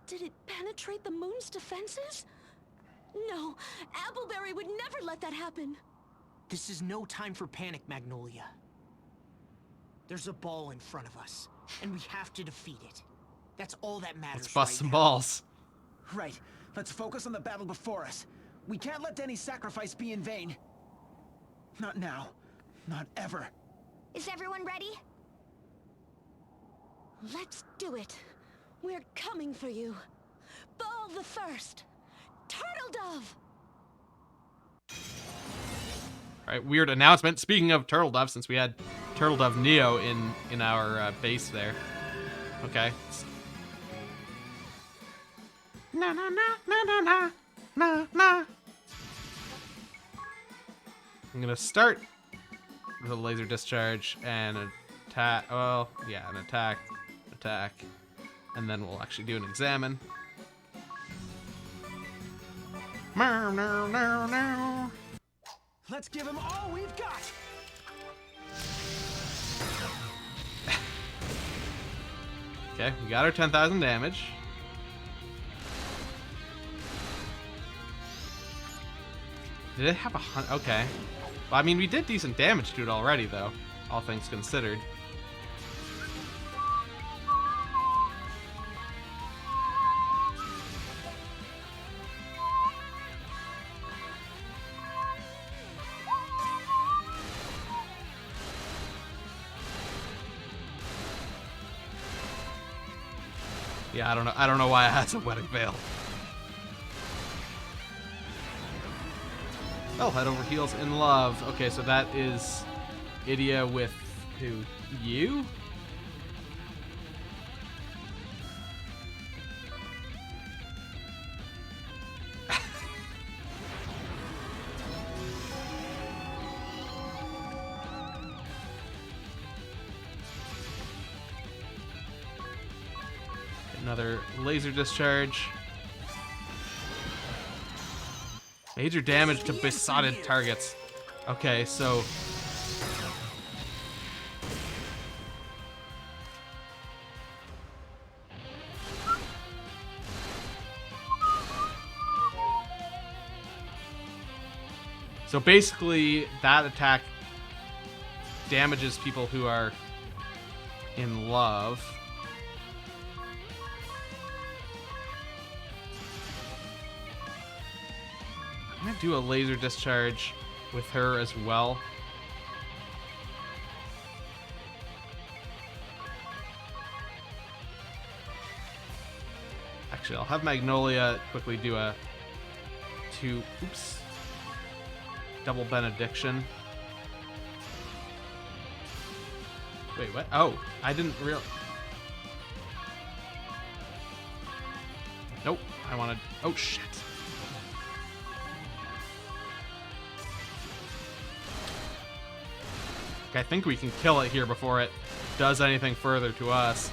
Did it penetrate the moon's defenses? No, Appleberry would never let that happen. This is no time for panic, Magnolia. There's a ball in front of us, and we have to defeat it. That's all that matters. Let's bust right some now. balls. Right. Let's focus on the battle before us. We can't let any sacrifice be in vain. Not now. Not ever. Is everyone ready? Let's do it. We're coming for you. Ball the first. Turtle Dove! Alright, weird announcement. Speaking of Turtle Dove, since we had Turtle Dove Neo in our base there. Okay. Na na na na na na na na. I'm gonna start with a laser discharge and attack. Well, yeah, an attack, and then we'll actually do an examine. Meow, meow, meow, meow. Let's give him all we've got. Okay, we got our 10,000 damage. Did it have 100? Okay. Well, I mean, we did decent damage to it already, though, all things considered. Yeah, I don't know why it has a wedding veil. Oh, head over heels in love. Okay, so that is Idia with who? You? Another laser discharge. Major damage to besotted targets. Okay, so... So basically, that attack damages people who are in love. I'm gonna do a laser discharge with her as well. Actually, I'll have Magnolia quickly do a double benediction. Wait, what? Oh, I didn't real. Nope, I wanted. Oh shit. I think we can kill it here before it does anything further to us.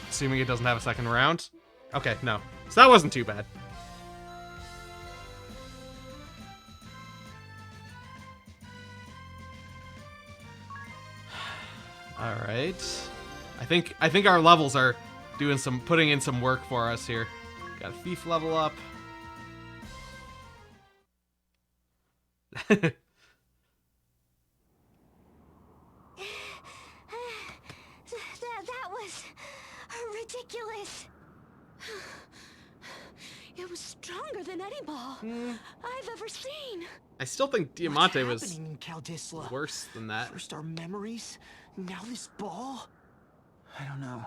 Assuming it doesn't have a second round. Okay, no. So that wasn't too bad. All right. I think our levels are putting in some work for us here. Got a thief level up. That was ridiculous. It was stronger than any ball I've ever seen. I still think Diamante was What's happening in Caldisla? worse than that. First our memories, now this ball? I don't know.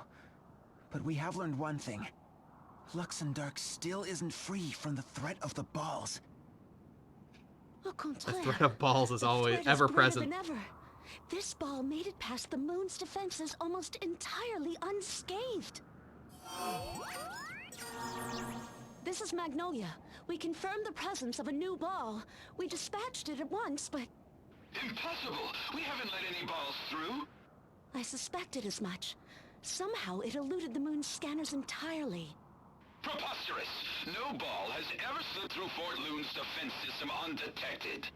But we have learned one thing. Luxembourg still isn't free from the threat of the balls. Au The contraire, threat of balls is the always threat ever is greater present. than ever. This ball made it past the moon's defenses almost entirely unscathed. This is Magnolia. We confirmed the presence of a new ball. We dispatched it at once, but Impossible! We haven't let any balls through. I suspected as much. Somehow it eluded the moon's scanners entirely. Preposterous! No ball has ever slipped through Fort Loon's defense system undetected.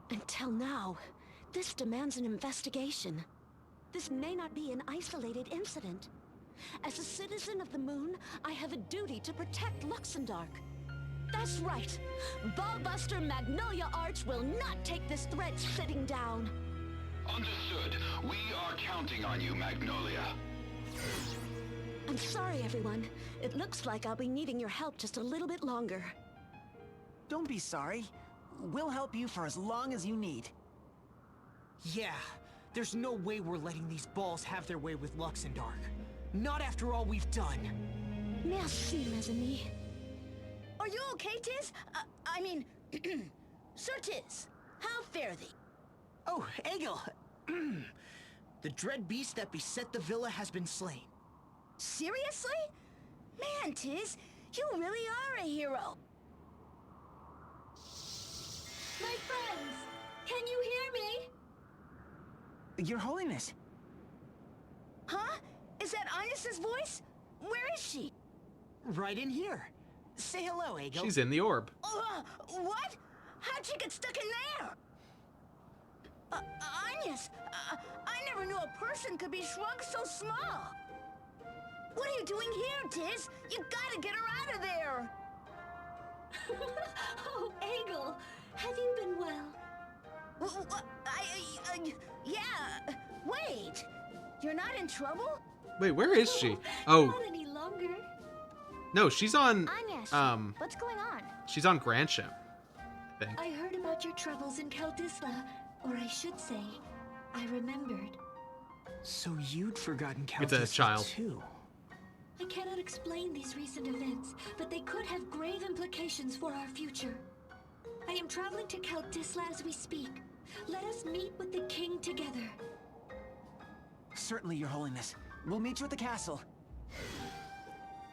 Until now, this demands an investigation. This may not be an isolated incident. As a citizen of the moon, I have a duty to protect Luxembourg. That's right. Ballbuster Magnolia Arch will not take this threat sitting down. Understood. We are counting on you, Magnolia. I'm sorry, everyone. It looks like I'll be needing your help just a little bit longer. Don't be sorry. We'll help you for as long as you need. Yeah, there's no way we're letting these balls have their way with Luxembourg. Not after all we've done. Merci, mes amis. Are you okay, Tiz? I mean, Sir Tiz, how fare thee? Oh, Egil! The dread beast that beset the villa has been slain. Seriously? Man, Tiz, you really are a hero. My friends, can you hear me? Your Holiness. Huh? Is that Inez's voice? Where is she? Right in here. Say hello, Egil. She's in the orb. What? How'd she get stuck in there? Inez, I never knew a person could be shrunk so small. What are you doing here, Tiz? You gotta get her out of there. Oh, Egil, have you been well? Yeah. Wait, you're not in trouble? Wait, where is she? Oh, Not any longer. no, she's on. Agnes, what's going on? She's on Grandship, I think. I heard about your troubles in Caldisla, or I should say, I remembered. So you'd forgotten It's a Caldisla child. too. I cannot explain these recent events, but they could have grave implications for our future. I am traveling to Caldisla as we speak. Let us meet with the king together. Certainly, Your Holiness. We'll meet you at the castle.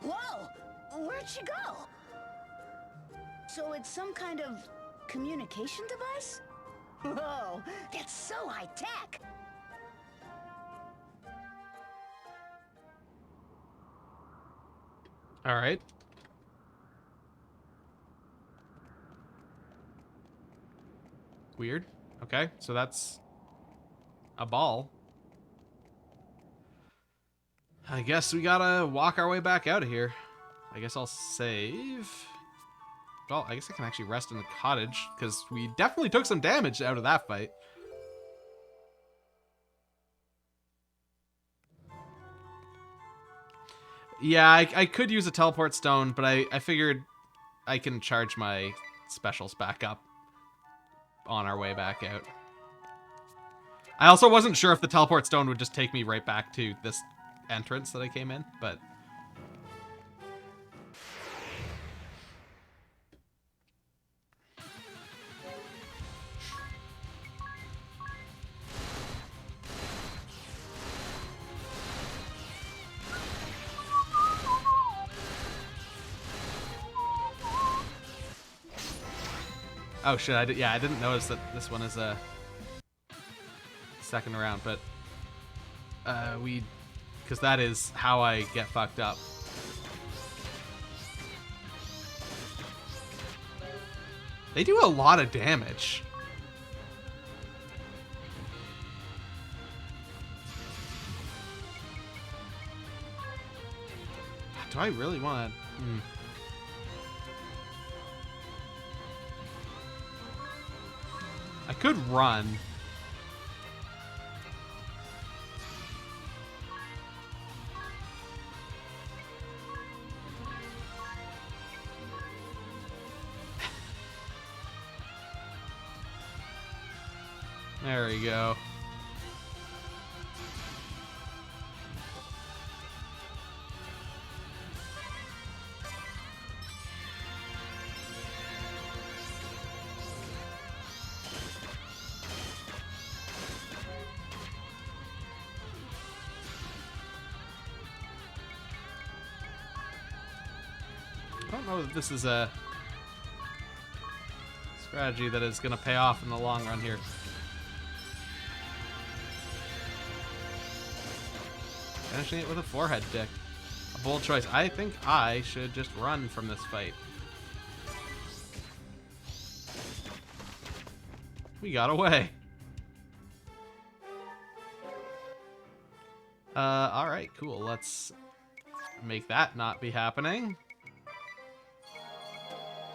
Whoa! Where'd she go? So it's some kind of communication device? Whoa, that's so high-tech! All right. Weird. Okay, so that's a ball. I guess we gotta walk our way back out of here. I guess I'll save. Well, I guess I can actually rest in the cottage, because we definitely took some damage out of that fight. Yeah, I could use a teleport stone, but I figured I can charge my specials back up on our way back out. I also wasn't sure if the teleport stone would just take me right back to this entrance that I came in, but... Oh shit! I didn't notice that this one is a second round, but because that is how I get fucked up. They do a lot of damage. Do I really want to? I could run. There we go. I don't know that this is a strategy that is going to pay off in the long run here. Finishing it with a forehead dick. A bold choice. I think I should just run from this fight. We got away. Alright, cool. Let's make that not be happening.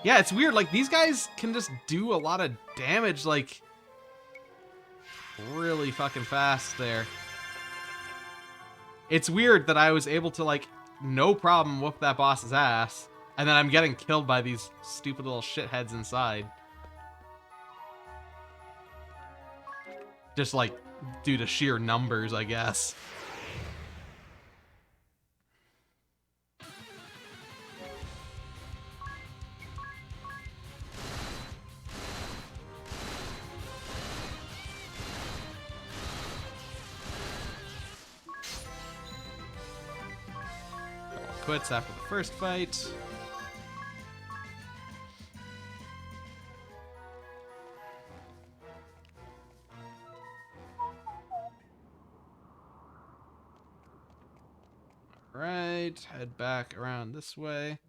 Yeah, it's weird. Like, these guys can just do a lot of damage, like, really fucking fast there. It's weird that I was able to, like, no problem whoop that boss's ass, and then I'm getting killed by these stupid little shitheads inside. Just, like, due to sheer numbers, I guess. Quits after the first fight. Alright, head back around this way.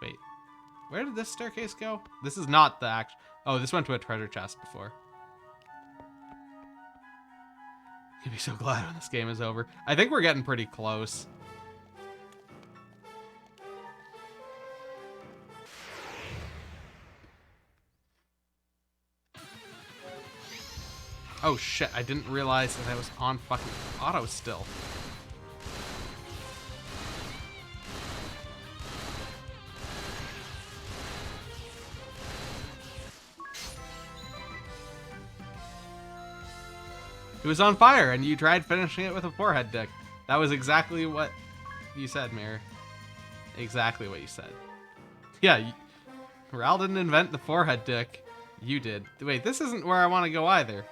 Wait, where did this staircase go? This is not the act. Oh, this went to a treasure chest before. I'll be so glad when this game is over. I think we're getting pretty close. Oh shit, I didn't realize that I was on fucking auto still. It was on fire, and you tried finishing it with a forehead dick. That was exactly what you said, Mirror. Exactly what you said. Yeah, Ral didn't invent the forehead dick. You did. Wait, this isn't where I want to go either.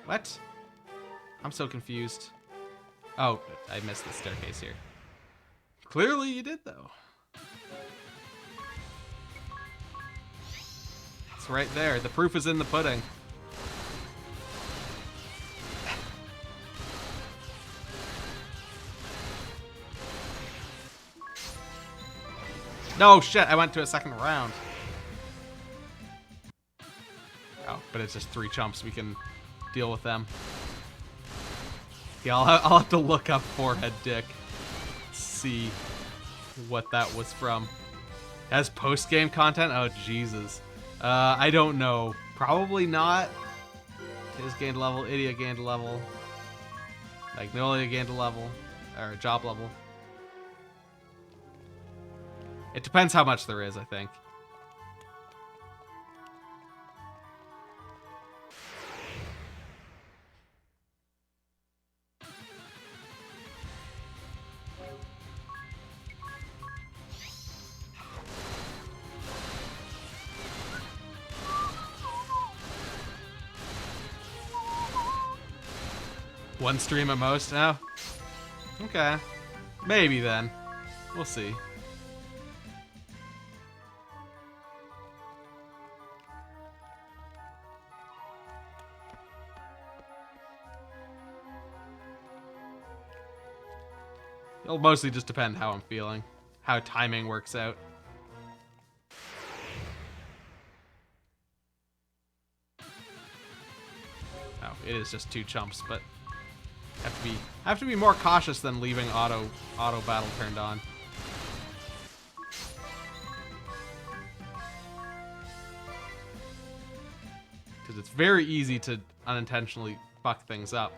What? I'm so confused. Oh, I missed the staircase here. Clearly you did, though. It's right there. The proof is in the pudding. No, shit, I went to a second round. Oh, but it's just 3 chumps. We can deal with them. Yeah, I'll have to look up forehead dick. See what that was from. As post-game content? Oh, Jesus. I don't know. Probably not. Tiz gained a level. Idia gained a level. Magnolia gained a level. Or a job level. It depends how much there is, I think. One stream at most? Oh. Okay. Maybe then. We'll see. It'll mostly just depend how I'm feeling, how timing works out. Oh, it is just 2 chumps, but have to be more cautious than leaving auto battle turned on. Because it's very easy to unintentionally fuck things up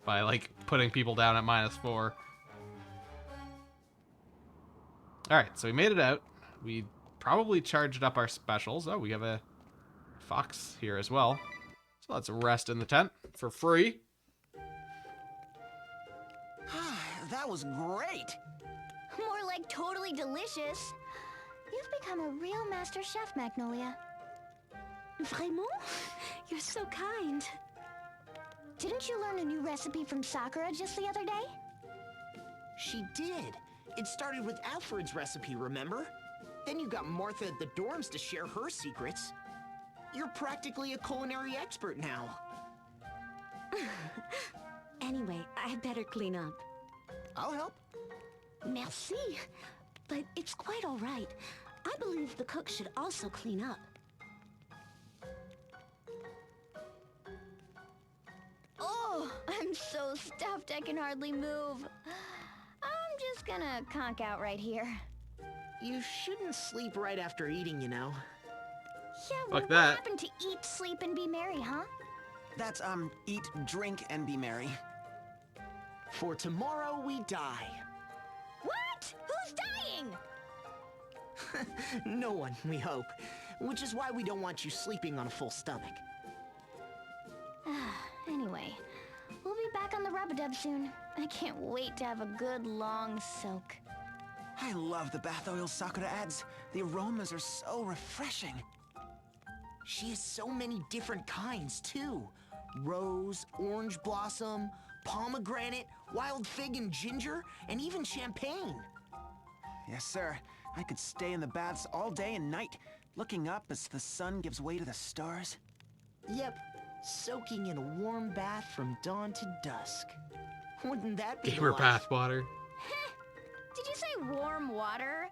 by like putting people down at -4. Alright, so we made it out. We probably charged up our specials. Oh, we have a fox here as well. So let's rest in the tent for free. That was great. More like totally delicious. You've become a real master chef, Magnolia. Vraiment? You're so kind. Didn't you learn a new recipe from Sakura just the other day? She did. It started with Alfred's recipe, remember? Then you got Martha at the dorms to share her secrets. You're practically a culinary expert now. Anyway, I better clean up. I'll help. Merci. But it's quite all right. I believe the cook should also clean up. Oh, I'm so stuffed I can hardly move. I'm just gonna conk out right here. You shouldn't sleep right after eating, you know. Yeah, well, Fuck what that. happened to eat, sleep, and be merry, huh? That's, eat, drink, and be merry. For tomorrow we die. What? Who's dying? No one, we hope. Which is why we don't want you sleeping on a full stomach. Anyway, we'll be back on the Rub-a-Dub soon. I can't wait to have a good long soak. I love the bath oil Sakura adds. The aromas are so refreshing. She has so many different kinds, too. Rose, orange blossom, pomegranate, wild fig and ginger, and even champagne. Yes, sir. I could stay in the baths all day and night, looking up as the sun gives way to the stars. Yep, soaking in a warm bath from dawn to dusk. Wouldn't that be Gamer life? bathwater. Did you say warm water?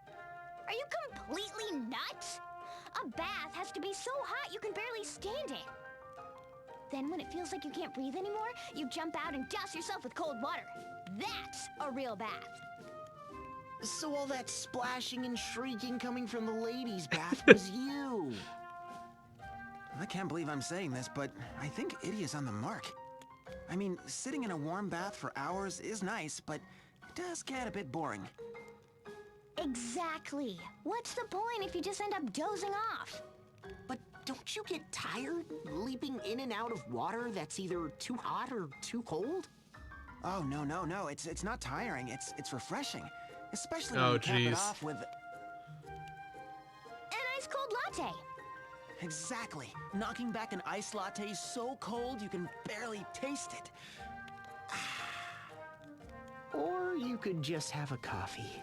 Are you completely nuts? A bath has to be so hot you can barely stand it. Then when it feels like you can't breathe anymore, you jump out and douse yourself with cold water. That's a real bath. So all that splashing and shrieking coming from the ladies' bath was you. I can't believe I'm saying this, but I think Idia's on the mark. I mean, sitting in a warm bath for hours is nice, but it does get a bit boring. Exactly. What's the point if you just end up dozing off? But don't you get tired leaping in and out of water that's either too hot or too cold? Oh, no. It's not tiring. It's refreshing. Especially Oh, when you cap it jeez. off with... An ice cold latte. Exactly. Knocking back an iced latte so cold you can barely taste it. Or you could just have a coffee.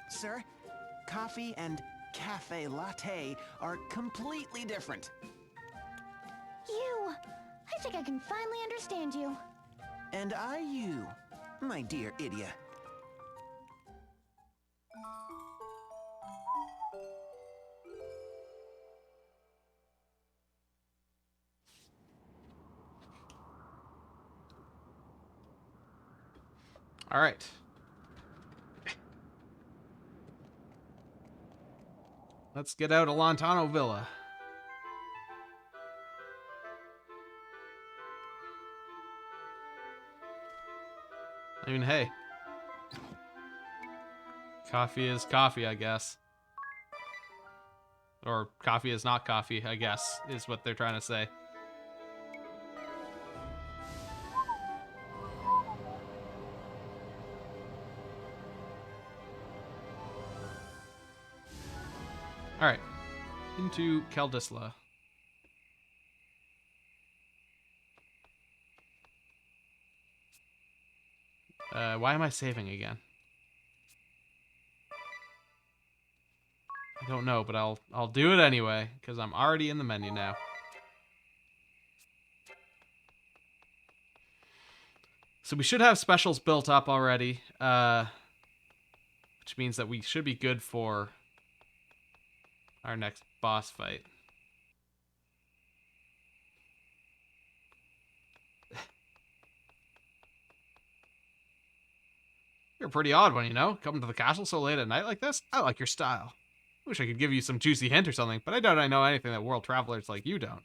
Sir, coffee and cafe latte are completely different. I think I can finally understand you. And you, my dear Idia. All right. Let's get out of Lontano Villa. I mean, hey. Coffee is coffee, I guess. Or coffee is not coffee, I guess, is what they're trying to say. Alright. Into Kaldisla. Why am I saving again? I don't know, but I'll do it anyway, because I'm already in the menu now. So we should have specials built up already, which means that we should be good for our next boss fight. You're a pretty odd one, you know? Coming to the castle so late at night like this? I like your style. Wish I could give you some juicy hint or something, but I doubt I know anything that world travelers like you don't.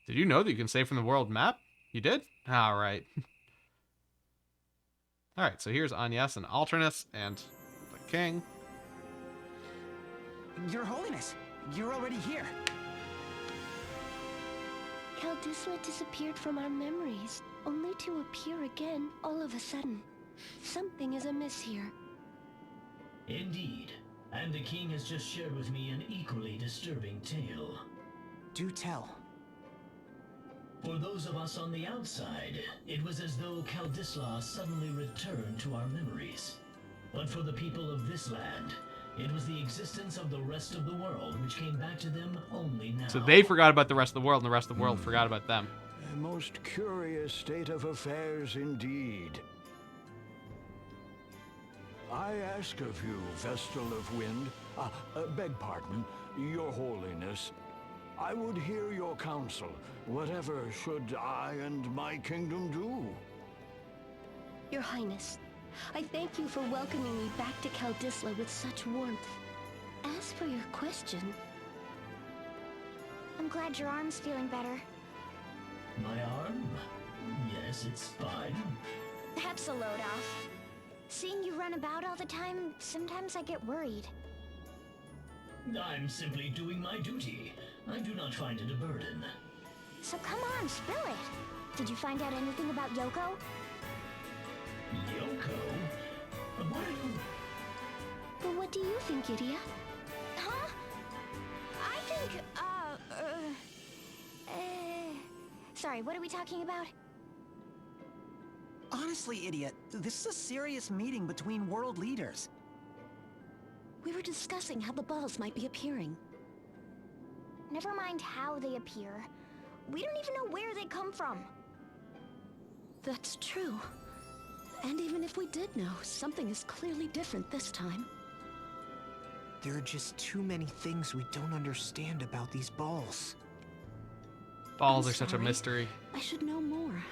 Did you know that you can save from the world map? You did? Alright. Alright, so here's Agnes and Alternus and the king. Your Holiness, you're already here. Caldisla disappeared from our memories, only to appear again all of a sudden. Something is amiss here. Indeed. And the king has just shared with me an equally disturbing tale. Do tell. For those of us on the outside, it was as though Caldisla suddenly returned to our memories. But for the people of this land, it was the existence of the rest of the world which came back to them only now. So they forgot about the rest of the world, and the rest of the world forgot about them. A most curious state of affairs indeed. I ask of you, Vestal of Wind, beg pardon, Your Holiness, I would hear your counsel. Whatever should I and my kingdom do? Your Highness, I thank you for welcoming me back to Caldisla with such warmth. As for your question... I'm glad your arm's feeling better. My arm? Yes, it's fine. That's a load off. Seeing you run about all the time, sometimes I get worried. I'm simply doing my duty. I do not find it a burden. So come on, spill it. Did you find out anything about Yoko? Yoko? What are you... But what do you think, Idia? Huh? I think, sorry, what are we talking about? Honestly, idiot, this is a serious meeting between world leaders. We were discussing how the balls might be appearing. Never mind how they appear. We don't even know where they come from. That's true. And even if we did know, something is clearly different this time. There are just too many things we don't understand about these balls. Balls are such a mystery. I should know more.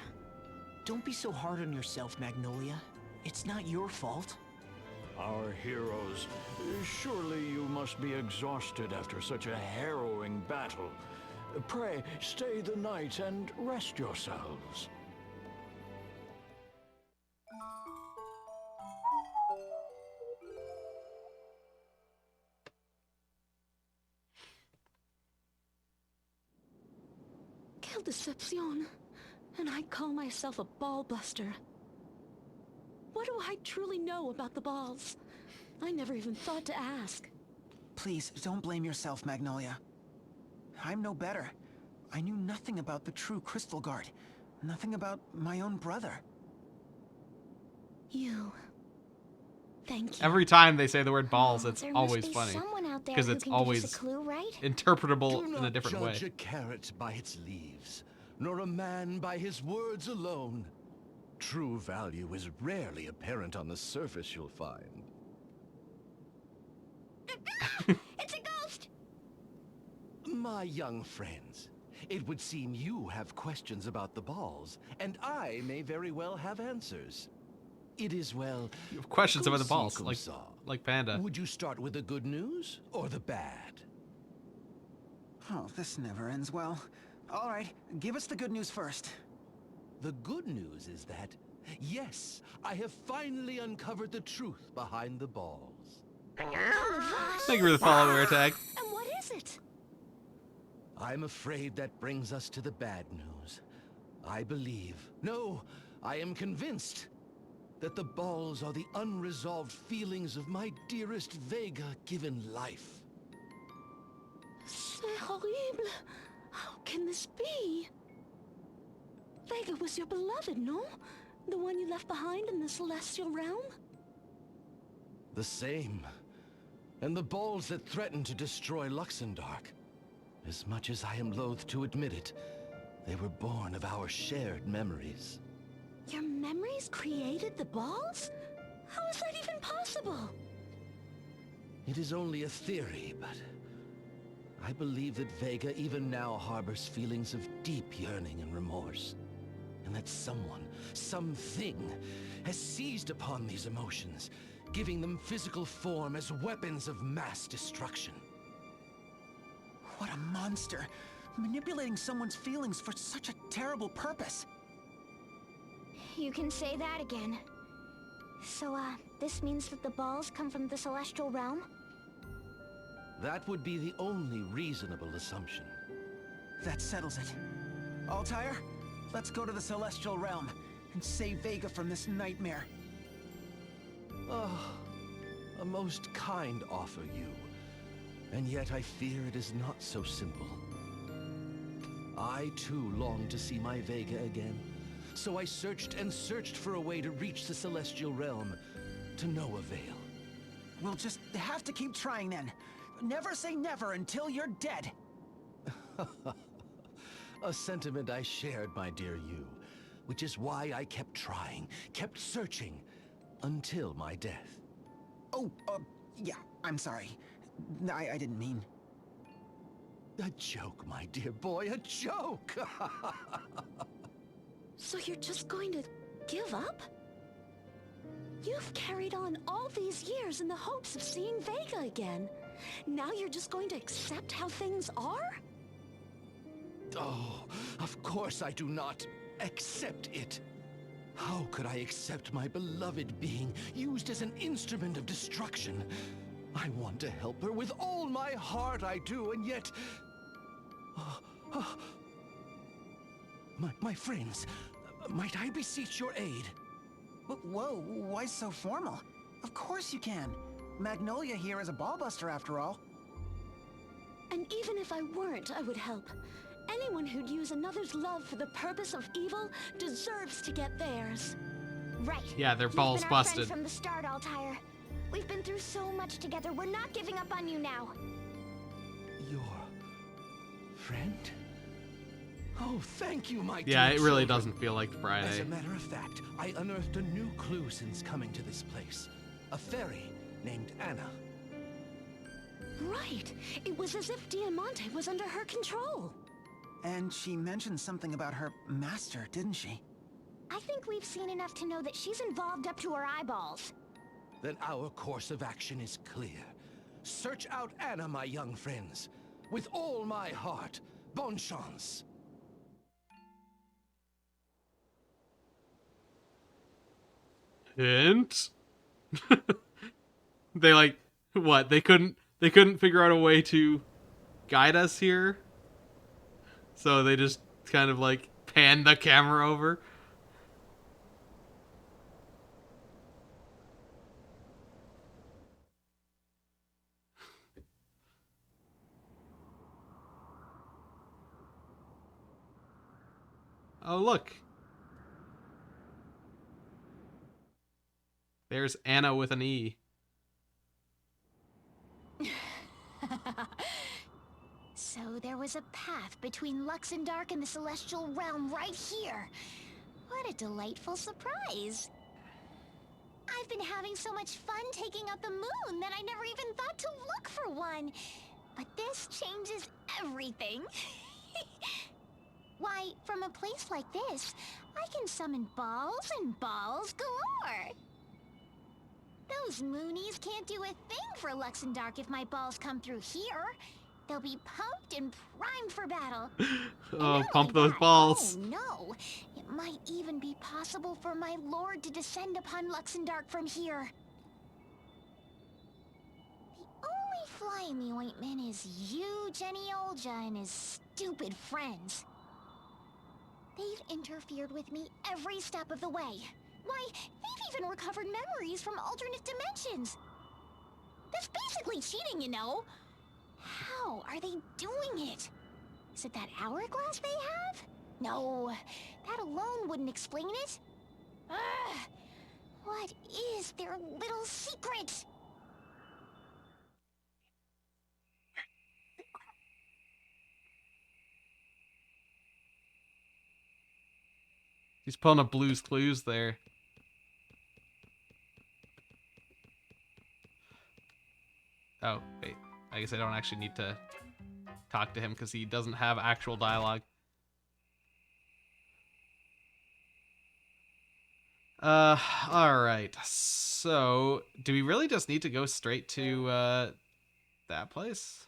Don't be so hard on yourself, Magnolia. It's not your fault. Our heroes, surely you must be exhausted after such a harrowing battle. Pray, stay the night and rest yourselves. Quelle deception. And I call myself a ball buster. What do I truly know about the balls? I never even thought to ask. Please, don't blame yourself, Magnolia. I'm no better. I knew nothing about the true Crystal Guard. Nothing about my own brother. You. Thank you. Every time they say the word balls, it's There always must be funny. someone out there Because who it's can give us always a clue, right? interpretable Do in a not different way. judge a carrot by its leaves, nor a man by his words alone. True value is rarely apparent on the surface, you'll find. It's a ghost! My young friends, it would seem you have questions about the balls, and I may very well have answers. It is, well... You have questions about the balls, comme like ça. Panda. Would you start with the good news, or the bad? Oh, this never ends well. All right, give us the good news first. The good news is that, yes, I have finally uncovered the truth behind the balls. Thank you for the follower tag. And what is it? I'm afraid that brings us to the bad news. I believe, no, I am convinced, that the balls are the unresolved feelings of my dearest Vega given life. C'est horrible. How can this be? Vega was your beloved, no? The one you left behind in the Celestial Realm? The same. And the balls that threatened to destroy Luxendark. As much as I am loath to admit it, they were born of our shared memories. Your memories created the balls? How is that even possible? It is only a theory, but I believe that Vega even now harbors feelings of deep yearning and remorse. And that someone, something, has seized upon these emotions, giving them physical form as weapons of mass destruction. What a monster! Manipulating someone's feelings for such a terrible purpose. You can say that again. So, this means that the balls come from the Celestial Realm? That would be the only reasonable assumption. That settles it. Altair, let's go to the Celestial Realm and save Vega from this nightmare. Oh, a most kind offer, you. And yet I fear it is not so simple. I too long to see my Vega again, so I searched and searched for a way to reach the Celestial Realm, to no avail. We'll just have to keep trying then. Never say never until you're dead. A sentiment I shared, my dear you, which is why I kept trying, kept searching, until my death. Oh, yeah, I'm sorry. I didn't mean... A joke, my dear boy, a joke! So you're just going to give up? You've carried on all these years in the hopes of seeing Vega again. Now you're just going to accept how things are? Oh, of course I do not accept it. How could I accept my beloved being used as an instrument of destruction? I want to help her with all my heart, I do, and yet... My friends, might I beseech your aid? Whoa, why so formal? Of course you can. Magnolia here is a ballbuster after all. And even if I weren't, I would help. Anyone who'd use another's love for the purpose of evil deserves to get theirs. Right. Yeah, their You've balls been our busted. friend from the start, Altair. We've been through so much together. We're not giving up on you now. Your friend? Oh, thank you, my Yeah, dear it really children. doesn't feel like As Friday. a matter of fact, I unearthed a new clue since coming to this place. A fairy named Anna. Right. It was as if Diamante was under her control. And she mentioned something about her master, didn't she? I think we've seen enough to know that she's involved up to her eyeballs. Then our course of action is clear. Search out Anna, my young friends. With all my heart. Bonne chance. Hint? They like what? They couldn't figure out a way to guide us here. So they just kind of like panned the camera over. Oh, look. There's Anna with an E. So there was a path between Luxendark and the Celestial Realm right here. What a delightful surprise. I've been having so much fun taking out the moon that I never even thought to look for one. But this changes everything. Why, from a place like this, I can summon balls and balls galore. Those moonies can't do a thing for Luxendark if my balls come through here. They'll be pumped and primed for battle. Oh, pump those balls. Oh no, it might even be possible for my lord to descend upon Luxendark from here. The only fly in the ointment is you, Jenny Olja, and his stupid friends. They've interfered with me every step of the way. Why, they've even recovered memories from alternate dimensions. That's basically cheating, you know. How are they doing it? Is it that hourglass they have? No, that alone wouldn't explain it. Ugh. What is their little secret? He's pulling a Blue's Clues there. Oh, wait. I guess I don't actually need to talk to him because he doesn't have actual dialogue. Alright. So, do we really just need to go straight to, that place?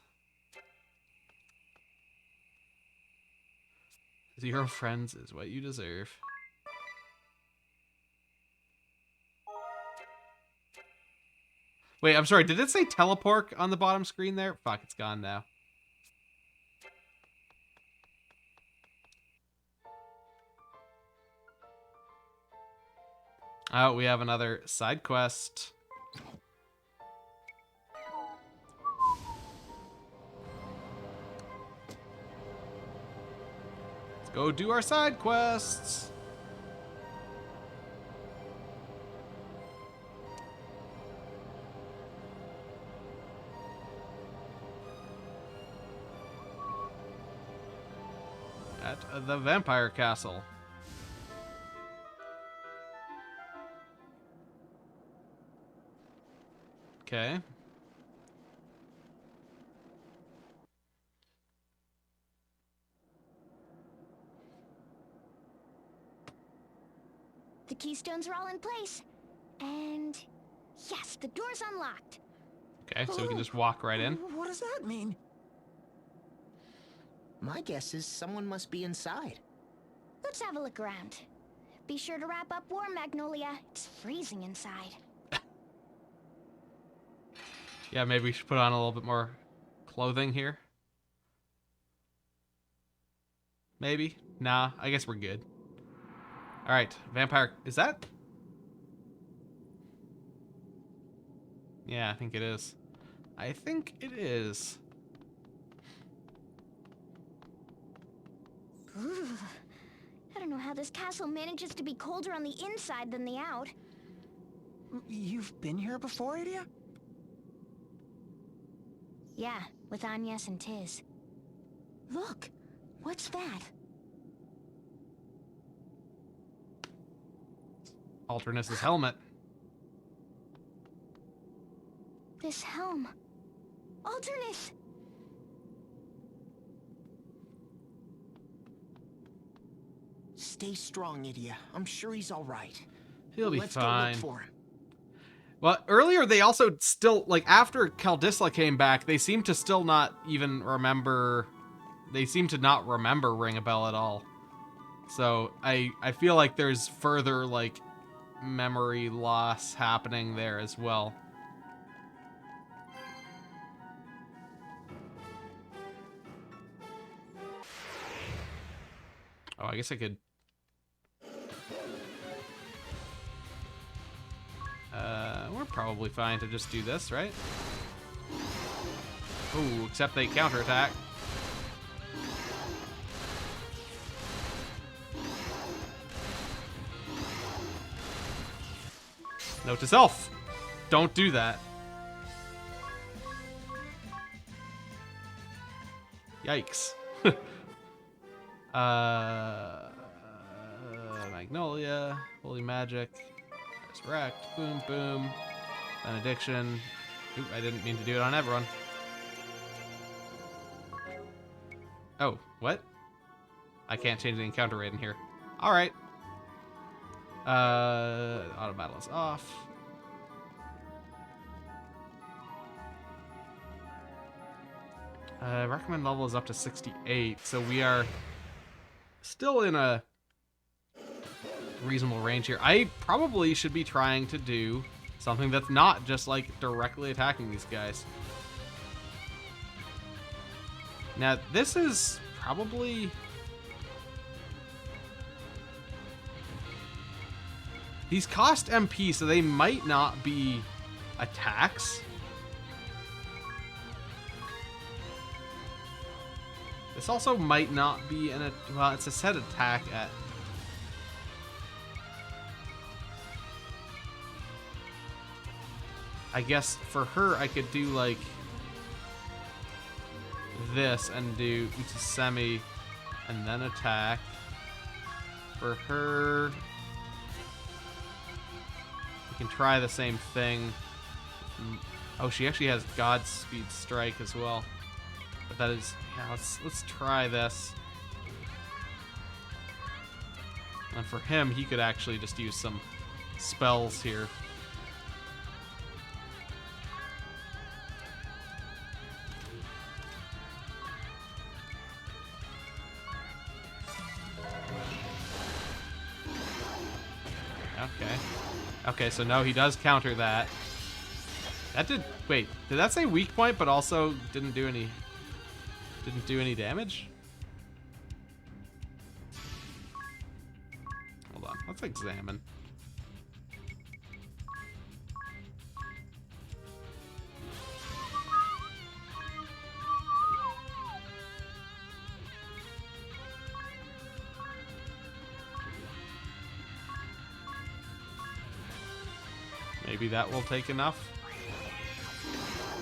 0 friends is what you deserve. Wait, I'm sorry. Did it say teleport on the bottom screen there? Fuck, it's gone now. Oh, we have another side quest. Let's go do our side quests. At the vampire castle. Okay. The keystones are all in place. And yes, the door's unlocked. Okay, so we can just walk right in. What does that mean? My guess is someone must be inside. Let's have a look around. Be sure to wrap up warm, Magnolia. It's freezing inside. Yeah, maybe we should put on a little bit more clothing here. Maybe? Nah, I guess we're good. Alright, vampire... Is that... Yeah, I think it is. I think it is. Ooh. I don't know how this castle manages to be colder on the inside than the out. You've been here before, Idia? Yeah, with Agnes and Tiz. Look, what's that? Alternus's helmet. This helm. Alternus! Stay strong, Idia. I'm sure he's all right. He'll be Let's fine. go look for him. Well, earlier they also still, like, after Caldisla came back, they seem to still not even remember... They seem to not remember Ring a Bell at all. So, I feel like there's further, like, memory loss happening there as well. Oh, I guess I could... we're probably fine to just do this, right? Ooh, except they counterattack. Note to self. Don't do that. Yikes. Magnolia, Holy Magic, Resurrect, boom, boom, Benediction. Oop, I didn't mean to do it on everyone. Oh, what? I can't change the encounter rate in here. Alright. Auto battle is off. Recommend level is up to 68, so we are still in a reasonable range here. I probably should be trying to do something that's not just like directly attacking these guys. Now, this is probably... These cost MP, so they might not be attacks. This also might not be an... Well, it's a set attack at... I guess for her, I could do like this and do Utsumi and then attack. For her, we can try the same thing. Oh, she actually has Godspeed Strike as well. But that is, yeah, let's try this. And for him, he could actually just use some spells here. Okay. Okay, so no, he does counter that. That did, wait, did that say weak point but also didn't do any damage? Hold on, let's examine. Maybe that will take enough.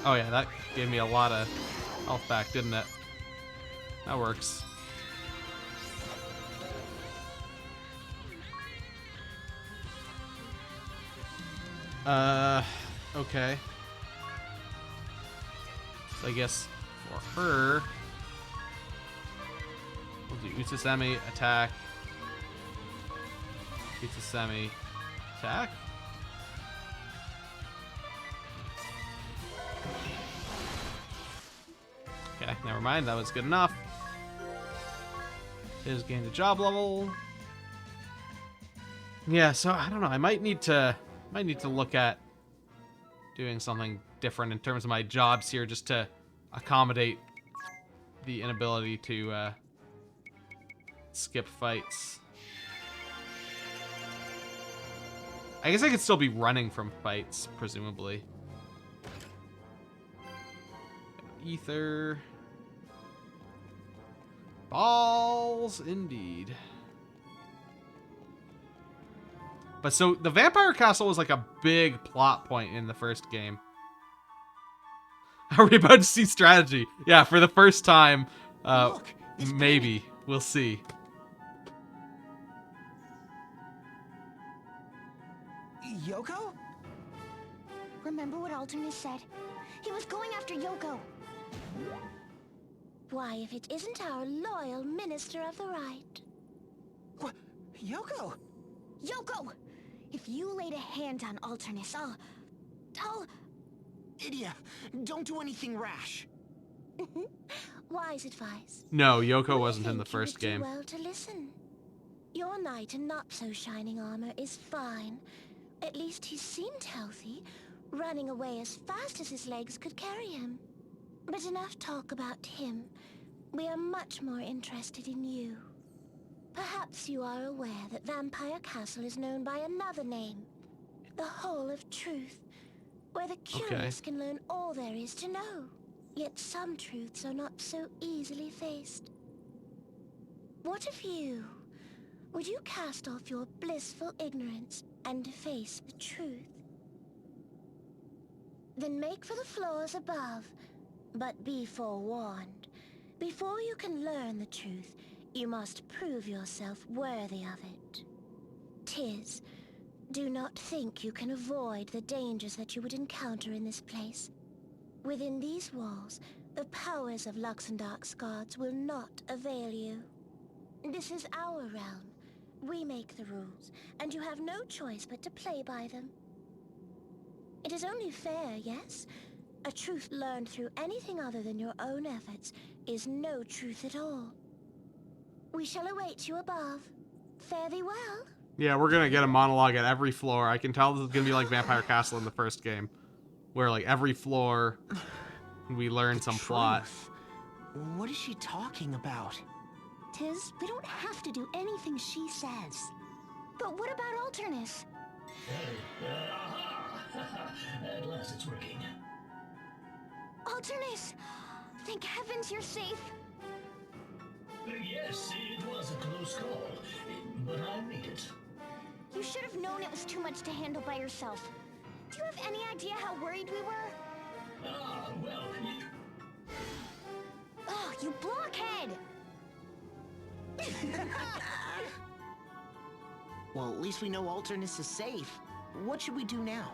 Oh yeah, that gave me a lot of health back, didn't it? That works. Okay. So I guess for her, we'll do Utsumi attack. Utsumi attack. Okay, never mind. That was good enough. Is gained a job level. Yeah, so I don't know. I might need to look at doing something different in terms of my jobs here, just to accommodate the inability to skip fights. I guess I could still be running from fights, presumably. Ether. Balls, indeed. But so, the Vampire Castle was like a big plot point in the first game. Are we about to see strategy? Yeah, for the first time, Look, maybe. We'll see. Yoko? Remember what Alternus said? He was going after Yoko. Why, if it isn't our loyal Minister of the Right? What? Yoko? Yoko! If you laid a hand on Alternus, I'll... Idia, don't do anything rash. Wise advice. No, Yoko We wasn't in the think you first would do game. well to listen. Your knight in not-so-shining armor is fine. At least he seemed healthy, running away as fast as his legs could carry him. But enough talk about him. We are much more interested in you. Perhaps you are aware that Vampire Castle is known by another name. The Hall of Truth, where the curious can learn all there is to know. Yet some truths are not so easily faced. What of you? Would you cast off your blissful ignorance and face the truth? Then make for the floors above, but be forewarned. Before you can learn the truth, you must prove yourself worthy of it. Tis, do not think you can avoid the dangers that you would encounter in this place. Within these walls, the powers of Luxemdark's gods will not avail you. This is our realm. We make the rules, and you have no choice but to play by them. It is only fair, yes? A truth learned through anything other than your own efforts is no truth at all. We shall await you above. Fare thee well. Yeah, we're gonna get a monologue at every floor. I can tell this is gonna be like Vampire Castle in the first game, where like every floor we learn some plot. What is she talking about? Tis, we don't have to do anything she says. But what about Alternus? At last it's working. Alternus! Thank heavens you're safe. Yes, it was a close call, but I made it. You should have known it was too much to handle by yourself. Do you have any idea how worried we were? Ah, well, Oh, you blockhead! Well, at least we know Alternus is safe. What should we do now?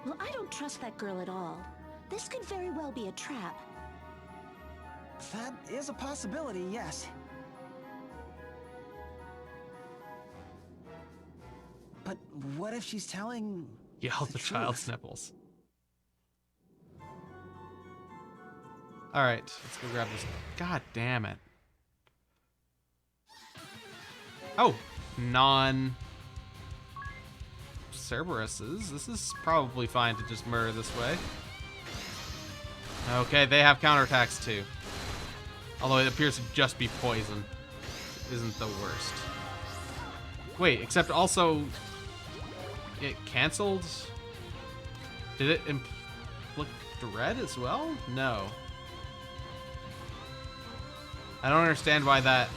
Well, I don't trust that girl at all. This could very well be a trap. That is a possibility, yes. But what if she's telling Yell the child's truth? nipples. Alright, let's go grab this. God damn it. Oh, Cerberuses. This is probably fine to just murder this way. Okay, they have counterattacks too. Although it appears to just be poison. It isn't the worst. Wait, except also it canceled? Did it inflict red as well? No. I don't understand why that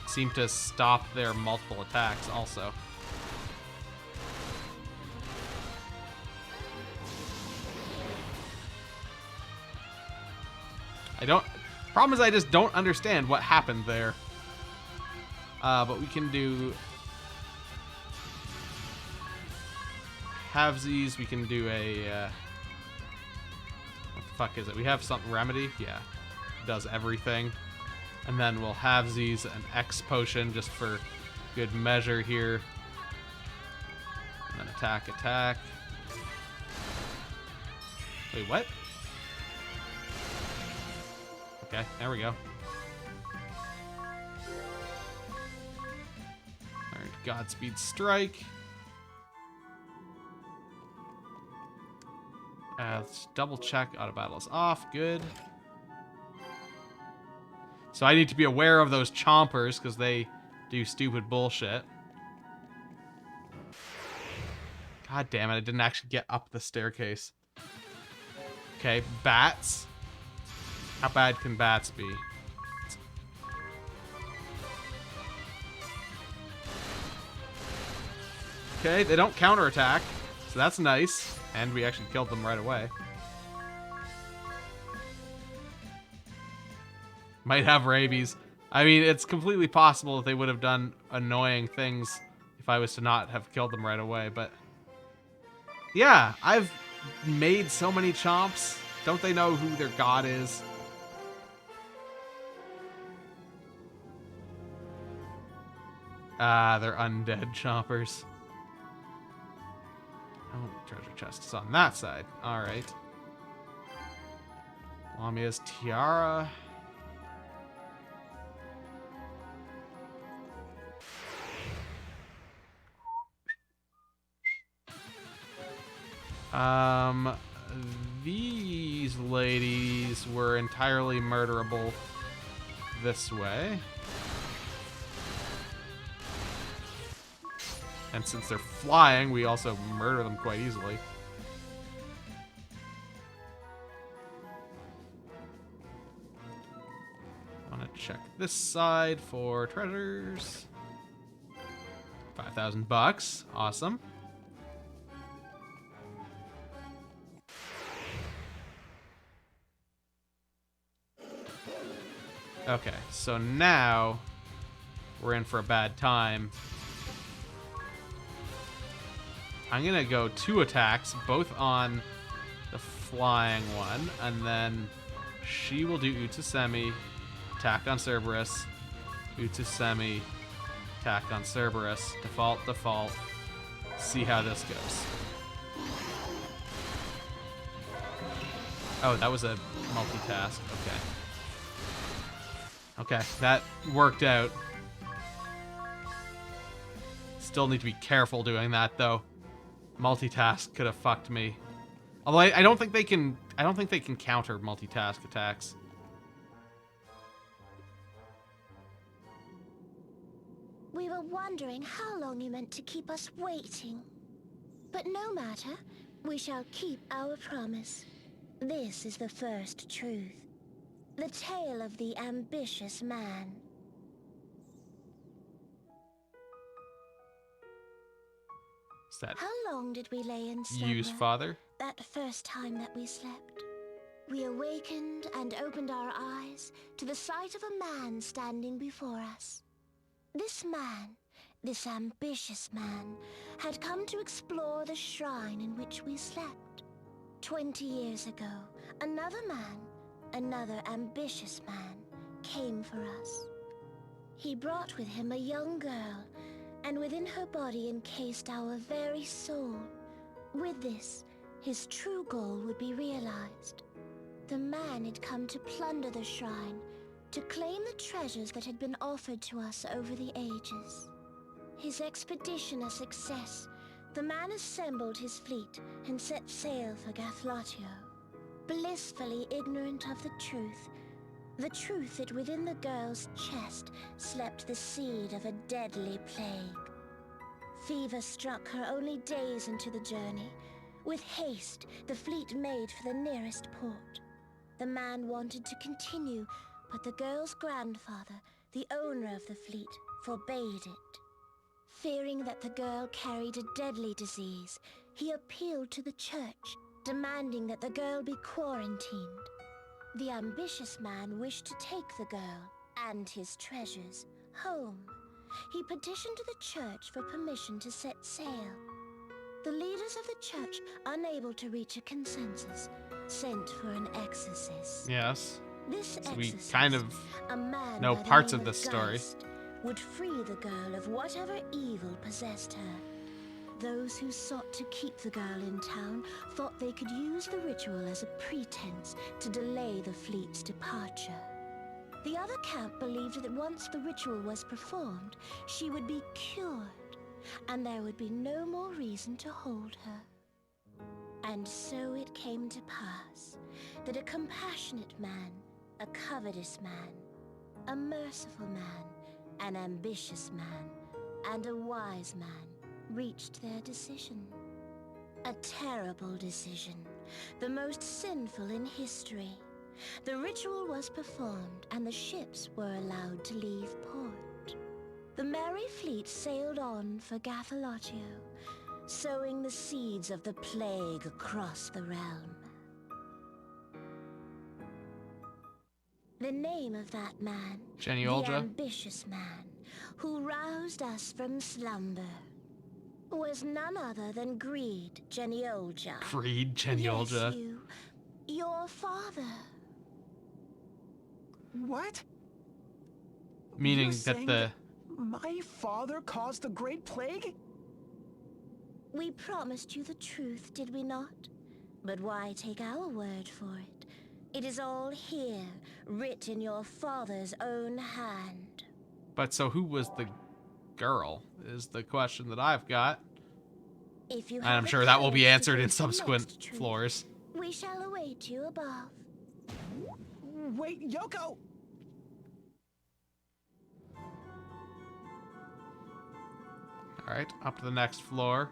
seemed to stop their multiple attacks also. Problem is I just don't understand what happened there. But we can do halvesies. We can do a what the fuck is it? We have something remedy. Yeah, does everything. And then we'll halvesies an X potion just for good measure here. And then attack. Wait, what? Okay, there we go. Alright, Godspeed Strike. Let's double check. Auto battle is off. Good. So I need to be aware of those chompers because they do stupid bullshit. God damn it, I didn't actually get up the staircase. Okay, bats. How bad can bats be? Okay, they don't counterattack, so that's nice. And we actually killed them right away. Might have rabies. I mean, it's completely possible that they would have done annoying things if I was to not have killed them right away, but... Yeah, I've made so many chomps. Don't they know who their god is? Ah, they're undead chompers. Oh, treasure chest is on that side. Alright. Lamia's tiara. These ladies were entirely murderable this way. And since they're flying, we also murder them quite easily. Want to check this side for treasures. 5,000 bucks. Awesome. Okay, so now we're in for a bad time. I'm gonna go 2 attacks, both on the flying one, and then she will do Utsumi, attack on Cerberus, Utsumi, attack on Cerberus, default, see how this goes. Oh, that was a multitask, okay. Okay, that worked out. Still need to be careful doing that, though. Multitask could have fucked me. Although I don't think they can. I don't think they can counter multitask attacks. We were wondering how long you meant to keep us waiting. But no matter, we shall keep our promise. This is the first truth. The tale of the ambitious man. Is that How long did we lay in slumber? Yu's father? That first time that we slept. We awakened and opened our eyes to the sight of a man standing before us. This man, this ambitious man, had come to explore the shrine in which we slept. 20 years ago, another man, another ambitious man, came for us. He brought with him a young girl, and within her body encased our very soul. With this, his true goal would be realized. The man had come to plunder the shrine, to claim the treasures that had been offered to us over the ages. His expedition a success, the man assembled his fleet and set sail for Gathlatio, blissfully ignorant of the truth that within the girl's chest slept the seed of a deadly plague. Fever struck her only days into the journey. With haste, the fleet made for the nearest port. The man wanted to continue, but the girl's grandfather, the owner of the fleet, forbade it. Fearing that the girl carried a deadly disease, he appealed to the church, demanding that the girl be quarantined. The ambitious man wished to take the girl and his treasures home. He petitioned the church for permission to set sail. The leaders of the church, unable to reach a consensus, sent for an exorcist. Yes. This So exorcist, we kind of a man know by the parts name of this story. Geist, would free the girl of whatever evil possessed her. Those who sought to keep the girl in town thought they could use the ritual as a pretense to delay the fleet's departure. The other camp believed that once the ritual was performed, she would be cured, and there would be no more reason to hold her. And so it came to pass that a compassionate man, a covetous man, a merciful man, an ambitious man, and a wise man reached their decision. A terrible decision, the most sinful in history. The ritual was performed, and the ships were allowed to leave port. The merry fleet sailed on for Gathlatio, sowing the seeds of the plague across the realm. The name of that man, Geniolja? the ambitious man, who roused us from slumber, was none other than Greed Geniolja. Greed Geniolja. Yes, your father. What? Meaning You're that saying the... my father caused the Great Plague? We promised you the truth, did we not? But why take our word for it? It is all here, writ in your father's own hand. But so who was the girl, is the question that I've got. If you And have I'm the sure that will be courage to answered in face the subsequent next truth, floors. we shall await you above. Wait, Yoko! Alright, up to the next floor.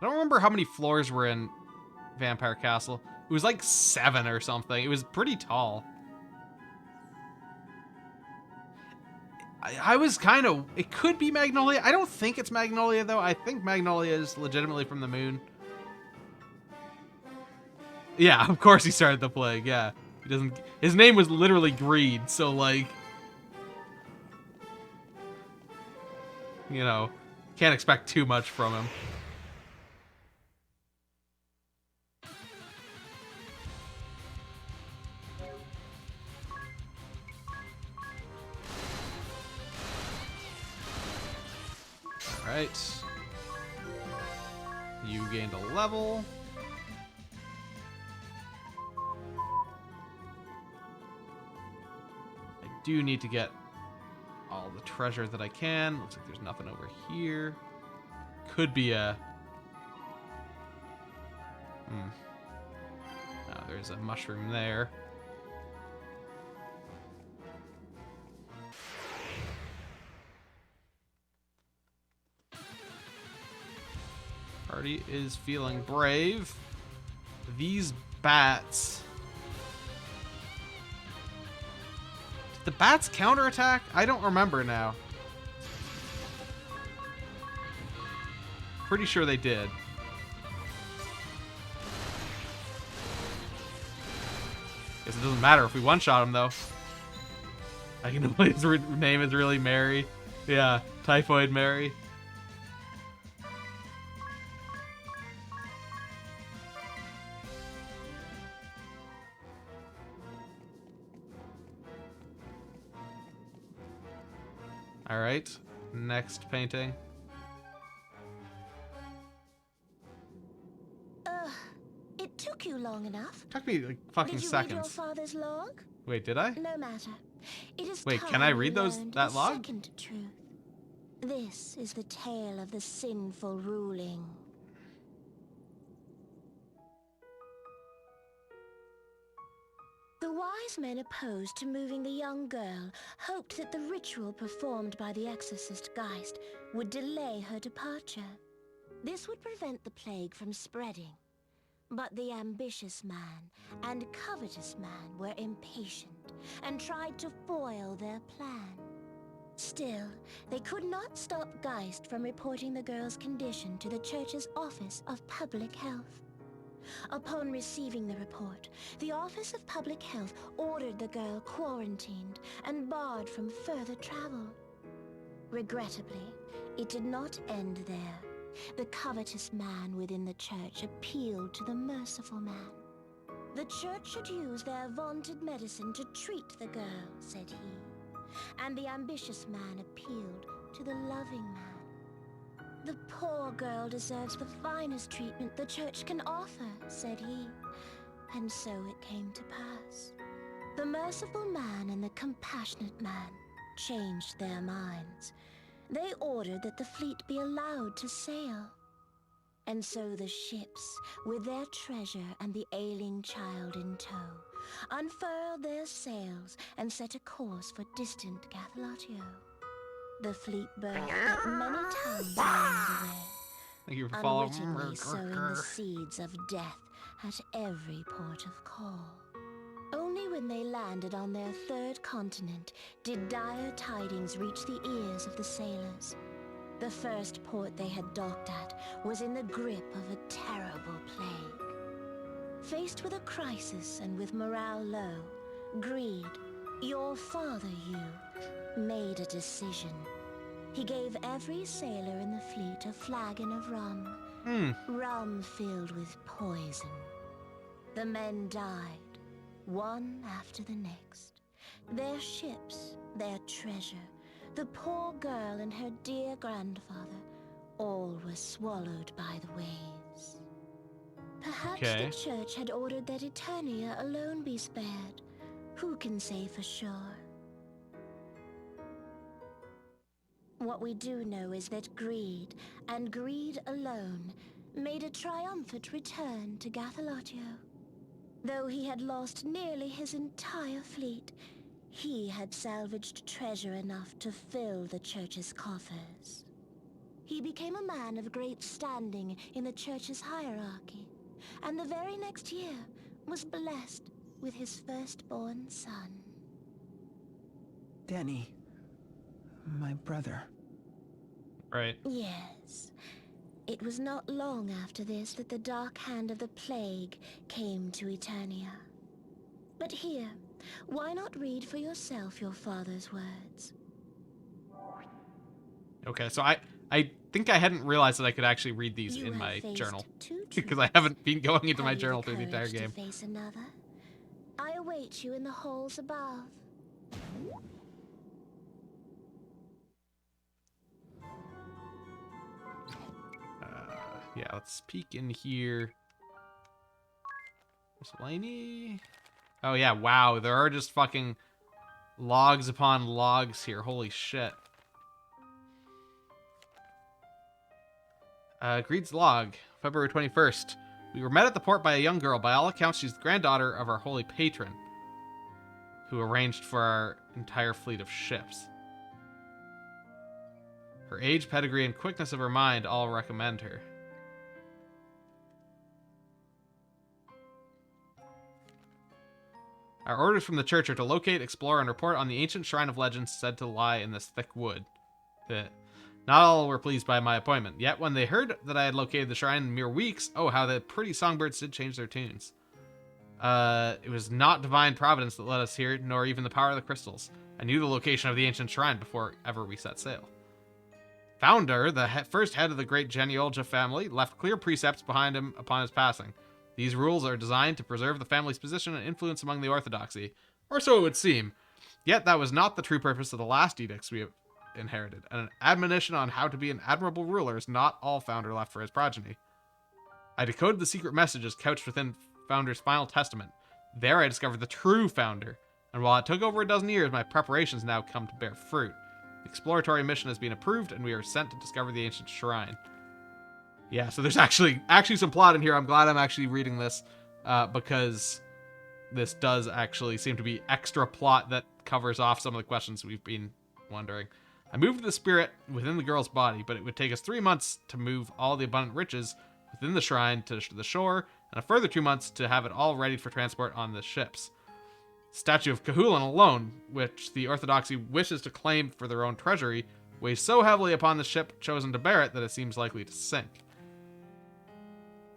I don't remember how many floors were in Vampire Castle. It was like 7 or something. It was pretty tall. I was kind of... It could be Magnolia. I don't think it's Magnolia, though. I think Magnolia is legitimately from the moon. Yeah, of course he started the plague, yeah. He doesn't... His name was literally Greed, so, like... You know, can't expect too much from him. Alright. You gained a level. I do need to get all the treasure that I can. Looks like there's nothing over here. Could be a... Oh, there's a mushroom there. Party is feeling brave. These bats... Did the bats counterattack? I don't remember now. pretty sure they did. Guess it doesn't matter if we one-shot him, though. I can know his name is really Mary. Yeah, Typhoid Mary. Alright, next painting. It took you long enough. Took me like fucking did you seconds. Read your father's log? Wait, did I? No matter. It is Wait, time can I read you those learned that the log? Second truth. This is the tale of the sinful ruling. The wise men opposed to moving the young girl hoped that the ritual performed by the exorcist Geist would delay her departure. This would prevent the plague from spreading. But the ambitious man and covetous man were impatient and tried to foil their plan. Still, they could not stop Geist from reporting the girl's condition to the church's Office of Public Health. Upon receiving the report, the Office of Public Health ordered the girl quarantined and barred from further travel. Regrettably, it did not end there. The covetous man within the church appealed to the merciful man. The church should use their vaunted medicine to treat the girl, said he. And the ambitious man appealed to the loving man. The poor girl deserves the finest treatment the church can offer, said he. And so it came to pass. The merciful man and the compassionate man changed their minds. They ordered that the fleet be allowed to sail. And so the ships, with their treasure and the ailing child in tow, unfurled their sails and set a course for distant Cathalatio. The fleet berthed at many towns along the way, Thank you for following. unwittingly sowing the seeds of death at every port of call. Only when they landed on their third continent did dire tidings reach the ears of the sailors. The first port they had docked at was in the grip of a terrible plague. Faced with a crisis and with morale low, Greed, your father, made a decision. He gave every sailor in the fleet a flagon of rum. Rum filled with poison. The men died, one after the next. Their ships, their treasure, the poor girl and her dear grandfather, all were swallowed by the waves. Perhaps the church had ordered that Eternia alone be spared. Who can say for sure? What we do know is that Greed, and Greed alone, made a triumphant return to Cathalatio. Though he had lost nearly his entire fleet, he had salvaged treasure enough to fill the church's coffers. He became a man of great standing in the church's hierarchy, and the very next year was blessed with his firstborn son. Denny, my brother. Right. Yes. It was not long after this that the dark hand of the plague came to Eternia. But here, why not read for yourself your father's words? Okay, so I think I hadn't realized that I could actually read these in my journal. Because I haven't been going into my journal through the entire game. To face another? I await you in the halls above. Yeah, let's peek in here. Miscellany. Oh yeah, wow, there are just fucking logs upon logs here. Holy shit. Greed's log, February 21st. We were met at the port by a young girl. By all accounts, she's the granddaughter of our holy patron, who arranged for our entire fleet of ships. Her age, pedigree, and quickness of her mind all recommend her. Our orders from the church are to locate, explore, and report on the ancient shrine of legends said to lie in this thick wood. Not all were pleased by my appointment, yet when they heard that I had located the shrine in mere weeks, oh, how the pretty songbirds did change their tunes. It was not divine providence that led us here, nor even the power of the crystals. I knew the location of the ancient shrine before ever we set sail. Founder, the first head of the great Genealogia family, left clear precepts behind him upon his passing. These rules are designed to preserve the family's position and influence among the orthodoxy, or so it would seem. Yet that was not the true purpose of the last edicts we have inherited, and an admonition on how to be an admirable ruler is not all Founder left for his progeny. I decoded the secret messages couched within Founder's final testament. There I discovered the true Founder, and while it took over a dozen years, my preparations now come to bear fruit. The exploratory mission has been approved, and we are sent to discover the ancient shrine. Yeah, so there's actually some plot in here. I'm glad I'm actually reading this, because this does actually seem to be extra plot that covers off some of the questions we've been wondering. I moved the spirit within the girl's body, but it would take us 3 months to move all the abundant riches within the shrine to the shore, and a further 2 months to have it all ready for transport on the ships. The statue of Cahulan alone, which the Orthodoxy wishes to claim for their own treasury, weighs so heavily upon the ship chosen to bear it that it seems likely to sink.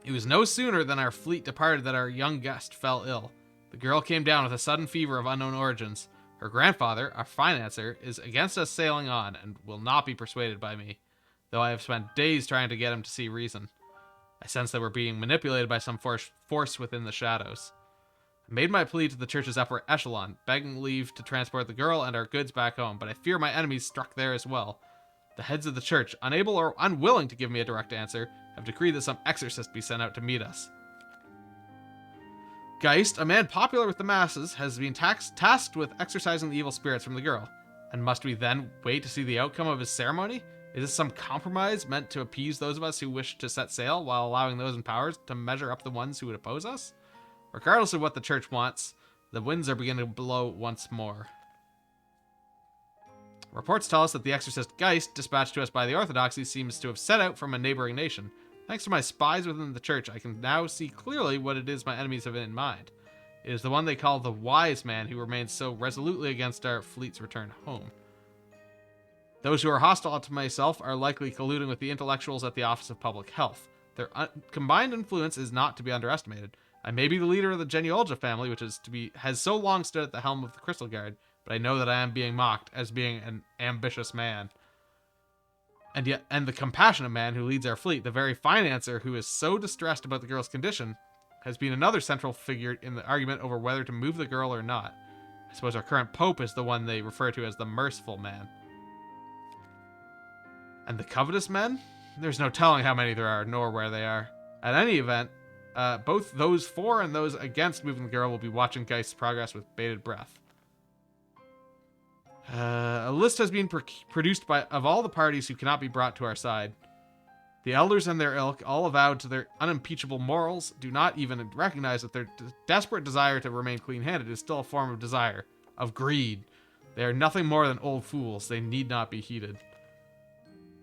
It was no sooner than our fleet departed that our young guest fell ill. The girl came down with a sudden fever of unknown origins. Her grandfather, our financier, is against us sailing on and will not be persuaded by me, though I have spent days trying to get him to see reason. I sense that we're being manipulated by some force within the shadows. I made my plea to the church's upper echelon, begging leave to transport the girl and our goods back home, but I fear my enemies struck there as well. The heads of the church, unable or unwilling to give me a direct answer, have decreed that some exorcist be sent out to meet us. Geist, a man popular with the masses, has been tasked with exorcising the evil spirits from the girl. And must we then wait to see the outcome of his ceremony? Is this some compromise meant to appease those of us who wish to set sail while allowing those in power to measure up the ones who would oppose us? Regardless of what the church wants, the winds are beginning to blow once more. Reports tell us that the exorcist Geist, dispatched to us by the Orthodoxy, seems to have set out from a neighboring nation. Thanks to my spies within the church, I can now see clearly what it is my enemies have in mind. It is the one they call the Wise Man who remains so resolutely against our fleet's return home. Those who are hostile to myself are likely colluding with the intellectuals at the Office of Public Health. Their combined influence is not to be underestimated. I may be the leader of the Genealogia family, which has so long stood at the helm of the Crystal Guard, but I know that I am being mocked as being an ambitious man. And the compassionate man who leads our fleet, the very financier who is so distressed about the girl's condition, has been another central figure in the argument over whether to move the girl or not. I suppose our current pope is the one they refer to as the merciful man. And the covetous men? There's no telling how many there are, nor where they are. At any event, both those for and those against moving the girl will be watching Geist's progress with bated breath. A list has been produced of all the parties who cannot be brought to our side. The elders and their ilk, all avowed to their unimpeachable morals, do not even recognize that their desperate desire to remain clean-handed is still a form of desire, of greed. They are nothing more than old fools. They need not be heeded.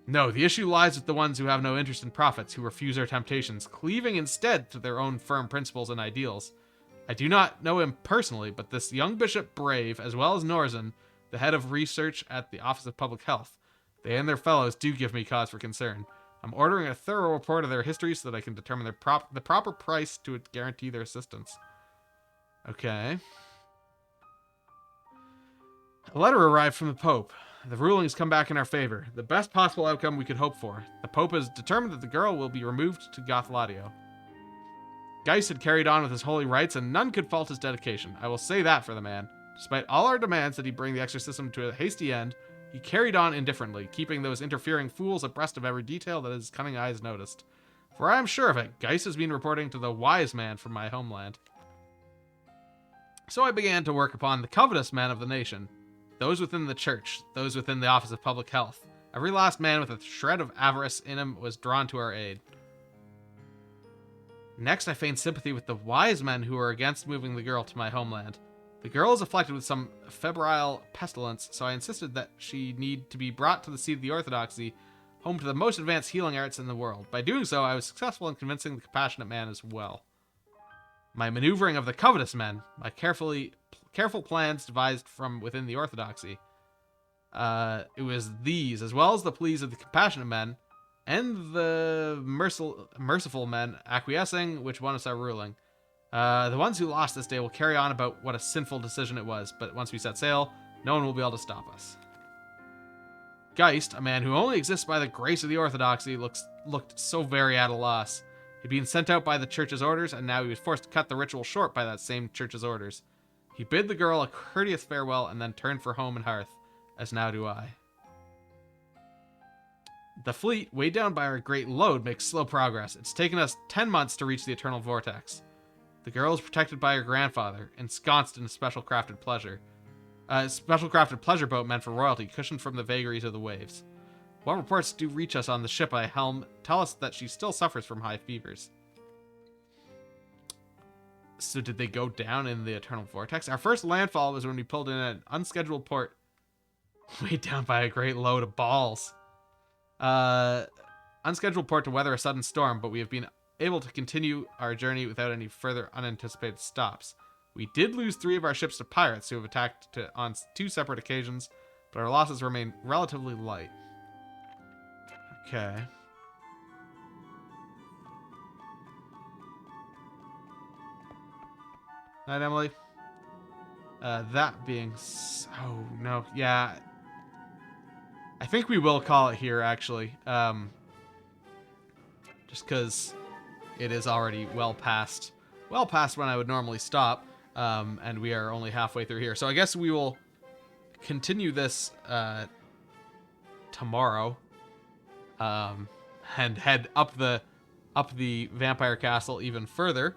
No, the issue lies with the ones who have no interest in profits, who refuse our temptations, cleaving instead to their own firm principles and ideals. I do not know him personally, but this young Bishop Brave, as well as Norzen, the head of research at the Office of Public Health, they and their fellows do give me cause for concern. I'm ordering a thorough report of their history so that I can determine the proper price to guarantee their assistance. Okay. A letter arrived from the Pope. The rulings come back in our favor. The best possible outcome we could hope for. The Pope has determined that the girl will be removed to Gothladio. Geist had carried on with his holy rites, and none could fault his dedication. I will say that for the man. Despite all our demands that he bring the exorcism to a hasty end, he carried on indifferently, keeping those interfering fools abreast of every detail that his cunning eyes noticed. For I am sure of it, Geist has been reporting to the Wise Man from my homeland. So I began to work upon the covetous men of the nation. Those within the church, those within the Office of Public Health. Every last man with a shred of avarice in him was drawn to our aid. Next, I feigned sympathy with the wise men who were against moving the girl to my homeland. The girl is afflicted with some febrile pestilence, so I insisted that she need to be brought to the seat of the Orthodoxy, home to the most advanced healing arts in the world. By doing so, I was successful in convincing the compassionate man as well. My maneuvering of the covetous men, my careful plans devised from within the Orthodoxy. It was these, as well as the pleas of the compassionate men, and the merciful men acquiescing, which won us our ruling. The ones who lost this day will carry on about what a sinful decision it was, but once we set sail, no one will be able to stop us. Geist, a man who only exists by the grace of the Orthodoxy, looked so very at a loss. He'd been sent out by the church's orders, and now he was forced to cut the ritual short by that same church's orders. He bid the girl a courteous farewell and then turned for home and hearth, as now do I. The fleet, weighed down by our great load, makes slow progress. It's taken us 10 months to reach the Eternal Vortex. The girl is protected by her grandfather, ensconced in a special crafted pleasure boat meant for royalty, cushioned from the vagaries of the waves. What reports do reach us on the ship by helm tell us that she still suffers from high fevers. So did they go down in the Eternal Vortex? Our first landfall was when we pulled in an unscheduled port, weighed down by a great load of balls. Unscheduled port to weather a sudden storm, but we have been able to continue our journey without any further unanticipated stops. We did lose 3 of our ships to pirates who have attacked on 2 separate occasions, but our losses remain relatively light. Okay. Night, Emily. That being oh no, yeah. I think we will call it here, actually. Just because it is already well past when I would normally stop, and we are only halfway through here. So I guess we will continue this tomorrow, and head up the vampire castle even further,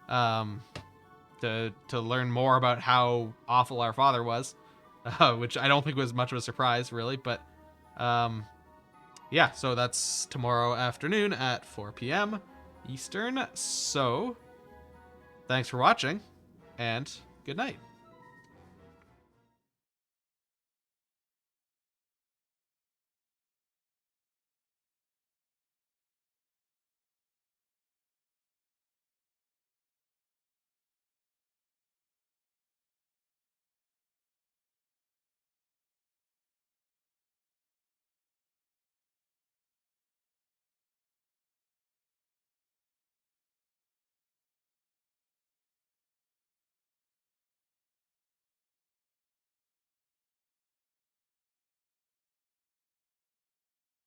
to learn more about how awful our father was, which I don't think was much of a surprise, really, but yeah, so that's tomorrow afternoon at 4 p.m. Eastern. So thanks for watching, and good night.